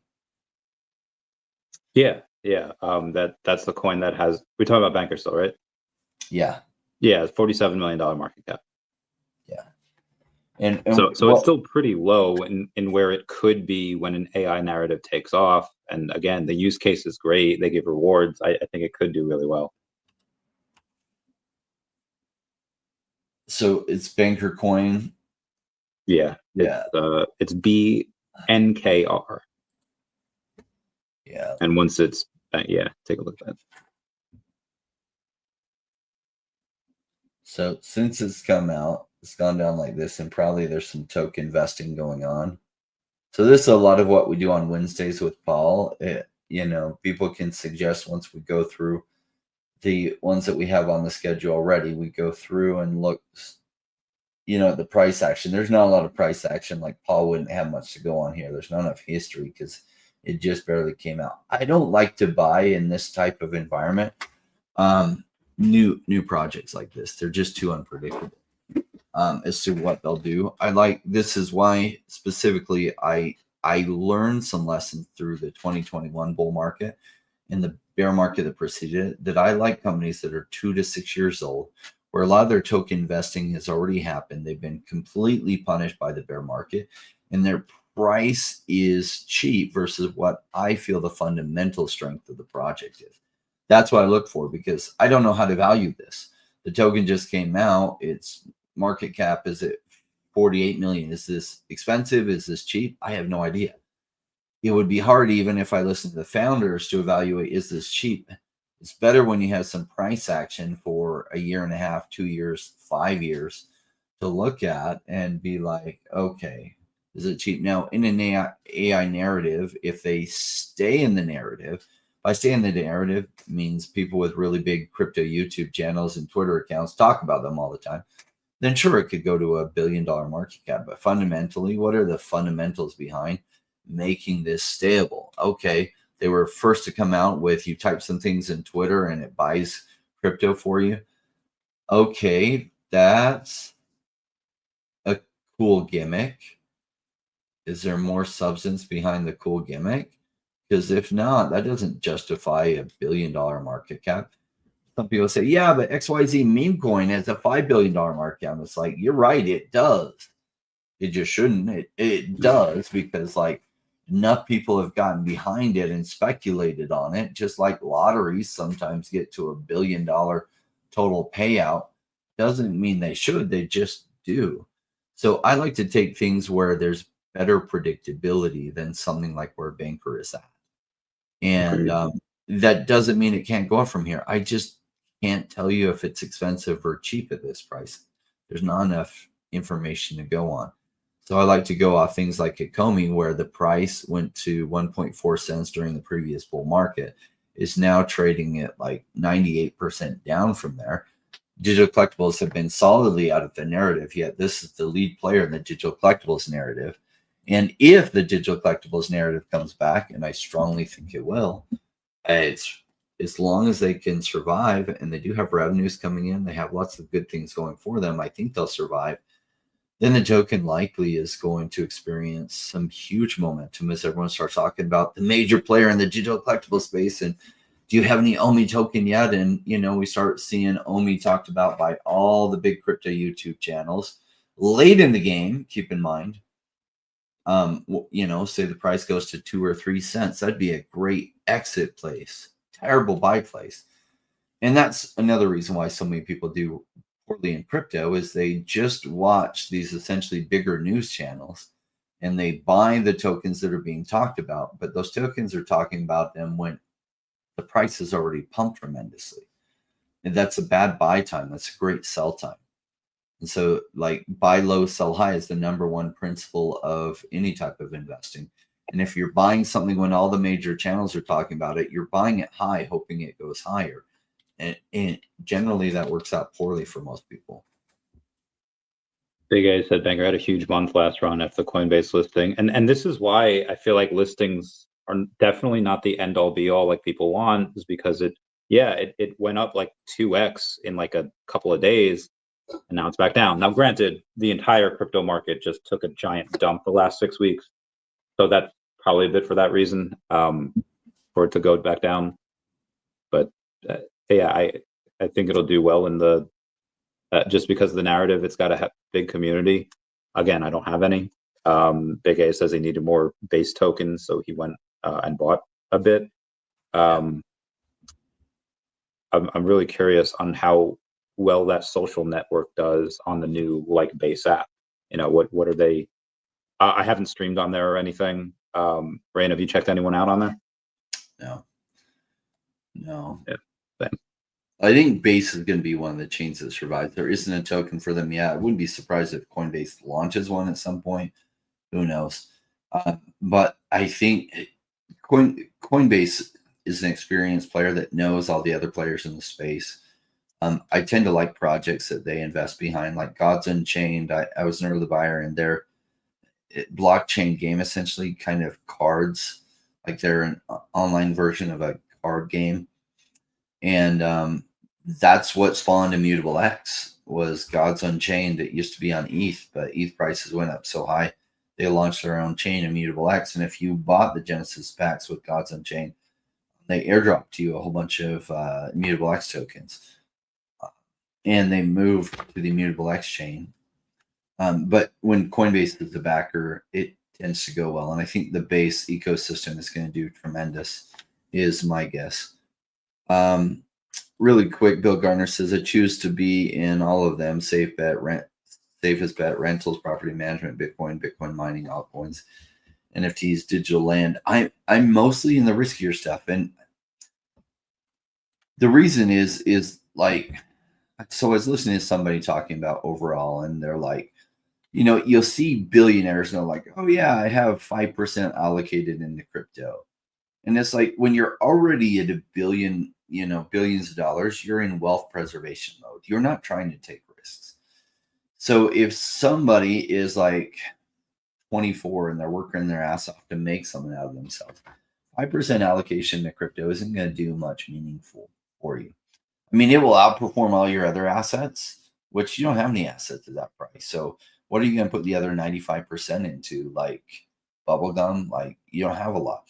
Yeah. That's the coin that has. We're talking about Banker still, right? Yeah. Yeah, it's $47 million market cap. Yeah. And so it's still pretty low in where it could be when an AI narrative takes off. And again, the use case is great. They give rewards. I think it could do really well. So it's Banker coin. Yeah. It's BNKR. Yeah. And once it's take a look at that. So since it's come out, it's gone down like this, and probably there's some token vesting going on. So this is a lot of what we do on Wednesdays with Paul. People can suggest, once we go through the ones that we have on the schedule already, we go through and look, at the price action. There's not a lot of price action. Like, Paul wouldn't have much to go on here. There's not enough history because it just barely came out. I don't like to buy in this type of environment. New projects like this, they're just too unpredictable as to what they'll do. This is why specifically I learned some lessons through the 2021 bull market and the bear market that preceded it, that I like companies that are 2 to 6 years old, where a lot of their token investing has already happened. They've been completely punished by the bear market, and their price is cheap versus what I feel the fundamental strength of the project is. That's what I look for, because I don't know how to value this. The token just came out. Its market cap is at 48 million. Is this expensive? Is this cheap? I have no idea. It would be hard, even if I listen to the founders, to evaluate, is this cheap? It's better when you have some price action for a year and a half, 2 years, 5 years to look at and be like, okay, is it cheap? Now, in an AI narrative, if they stay in the narrative, by staying in the narrative means people with really big crypto YouTube channels and Twitter accounts talk about them all the time, then sure, it could go to $1 billion market cap. But fundamentally, what are the fundamentals behind making this stable? Okay, they were first to come out with, you type some things in Twitter and it buys crypto for you. Okay, that's a cool gimmick. Is there more substance behind the cool gimmick? Because if not, that doesn't justify $1 billion market cap. Some people say, yeah, but XYZ meme coin has a $5 billion market cap. It's like, you're right, it does. It just shouldn't. It does, because enough people have gotten behind it and speculated on it, just like lotteries sometimes get to $1 billion total payout. Doesn't mean they should, they just do. So I like to take things where there's better predictability than something like where Banker is at. And that doesn't mean it can't go up from here. I just can't tell you if it's expensive or cheap at this price. There's not enough information to go on. So I like to go off things like Ecomi, where the price went to 1.4 cents during the previous bull market, is now trading at 98% down from there. Digital collectibles have been solidly out of the narrative, yet this is the lead player in the digital collectibles narrative. And if the digital collectibles narrative comes back, and I strongly think it will, it's as long as they can survive, and they do have revenues coming in, they have lots of good things going for them, I think they'll survive. Then the token likely is going to experience some huge momentum as everyone starts talking about the major player in the digital collectible space. And do you have any OMI token yet? And, we start seeing OMI talked about by all the big crypto YouTube channels late in the game. Keep in mind, Say the price goes to 2 or 3 cents. That'd be a great exit place, terrible buy place. And that's another reason why so many people do poorly in crypto is they just watch these essentially bigger news channels and they buy the tokens that are being talked about. But those tokens are talking about them when the price is already pumped tremendously. And that's a bad buy time. That's a great sell time. And so like buy low, sell high is the number one principle of any type of investing. And if you're buying something when all the major channels are talking about it, you're buying it high, hoping it goes higher. And generally that works out poorly for most people. Big A said Banker had a huge month last run after the Coinbase listing. And this is why I feel like listings are definitely not the end all be all like people want, is because it went up like 2x in like a couple of days. And now it's back down. Now, granted, the entire crypto market just took a giant dump the last 6 weeks. So that's probably a bit for that reason, for it to go back down. But yeah, I think it'll do well in the, just because of the narrative, it's got a big community. Again, I don't have any. Big A says he needed more base tokens, so he went and bought a bit. I'm really curious on how well that social network does on the new like base app. What are they? I haven't streamed on there or anything. Rain, have you checked anyone out on there? No. Yeah. I think Base is going to be one of the chains that survives. There isn't a token for them yet. I wouldn't be surprised if Coinbase launches one at some point. Who knows? But I think Coinbase is an experienced player that knows all the other players in the space. I tend to like projects that they invest behind, like Gods Unchained. I was an early buyer in their blockchain game, essentially kind of cards, like they're an online version of a card game. And that's what spawned Immutable X was Gods Unchained. It used to be on ETH, but ETH prices went up so high, they launched their own chain, Immutable X. And if you bought the Genesis packs with Gods Unchained, they airdropped to you a whole bunch of Immutable X tokens. And they moved to the Immutable X chain. But when Coinbase is the backer, it tends to go well. And I think the Base ecosystem is going to do tremendous, is my guess. Really quick, Bill Garner says, I choose to be in all of them. Safe bet, safest bet, rentals, property management, Bitcoin mining, altcoins, NFTs, digital land. I'm mostly in the riskier stuff. And the reason is like, so I was listening to somebody talking about overall, and they're like, you'll see billionaires and they're like, oh yeah, I have 5% allocated into crypto. And it's like, when you're already at $1 billion, billions of dollars, you're in wealth preservation mode. You're not trying to take risks. So if somebody is like 24 and they're working their ass off to make something out of themselves, 5% allocation to crypto isn't going to do much meaningful for you. I mean, it will outperform all your other assets, which you don't have any assets at that price. So what are you going to put the other 95% into? Like bubblegum? Like, you don't have a lot.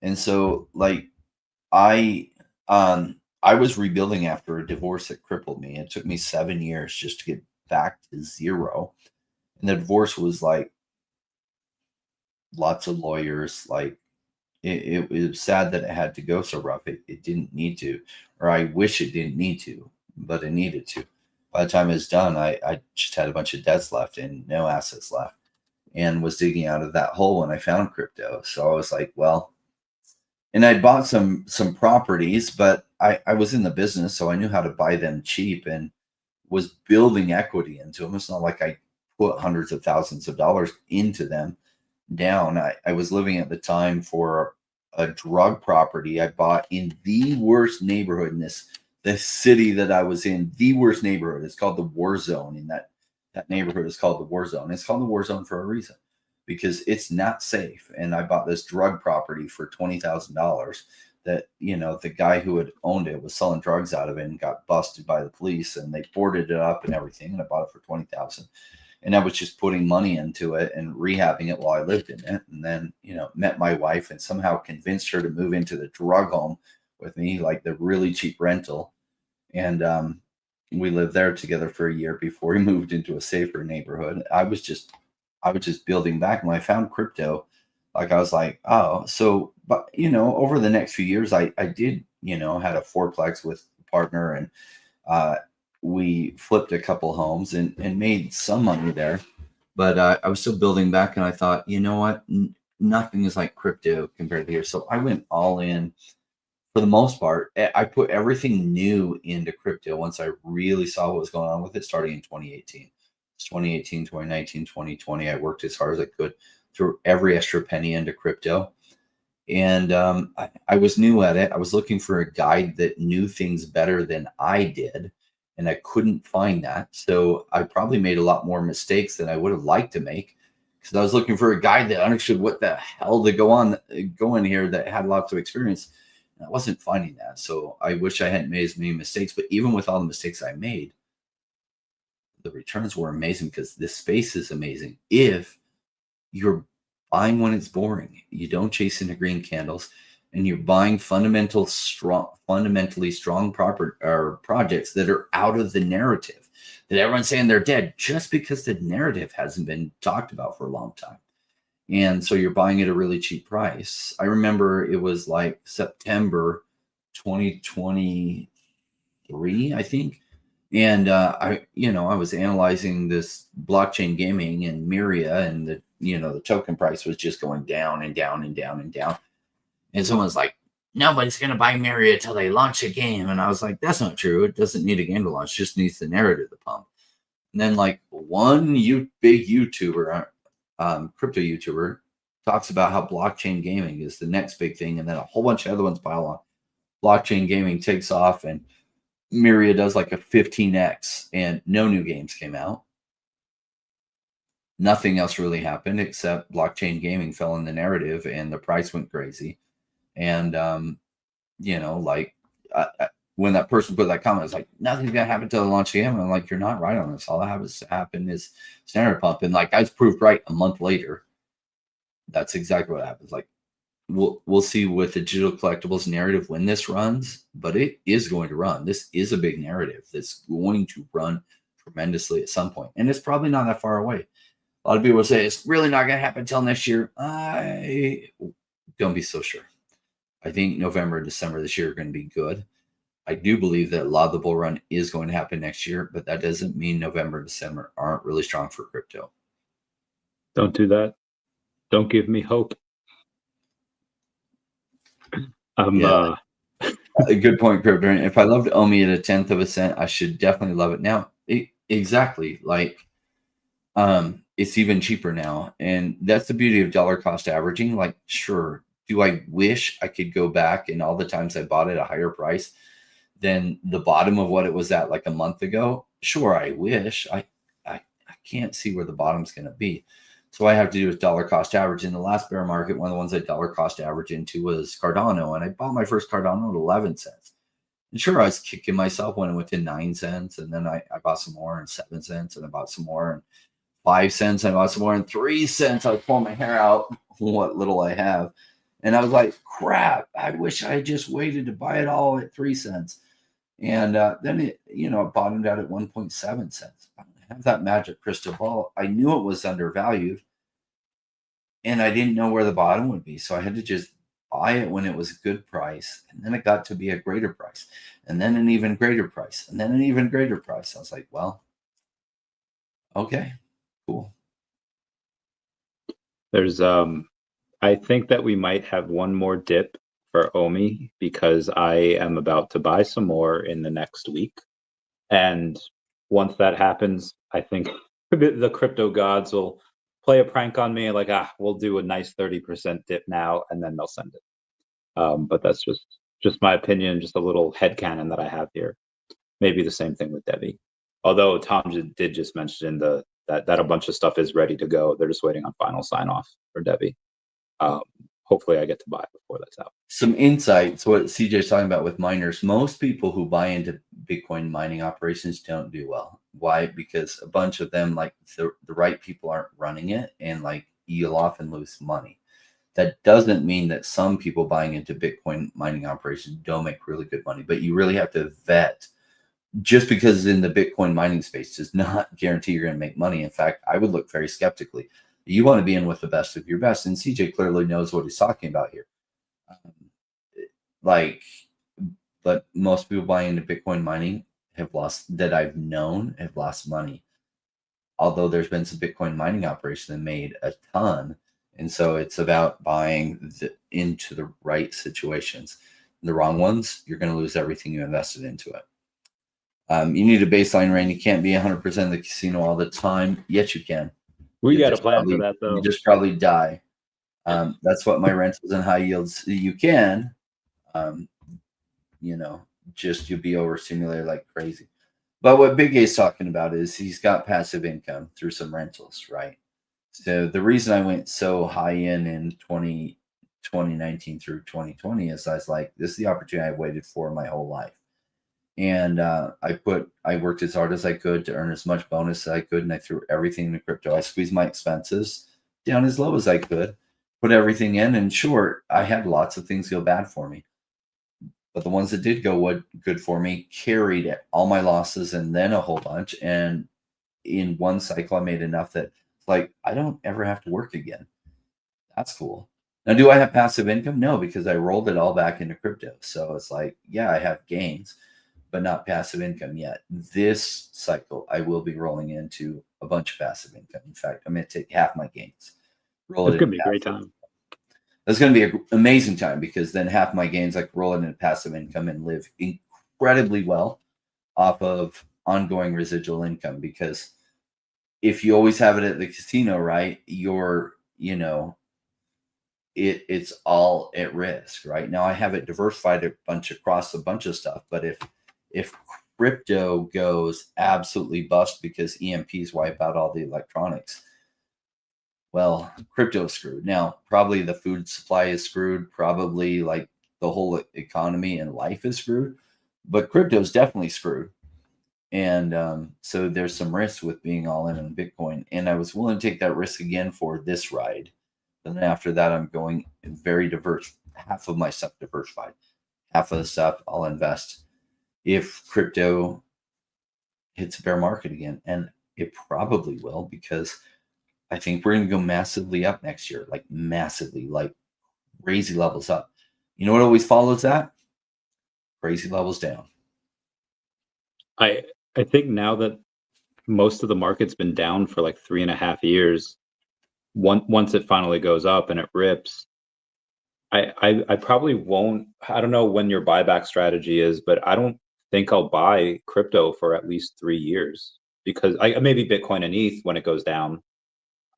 And so like I was rebuilding after a divorce that crippled me. It took me 7 years just to get back to zero. And the divorce was like lots of lawyers. Like it was sad that it had to go so rough. It didn't need to, or I wish it didn't need to, but it needed to. By the time it was done, I just had a bunch of debts left and no assets left, and was digging out of that hole when I found crypto. So I was like, well, and I bought some properties, but I was in the business, so I knew how to buy them cheap and was building equity into them. It's not like I put hundreds of thousands of dollars into them down. I was living at the time for a drug property I bought in the worst neighborhood in the city that I was in. The worst neighborhood. It's called the War Zone. In that neighborhood is called the War Zone. It's called the War Zone for a reason, because it's not safe. And I bought this drug property for $20,000 that, the guy who had owned it was selling drugs out of it and got busted by the police, and they boarded it up and everything. And I bought it for $20,000. And I was just putting money into it and rehabbing it while I lived in it. And then, met my wife and somehow convinced her to move into the drug home with me, like the really cheap rental. And we lived there together for a year before we moved into a safer neighborhood. I was just I was just building back. And when I found crypto, like I was like, oh, so, but over the next few years, I did, had a fourplex with a partner, and we flipped a couple homes and made some money there. But I was still building back, and I thought, you know what? Nothing is like crypto compared to here. So I went all in for the most part. I put everything new into crypto once I really saw what was going on with it, starting in 2018. It's 2018, 2019, 2020. I worked as hard as I could, threw every extra penny into crypto. And I was new at it. I was looking for a guide that knew things better than I did, and I couldn't find that. So I probably made a lot more mistakes than I would have liked to make, because I was looking for a guide that understood what the hell to go in here, that had lots of experience. And I wasn't finding that. So I wish I hadn't made as many mistakes. But even with all the mistakes I made, the returns were amazing, because this space is amazing. If you're buying when it's boring, you don't chase into green candles, and you're buying fundamentally strong projects that are out of the narrative, that everyone's saying they're dead, just because the narrative hasn't been talked about for a long time. And so you're buying at a really cheap price. I remember it was like September 2023, I think. And I was analyzing this blockchain gaming and Myria, and the token price was just going down and down and down and down. And someone's like, nobody's going to buy Myria till they launch a game. And I was like, that's not true. It doesn't need a game to launch. It just needs the narrative to pump. And then like one big YouTuber, crypto YouTuber, talks about how blockchain gaming is the next big thing. And then a whole bunch of other ones pile on. Blockchain gaming takes off, and Myria does like a 15x, and no new games came out. Nothing else really happened except blockchain gaming fell in the narrative, and the price went crazy. And, when that person put that comment, I was like, nothing's going to happen until the launch of the game. And I'm like, you're not right on this. All that happens to happen is standard pump. And like I was proved right a month later. That's exactly what happens. Like we'll see with the digital collectibles narrative when this runs, but it is going to run. This is a big narrative that's going to run tremendously at some point. And it's probably not that far away. A lot of people say it's really not going to happen until next year. I don't be so sure. I think November and December this year are going to be good. I do believe that a lot of the bull run is going to happen next year, but that doesn't mean November and December aren't really strong for crypto. Don't do that. Don't give me hope. A good point, Crypto. If I loved OMI at 1/10 of a cent, I should definitely love it now. Exactly. Like, it's even cheaper now. And that's the beauty of dollar cost averaging. Like, sure, do I wish I could go back and all the times I bought it at a higher price than the bottom of what it was at like a month ago? Sure, I wish. I can't see where the bottom's going to be. So what I have to do is dollar cost average. In the last bear market, one of the ones I dollar cost average into was Cardano. And I bought my first Cardano at 11 cents. And sure, I was kicking myself when it went to 9 cents. And then I bought some more and 7 cents. And I bought some more and 5 cents. I bought some more and 3 cents. I was pulling my hair out, what little I have. And I was like, crap, I wish I had just waited to buy it all at 3 cents. And then it bottomed out at 1.7 cents. I don't have that magic crystal ball. I knew it was undervalued, and I didn't know where the bottom would be. So I had to just buy it when it was a good price. And then it got to be a greater price, and then an even greater price, and then an even greater price. I was like, well, okay, cool. There's, I think that we might have one more dip for OMI, because I am about to buy some more in the next week. And once that happens, I think the crypto gods will play a prank on me, like, we'll do a nice 30% dip now, and then they'll send it. But that's just my opinion, just a little headcanon that I have here. Maybe the same thing with DEVVE. Although Tom did just mention that a bunch of stuff is ready to go. They're just waiting on final sign-off for DEVVE. Hopefully I get to buy it before that's out. Some insights, what CJ's talking about with miners. Most people who buy into Bitcoin mining operations don't do well. Why? Because a bunch of them, like the right people aren't running it, and like you'll often lose money. That doesn't mean that some people buying into Bitcoin mining operations don't make really good money, but you really have to vet. Just because it's in the Bitcoin mining space does not guarantee you're going to make money. In fact, I would look very skeptically. You want to be in with the best of your best. And CJ clearly knows what he's talking about here. But most people buying into Bitcoin mining have lost, that I've known, have lost money. Although there's been some Bitcoin mining operations that made a ton. And so it's about buying into the right situations. The wrong ones, you're going to lose everything you invested into it. You need a baseline rate. You can't be 100% of the casino all the time. Yes, you can. We got a plan for that, though. You just probably die. That's what my rentals and high yields, you can, just you'll be overstimulated like crazy. But what Big A's talking about is he's got passive income through some rentals, right? So the reason I went so high in 2019 through 2020 is I was like, this is the opportunity I waited for my whole life. And I worked as hard as I could to earn as much bonus as I could, and I threw everything into crypto. I squeezed my expenses down as low as I could, put everything in, and sure, I had lots of things go bad for me. But the ones that did go good for me carried all my losses and then a whole bunch. And in one cycle, I made enough that like I don't ever have to work again. That's cool. Now, do I have passive income? No, because I rolled it all back into crypto. So it's like, yeah, I have gains, but not passive income yet. This cycle, I will be rolling into a bunch of passive income. In fact, I'm going to take half my gains. It's going to be a great time. That's going to be an amazing time because then half my gains I can roll it into passive income and live incredibly well off of ongoing residual income. Because if you always have it at the casino, right, it's all at risk. Right now, I have it diversified across a bunch of stuff. But if crypto goes absolutely bust because EMPs wipe out all the electronics, well, crypto is screwed. Now, probably the food supply is screwed. Probably like the whole economy and life is screwed. But crypto is definitely screwed. And so there's some risk with being all in on Bitcoin. And I was willing to take that risk again for this ride. And then after that, I'm going very diverse. Half of my stuff diversified. Half of the stuff I'll invest if crypto hits a bear market again. And it probably will, because I think we're going to go massively up next year, like massively, like crazy levels up. You know what always follows that? Crazy levels down. I think now that most of the market's been down for like 3.5 years, once it finally goes up and it rips, I probably won't. I don't know when your buyback strategy is, but I don't think I'll buy crypto for at least 3 years, because maybe Bitcoin and ETH when it goes down.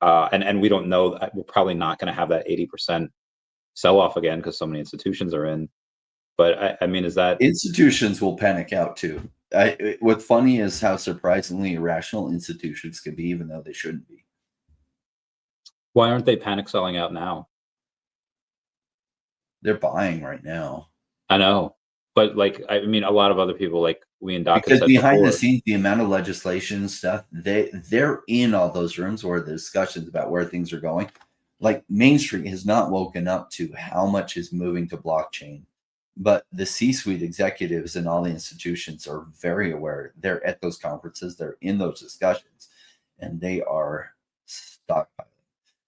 And we don't know, we're probably not going to have that 80% sell off again because so many institutions are in. But I mean, is that institutions will panic out too? What's funny is how surprisingly irrational institutions can be, even though they shouldn't be. Why aren't they panic selling out now? They're buying right now. I know, but like, I mean, a lot of other people, like we and DACat, because said behind before, the scenes, the amount of legislation and stuff, they're in all those rooms where the discussions about where things are going. Like Main Street has not woken up to how much is moving to blockchain, but the C-suite executives and all the institutions are very aware. They're at those conferences, they're in those discussions, and they are stockpiling.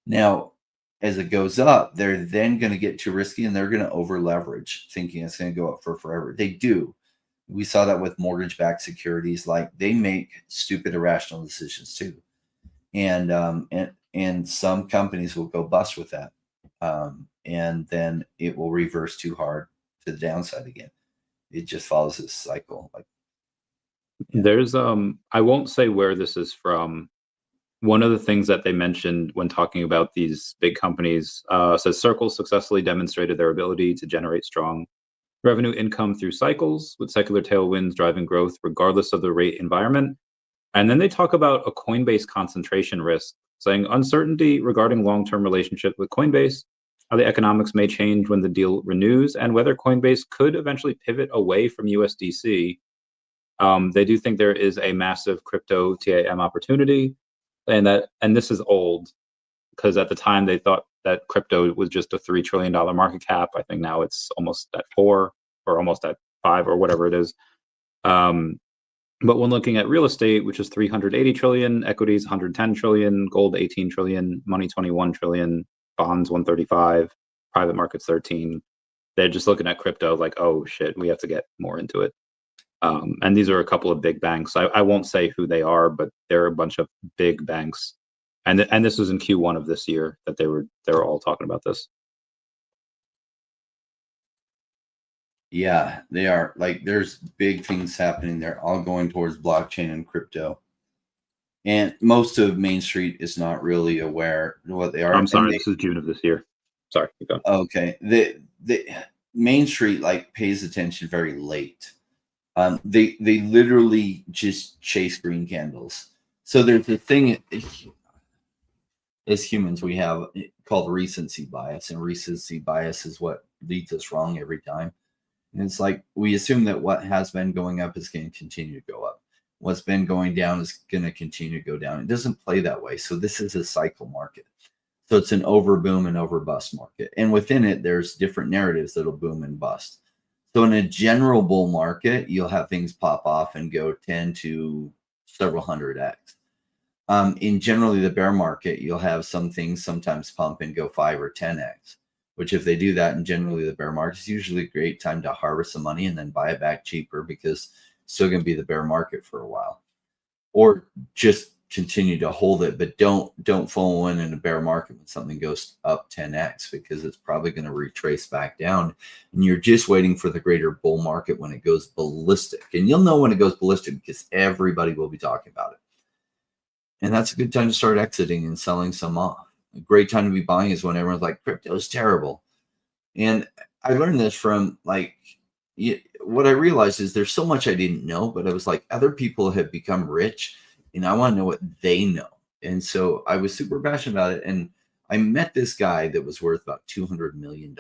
Now, as it goes up, they're then going to get too risky and they're going to over leverage, thinking it's going to go up for forever. They do. We saw that with mortgage-backed securities. Like they make stupid, irrational decisions too, and some companies will go bust with that, and then it will reverse too hard to the downside again. It just follows this cycle. Like there's I won't say where this is from. One of the things that they mentioned when talking about these big companies says Circle successfully demonstrated their ability to generate strong revenue income through cycles, with secular tailwinds driving growth regardless of the rate environment. And then they talk about a Coinbase concentration risk, saying uncertainty regarding long-term relationship with Coinbase, how the economics may change when the deal renews, and whether Coinbase could eventually pivot away from USDC. They do think there is a massive crypto TAM opportunity, and this is old, because at the time they thought that crypto was just a $3 trillion market cap. I think now it's almost at 4 or almost at 5 or whatever it is. But when looking at real estate, which is 380 trillion, equities 110 trillion, gold 18 trillion, money 21 trillion, bonds 135, private markets 13, they're just looking at crypto like, oh shit, we have to get more into it. And these are a couple of big banks. I won't say who they are, but there are a bunch of big banks. And this was in Q1 of this year that they were all talking about this. Yeah, they are. Like, there's big things happening. They're all going towards blockchain and crypto. And most of Main Street is not really aware of what they are. I'm sorry, this is June of this year. Sorry, keep going. Okay. The Main Street like pays attention very late. They literally just chase green candles. So there's a thing as humans we have called recency bias, and recency bias is what leads us wrong every time. And it's like we assume that what has been going up is going to continue to go up. What's been going down is going to continue to go down. It doesn't play that way. So this is a cycle market. So it's an over boom and over bust market. And within it, there's different narratives that'll boom and bust. So in a general bull market, you'll have things pop off and go 10 to several hundred X. In generally the bear market, you'll have some things sometimes pump and go 5 or 10X. Which if they do that in generally the bear market, is usually a great time to harvest some money and then buy it back cheaper because it's still going to be the bear market for a while. Or just continue to hold it, but don't follow in a bear market when something goes up 10X because it's probably going to retrace back down. And you're just waiting for the greater bull market when it goes ballistic. And you'll know when it goes ballistic because everybody will be talking about it. And that's a good time to start exiting and selling some off. A great time to be buying is when everyone's like, crypto is terrible. And I learned this from what I realized is there's so much I didn't know, but I was like, other people have become rich and I want to know what they know. And so I was super passionate about it. And I met this guy that was worth about $200 million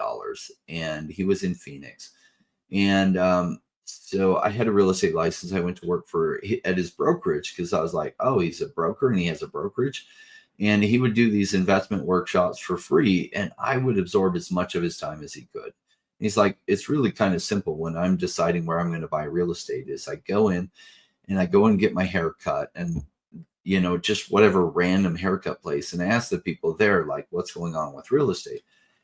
and he was in Phoenix. And so I had a real estate license. I went to work at his brokerage because I was like, oh, he's a broker and he has a brokerage. And he would do these investment workshops for free. And I would absorb as much of his time as he could. And he's like, it's really kind of simple when I'm deciding where I'm going to buy real estate is I go in and I go and get my hair cut and, just whatever random haircut place. And I ask the people there, like, what's going on with real estate?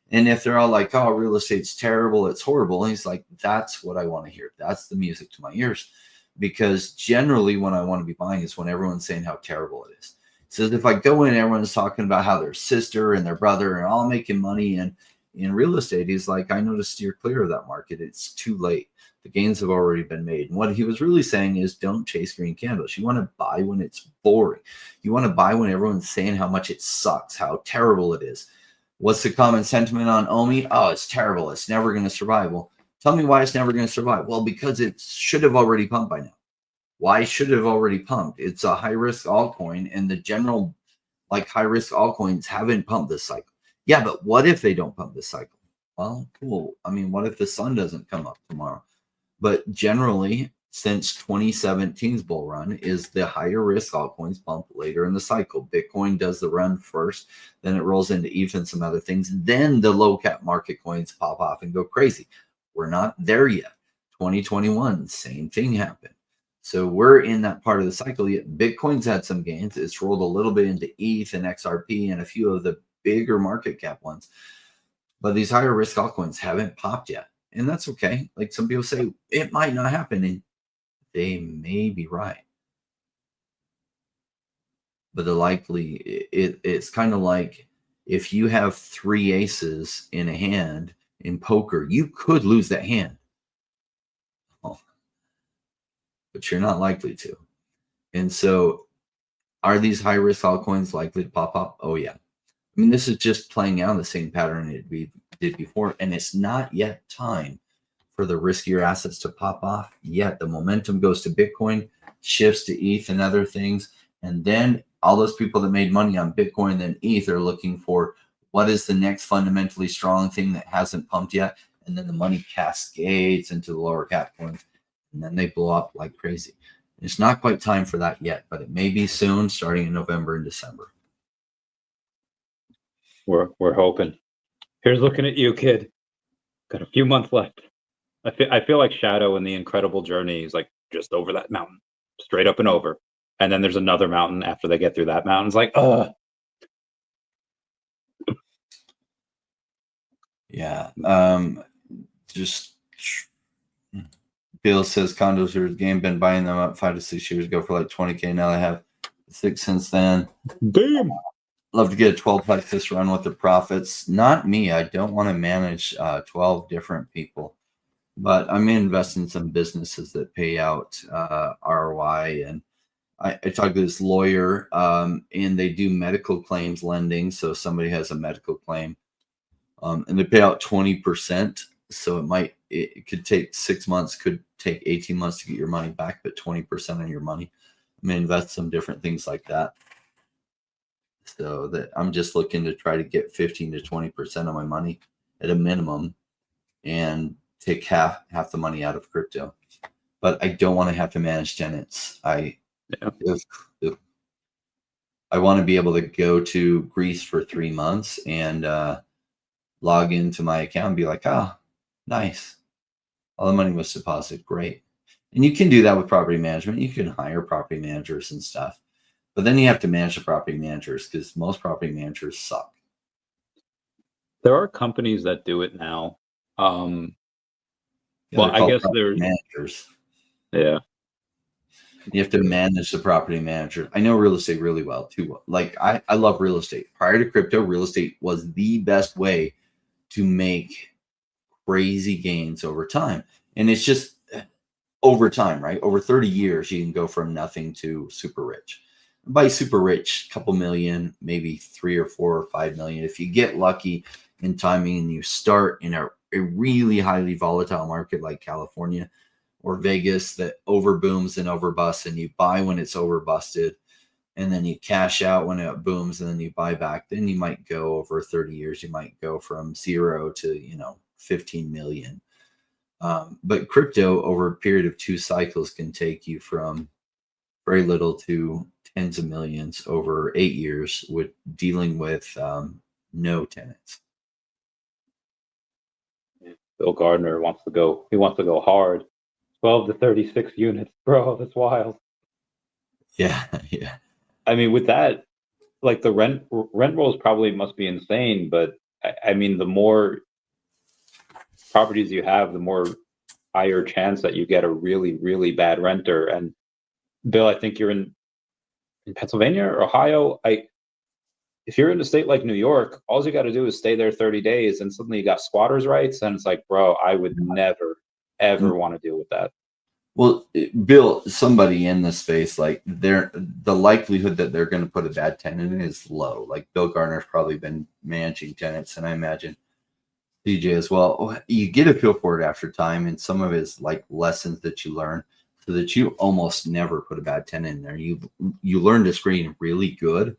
And if they're all like, oh, real estate's terrible, it's horrible. And he's like, that's what I want to hear. That's the music to my ears. Because generally when I want to be buying is when everyone's saying how terrible it is. So if I go in, everyone's talking about how their sister and their brother are all making money in real estate. He's like, I know to steer clear of that market. It's too late. The gains have already been made. And what he was really saying is don't chase green candles. You want to buy when it's boring. You want to buy when everyone's saying how much it sucks, how terrible it is. What's the common sentiment on OMI? Oh, it's terrible. It's never going to survive. Well, tell me why it's never going to survive. Well, because it should have already pumped by now. Why should it have already pumped? It's a high-risk altcoin, and the general, high-risk altcoins haven't pumped this cycle. Yeah, but what if they don't pump this cycle? Well, cool. I mean, what if the sun doesn't come up tomorrow? But generally, since 2017's bull run, is the higher-risk altcoins pump later in the cycle. Bitcoin does the run first, then it rolls into ETH and some other things. Then the low-cap market coins pop off and go crazy. We're not there yet. 2021, same thing happened. So we're in that part of the cycle yet. Bitcoin's had some gains. It's rolled a little bit into ETH and XRP and a few of the bigger market cap ones. But these higher risk altcoins haven't popped yet. And that's okay. Like some people say, it might not happen. And they may be right. But it's kind of like if you have 3 aces in a hand in poker, you could lose that hand. But you're not likely to. And so are these high risk altcoins likely to pop up? Oh yeah. I mean, this is just playing out the same pattern we did before. And it's not yet time for the riskier assets to pop off yet. The momentum goes to Bitcoin, shifts to ETH and other things. And then all those people that made money on Bitcoin and ETH are looking for what is the next fundamentally strong thing that hasn't pumped yet. And then the money cascades into the lower cap coins. And then they blow up like crazy. It's not quite time for that yet, but it may be soon, starting in November and December. We're hoping. Here's looking at you, kid. Got a few months left. I feel like Shadow in the Incredible Journey is like just over that mountain. straight up and over. And then there's another mountain after they get through that mountain. It's like, ugh. Yeah. Just Bill says condos are game, been buying them up 5 to 6 years ago for like 20K. Now they have 6 since then. Damn. Love to get a 12 like this run with the profits. Not me. I don't want to manage 12 different people, but I'm investing in some businesses that pay out ROI. And I talked to this lawyer, and they do medical claims lending. So somebody has a medical claim, and they pay out 20%. So it could take 6 months, could take 18 months to get your money back, but 20% of your money. I'm gonna invest some different things like that. So that I'm just looking to try to get 15 to 20% of my money at a minimum, and take half the money out of crypto. But I don't want to have to manage tenants. I want to be able to go to Greece for 3 months and log into my account and be like, oh, nice. All the money was deposited. Great. And you can do that with property management. You can hire property managers and stuff. But then you have to manage the property managers, because most property managers suck. There are companies that do it now. Well, I guess they're managers. Yeah. You have to manage the property manager. I know real estate really well too. Like I love real estate. Prior to crypto, real estate was the best way to make crazy gains over time. And it's just over time, right? Over 30 years, you can go from nothing to super rich. By super rich, a couple million, maybe 3 or 4 or 5 million. If you get lucky in timing and you start in a really highly volatile market like California or Vegas that overbooms and overbusts, and you buy when it's overbusted, and then you cash out when it booms, and then you buy back, then you might go over 30 years. You might go from 0 to 15 million. But crypto over a period of 2 cycles can take you from very little to tens of millions over 8 years with dealing with no tenants. Bill Gardner wants to go. He wants to go hard. 12 to 36 units, bro. That's wild. Yeah. I mean, with that, like the rent rolls probably must be insane. But I mean, the more properties you have, the more higher chance that you get a really, really bad renter. And Bill, I think you're in Pennsylvania or Ohio. If you're in a state like New York, all you got to do is stay there 30 days, and suddenly you got squatters' rights. And it's like, bro, I would never, ever want to deal with that. Well, Bill, somebody in this space, like the likelihood that they're going to put a bad tenant in is low. Like Bill Gardner's probably been managing tenants, and I imagine DJ as well. You get a feel for it after time, and some of his like lessons that you learn, so that you almost never put a bad tenant in there. You learn to screen really good.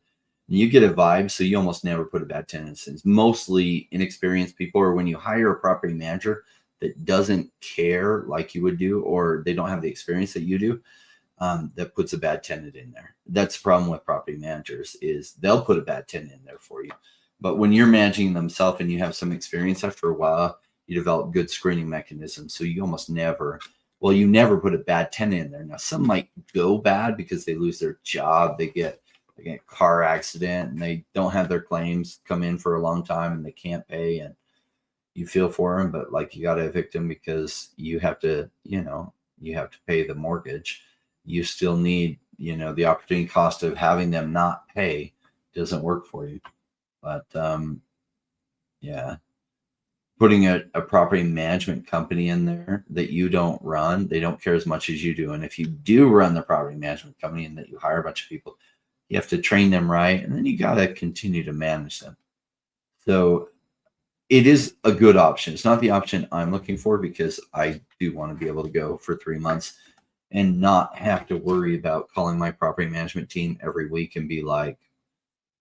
You get a vibe, so you almost never put a bad tenant in. It's mostly inexperienced people, or when you hire a property manager that doesn't care like you would do, or they don't have the experience that you do, that puts a bad tenant in there. That's the problem with property managers, is they'll put a bad tenant in there for you. But when you're managing themselves and you have some experience, after a while, you develop good screening mechanisms. So you almost never, you never put a bad tenant in there. Now, some might go bad because they lose their job. They get a car accident and they don't have their claims come in for a long time and they can't pay, and you feel for them, but like you got to evict them because you have to pay the mortgage. You still need, the opportunity cost of having them not pay doesn't work for you. But putting a property management company in there that you don't run, they don't care as much as you do. And if you do run the property management company and that you hire a bunch of people, you have to train them right, and then you got to continue to manage them. So it is a good option. It's not the option I'm looking for, because I do want to be able to go for 3 months and not have to worry about calling my property management team every week and be like,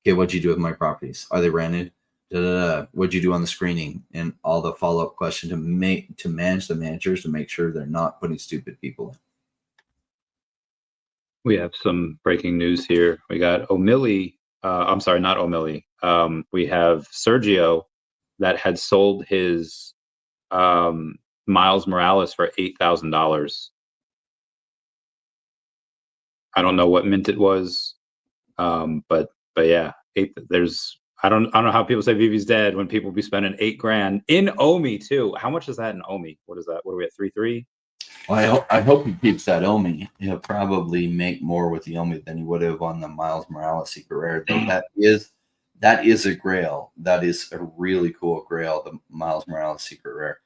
okay, what'd you do with my properties? Are they rented? What'd you do on the screening? And all the follow-up question to manage the managers to make sure they're not putting stupid people in. We have some breaking news here. We got O'Malley. I'm sorry, not O'Malley. We have Sergio that had sold his Miles Morales for $8,000. I don't know what mint it was, but yeah, I don't know how people say VeVe's dead when people be spending $8,000 in OMI too. How much is that in OMI? What is that? What are we at, 3.3? Well, I hope he keeps that OMI. He'll probably make more with the OMI than he would have on the Miles Morales Secret Rare. Though that is a grail. That is a really cool grail, the Miles Morales Secret Rare.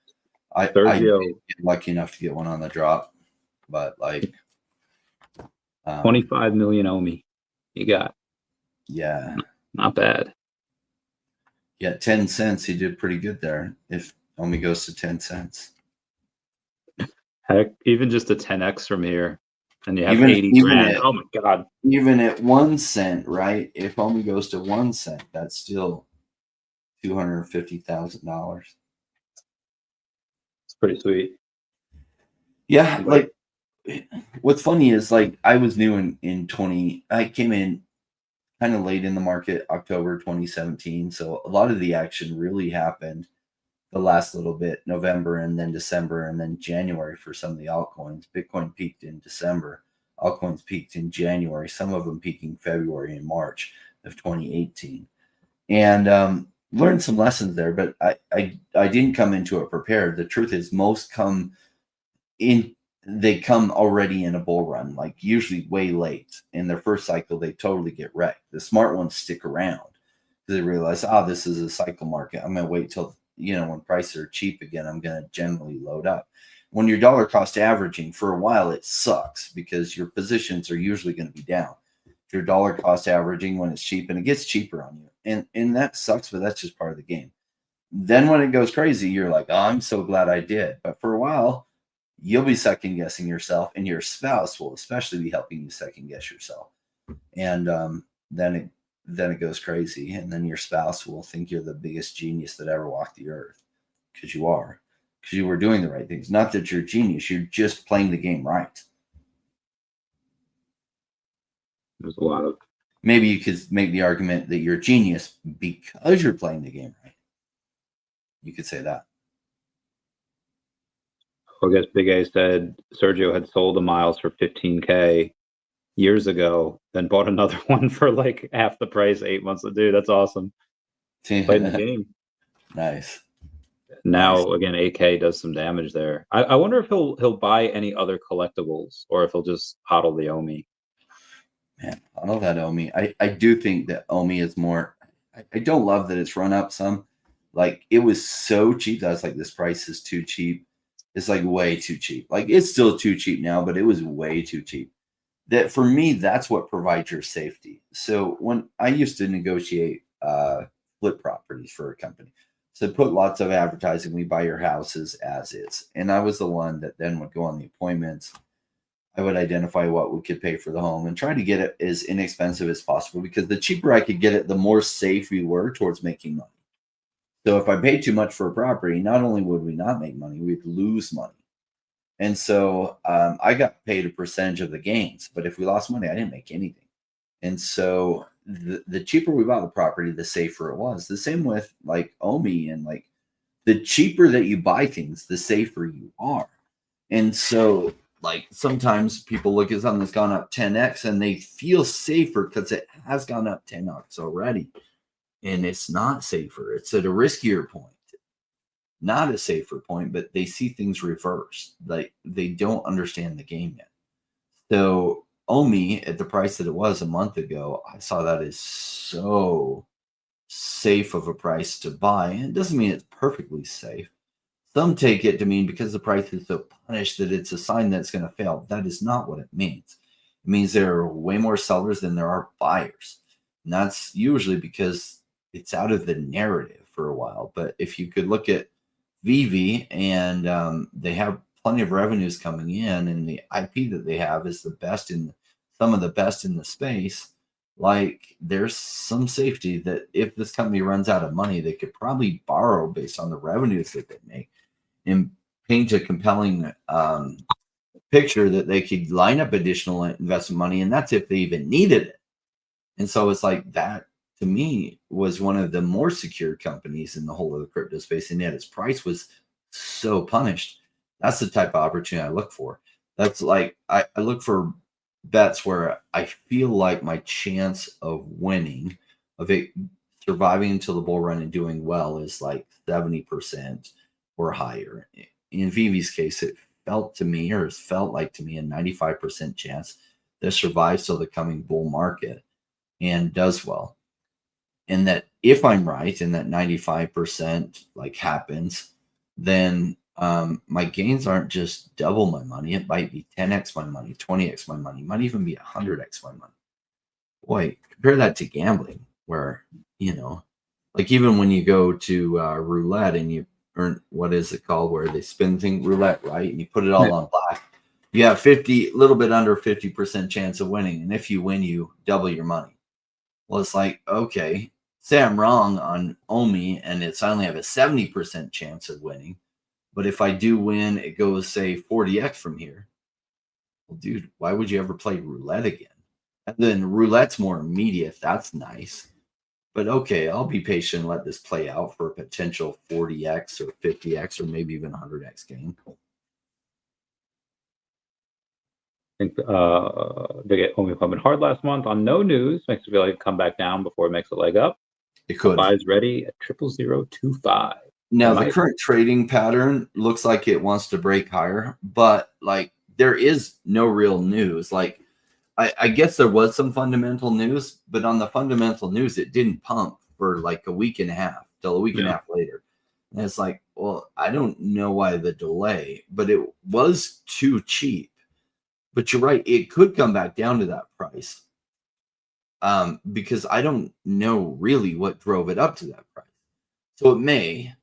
I get lucky enough to get one on the drop, but like 25 million OMI. You got. Yeah. Not bad. Yeah, 10 cents. He did pretty good there. If OMI goes to 10 cents. Heck, even just a 10x from here, and you have 80 grand. Oh my god! Even at 1 cent, right? If OMI goes to 1 cent, that's still $250,000. It's pretty sweet. Yeah, like what's funny is like I was new in 20. I came in kind of late in the market, October 2017. So a lot of the action really happened the last little bit, November and then December and then January for some of the altcoins. Bitcoin peaked in December. Altcoins peaked in January, some of them peaking February and March of 2018. And learned some lessons there, but I didn't come into it prepared. The truth is most they come already in a bull run, like usually way late. In their first cycle, they totally get wrecked. The smart ones stick around because they realize, this is a cycle market. I'm going to wait till, when prices are cheap again, I'm going to generally load up. When you're dollar cost averaging for a while, it sucks because your positions are usually going to be down. If you're dollar cost averaging when it's cheap, and it gets cheaper on you. And that sucks, but that's just part of the game. Then when it goes crazy, you're like, I'm so glad I did. But for a while, you'll be second guessing yourself, and your spouse will especially be helping you second guess yourself. And then it goes crazy, and then your spouse will think you're the biggest genius that ever walked the earth, because you are, because you were doing the right things. Not that you're a genius, you're just playing the game right. There's a lot of. Maybe you could make the argument that you're a genius because you're playing the game right. You could say that. I guess Big A said Sergio had sold a Miles for $15K years ago, then bought another one for like half the price 8 months ago. Dude, that's awesome. Playing the game. Nice. Now again, AK does some damage there. I wonder if he'll buy any other collectibles or if he'll just hodl the OMI. Man, I love that OMI. I do think that OMI is more. I don't love that it's run up some. Like it was so cheap that I was like, this price is too cheap. It's like way too cheap. Like it's still too cheap now, but it was way too cheap. That for me, that's what provides your safety. So when I used to negotiate flip properties for a company, so put lots of advertising, we buy your houses as is. And I was the one that then would go on the appointments. I would identify what we could pay for the home and try to get it as inexpensive as possible, because the cheaper I could get it, the more safe we were towards making money. So if I paid too much for a property, not only would we not make money, we'd lose money. And so I got paid a percentage of the gains, but if we lost money, I didn't make anything. And so the cheaper we bought the property, the safer it was. The same with like OMI, and like the cheaper that you buy things, the safer you are. And so like sometimes people look at something that's gone up 10x and they feel safer because it has gone up 10x already. And it's not safer. It's at a riskier point, not a safer point, but they see things reversed. Like they don't understand the game yet. So OMI at the price that it was a month ago, I saw that as so safe of a price to buy. And it doesn't mean it's perfectly safe. Some take it to mean because the price is so punished that it's a sign that it's going to fail. That is not what it means. It means there are way more sellers than there are buyers. And that's usually because it's out of the narrative for a while. But if you could look at VeVe, and they have plenty of revenues coming in, and the IP that they have is the best in some of the best in the space. Like there's some safety that if this company runs out of money, they could probably borrow based on the revenues that they make and paint a compelling picture that they could line up additional investment money. And that's if they even needed it. And so it's like that, to me, was one of the more secure companies in the whole of the crypto space, and yet its price was so punished. That's the type of opportunity I look for. That's like I look for bets where I feel like my chance of winning, of it surviving until the bull run and doing well, is like 70% or higher. In VeVe's case, it felt to me, or it's felt like to me, a 95% chance that survives till the coming bull market and does well. And that if I'm right and that 95% like happens, then my gains aren't just double my money. It might be 10x my money, 20x my money, might even be 100x my money. Boy, compare that to gambling, where, you know, like even when you go to roulette and you earn, what is it called, where they spin thing roulette, right? And you put it all on black. You have a little bit under 50% chance of winning. And if you win, you double your money. Well, it's like, okay, say I'm wrong on OMI and I only have a 70% chance of winning. But if I do win, it goes, say, 40x from here. Well, dude, why would you ever play roulette again? And then roulette's more immediate. That's nice. But okay, I'll be patient and let this play out for a potential 40x or 50x or maybe even 100x gain. I think they get only pumping hard last month on no news. Makes it feel like come back down before it makes a leg up. It could. Buy is ready at 00025. Now the current trading pattern looks like it wants to break higher, but like there is no real news. Like I guess there was some fundamental news, but on the fundamental news, it didn't pump for like a week and a half till a week and a half later. And it's like, well, I don't know why the delay, but it was too cheap. But you're right, it could come back down to that price. Because I don't know really what drove it up to that price. So it may,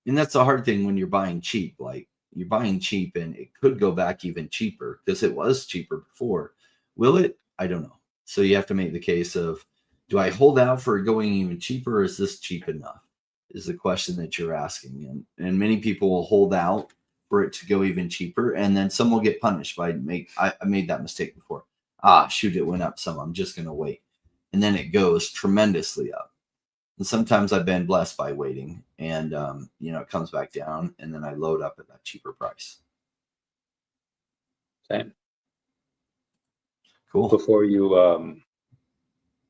and that's the hard thing when you're buying cheap. Like you're buying cheap and it could go back even cheaper because it was cheaper before. Will it? I don't know. So you have to make the case of, do I hold out for it going even cheaper, or is this cheap enough? Is the question that you're asking. And many people will hold out for it to go even cheaper, and then some will get punished by I made that mistake before. Shoot, it went up some. I'm just going to wait. And then it goes tremendously up. And sometimes I've been blessed by waiting, and it comes back down, and then I load up at that cheaper price. Same. Cool. Before you,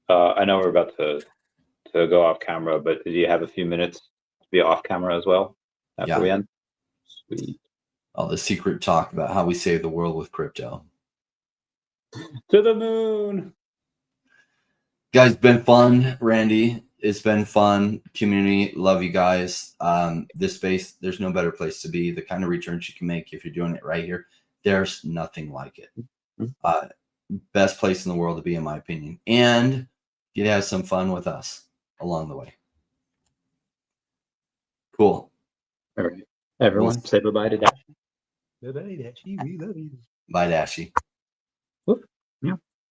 I know we're about to go off camera, but do you have a few minutes to be off camera as well after we end? Sweet. All the secret talk about how we save the world with crypto. To the moon. Guys, been fun, Randy. It's been fun. Community, love you guys. This space, there's no better place to be. The kind of returns you can make if you're doing it right here, there's nothing like it. Best place in the world to be, in my opinion. And you have some fun with us along the way. Cool. All right. Everyone, say bye-bye to Dashi. Bye-bye, Dashi. We love you. Bye, Dashi.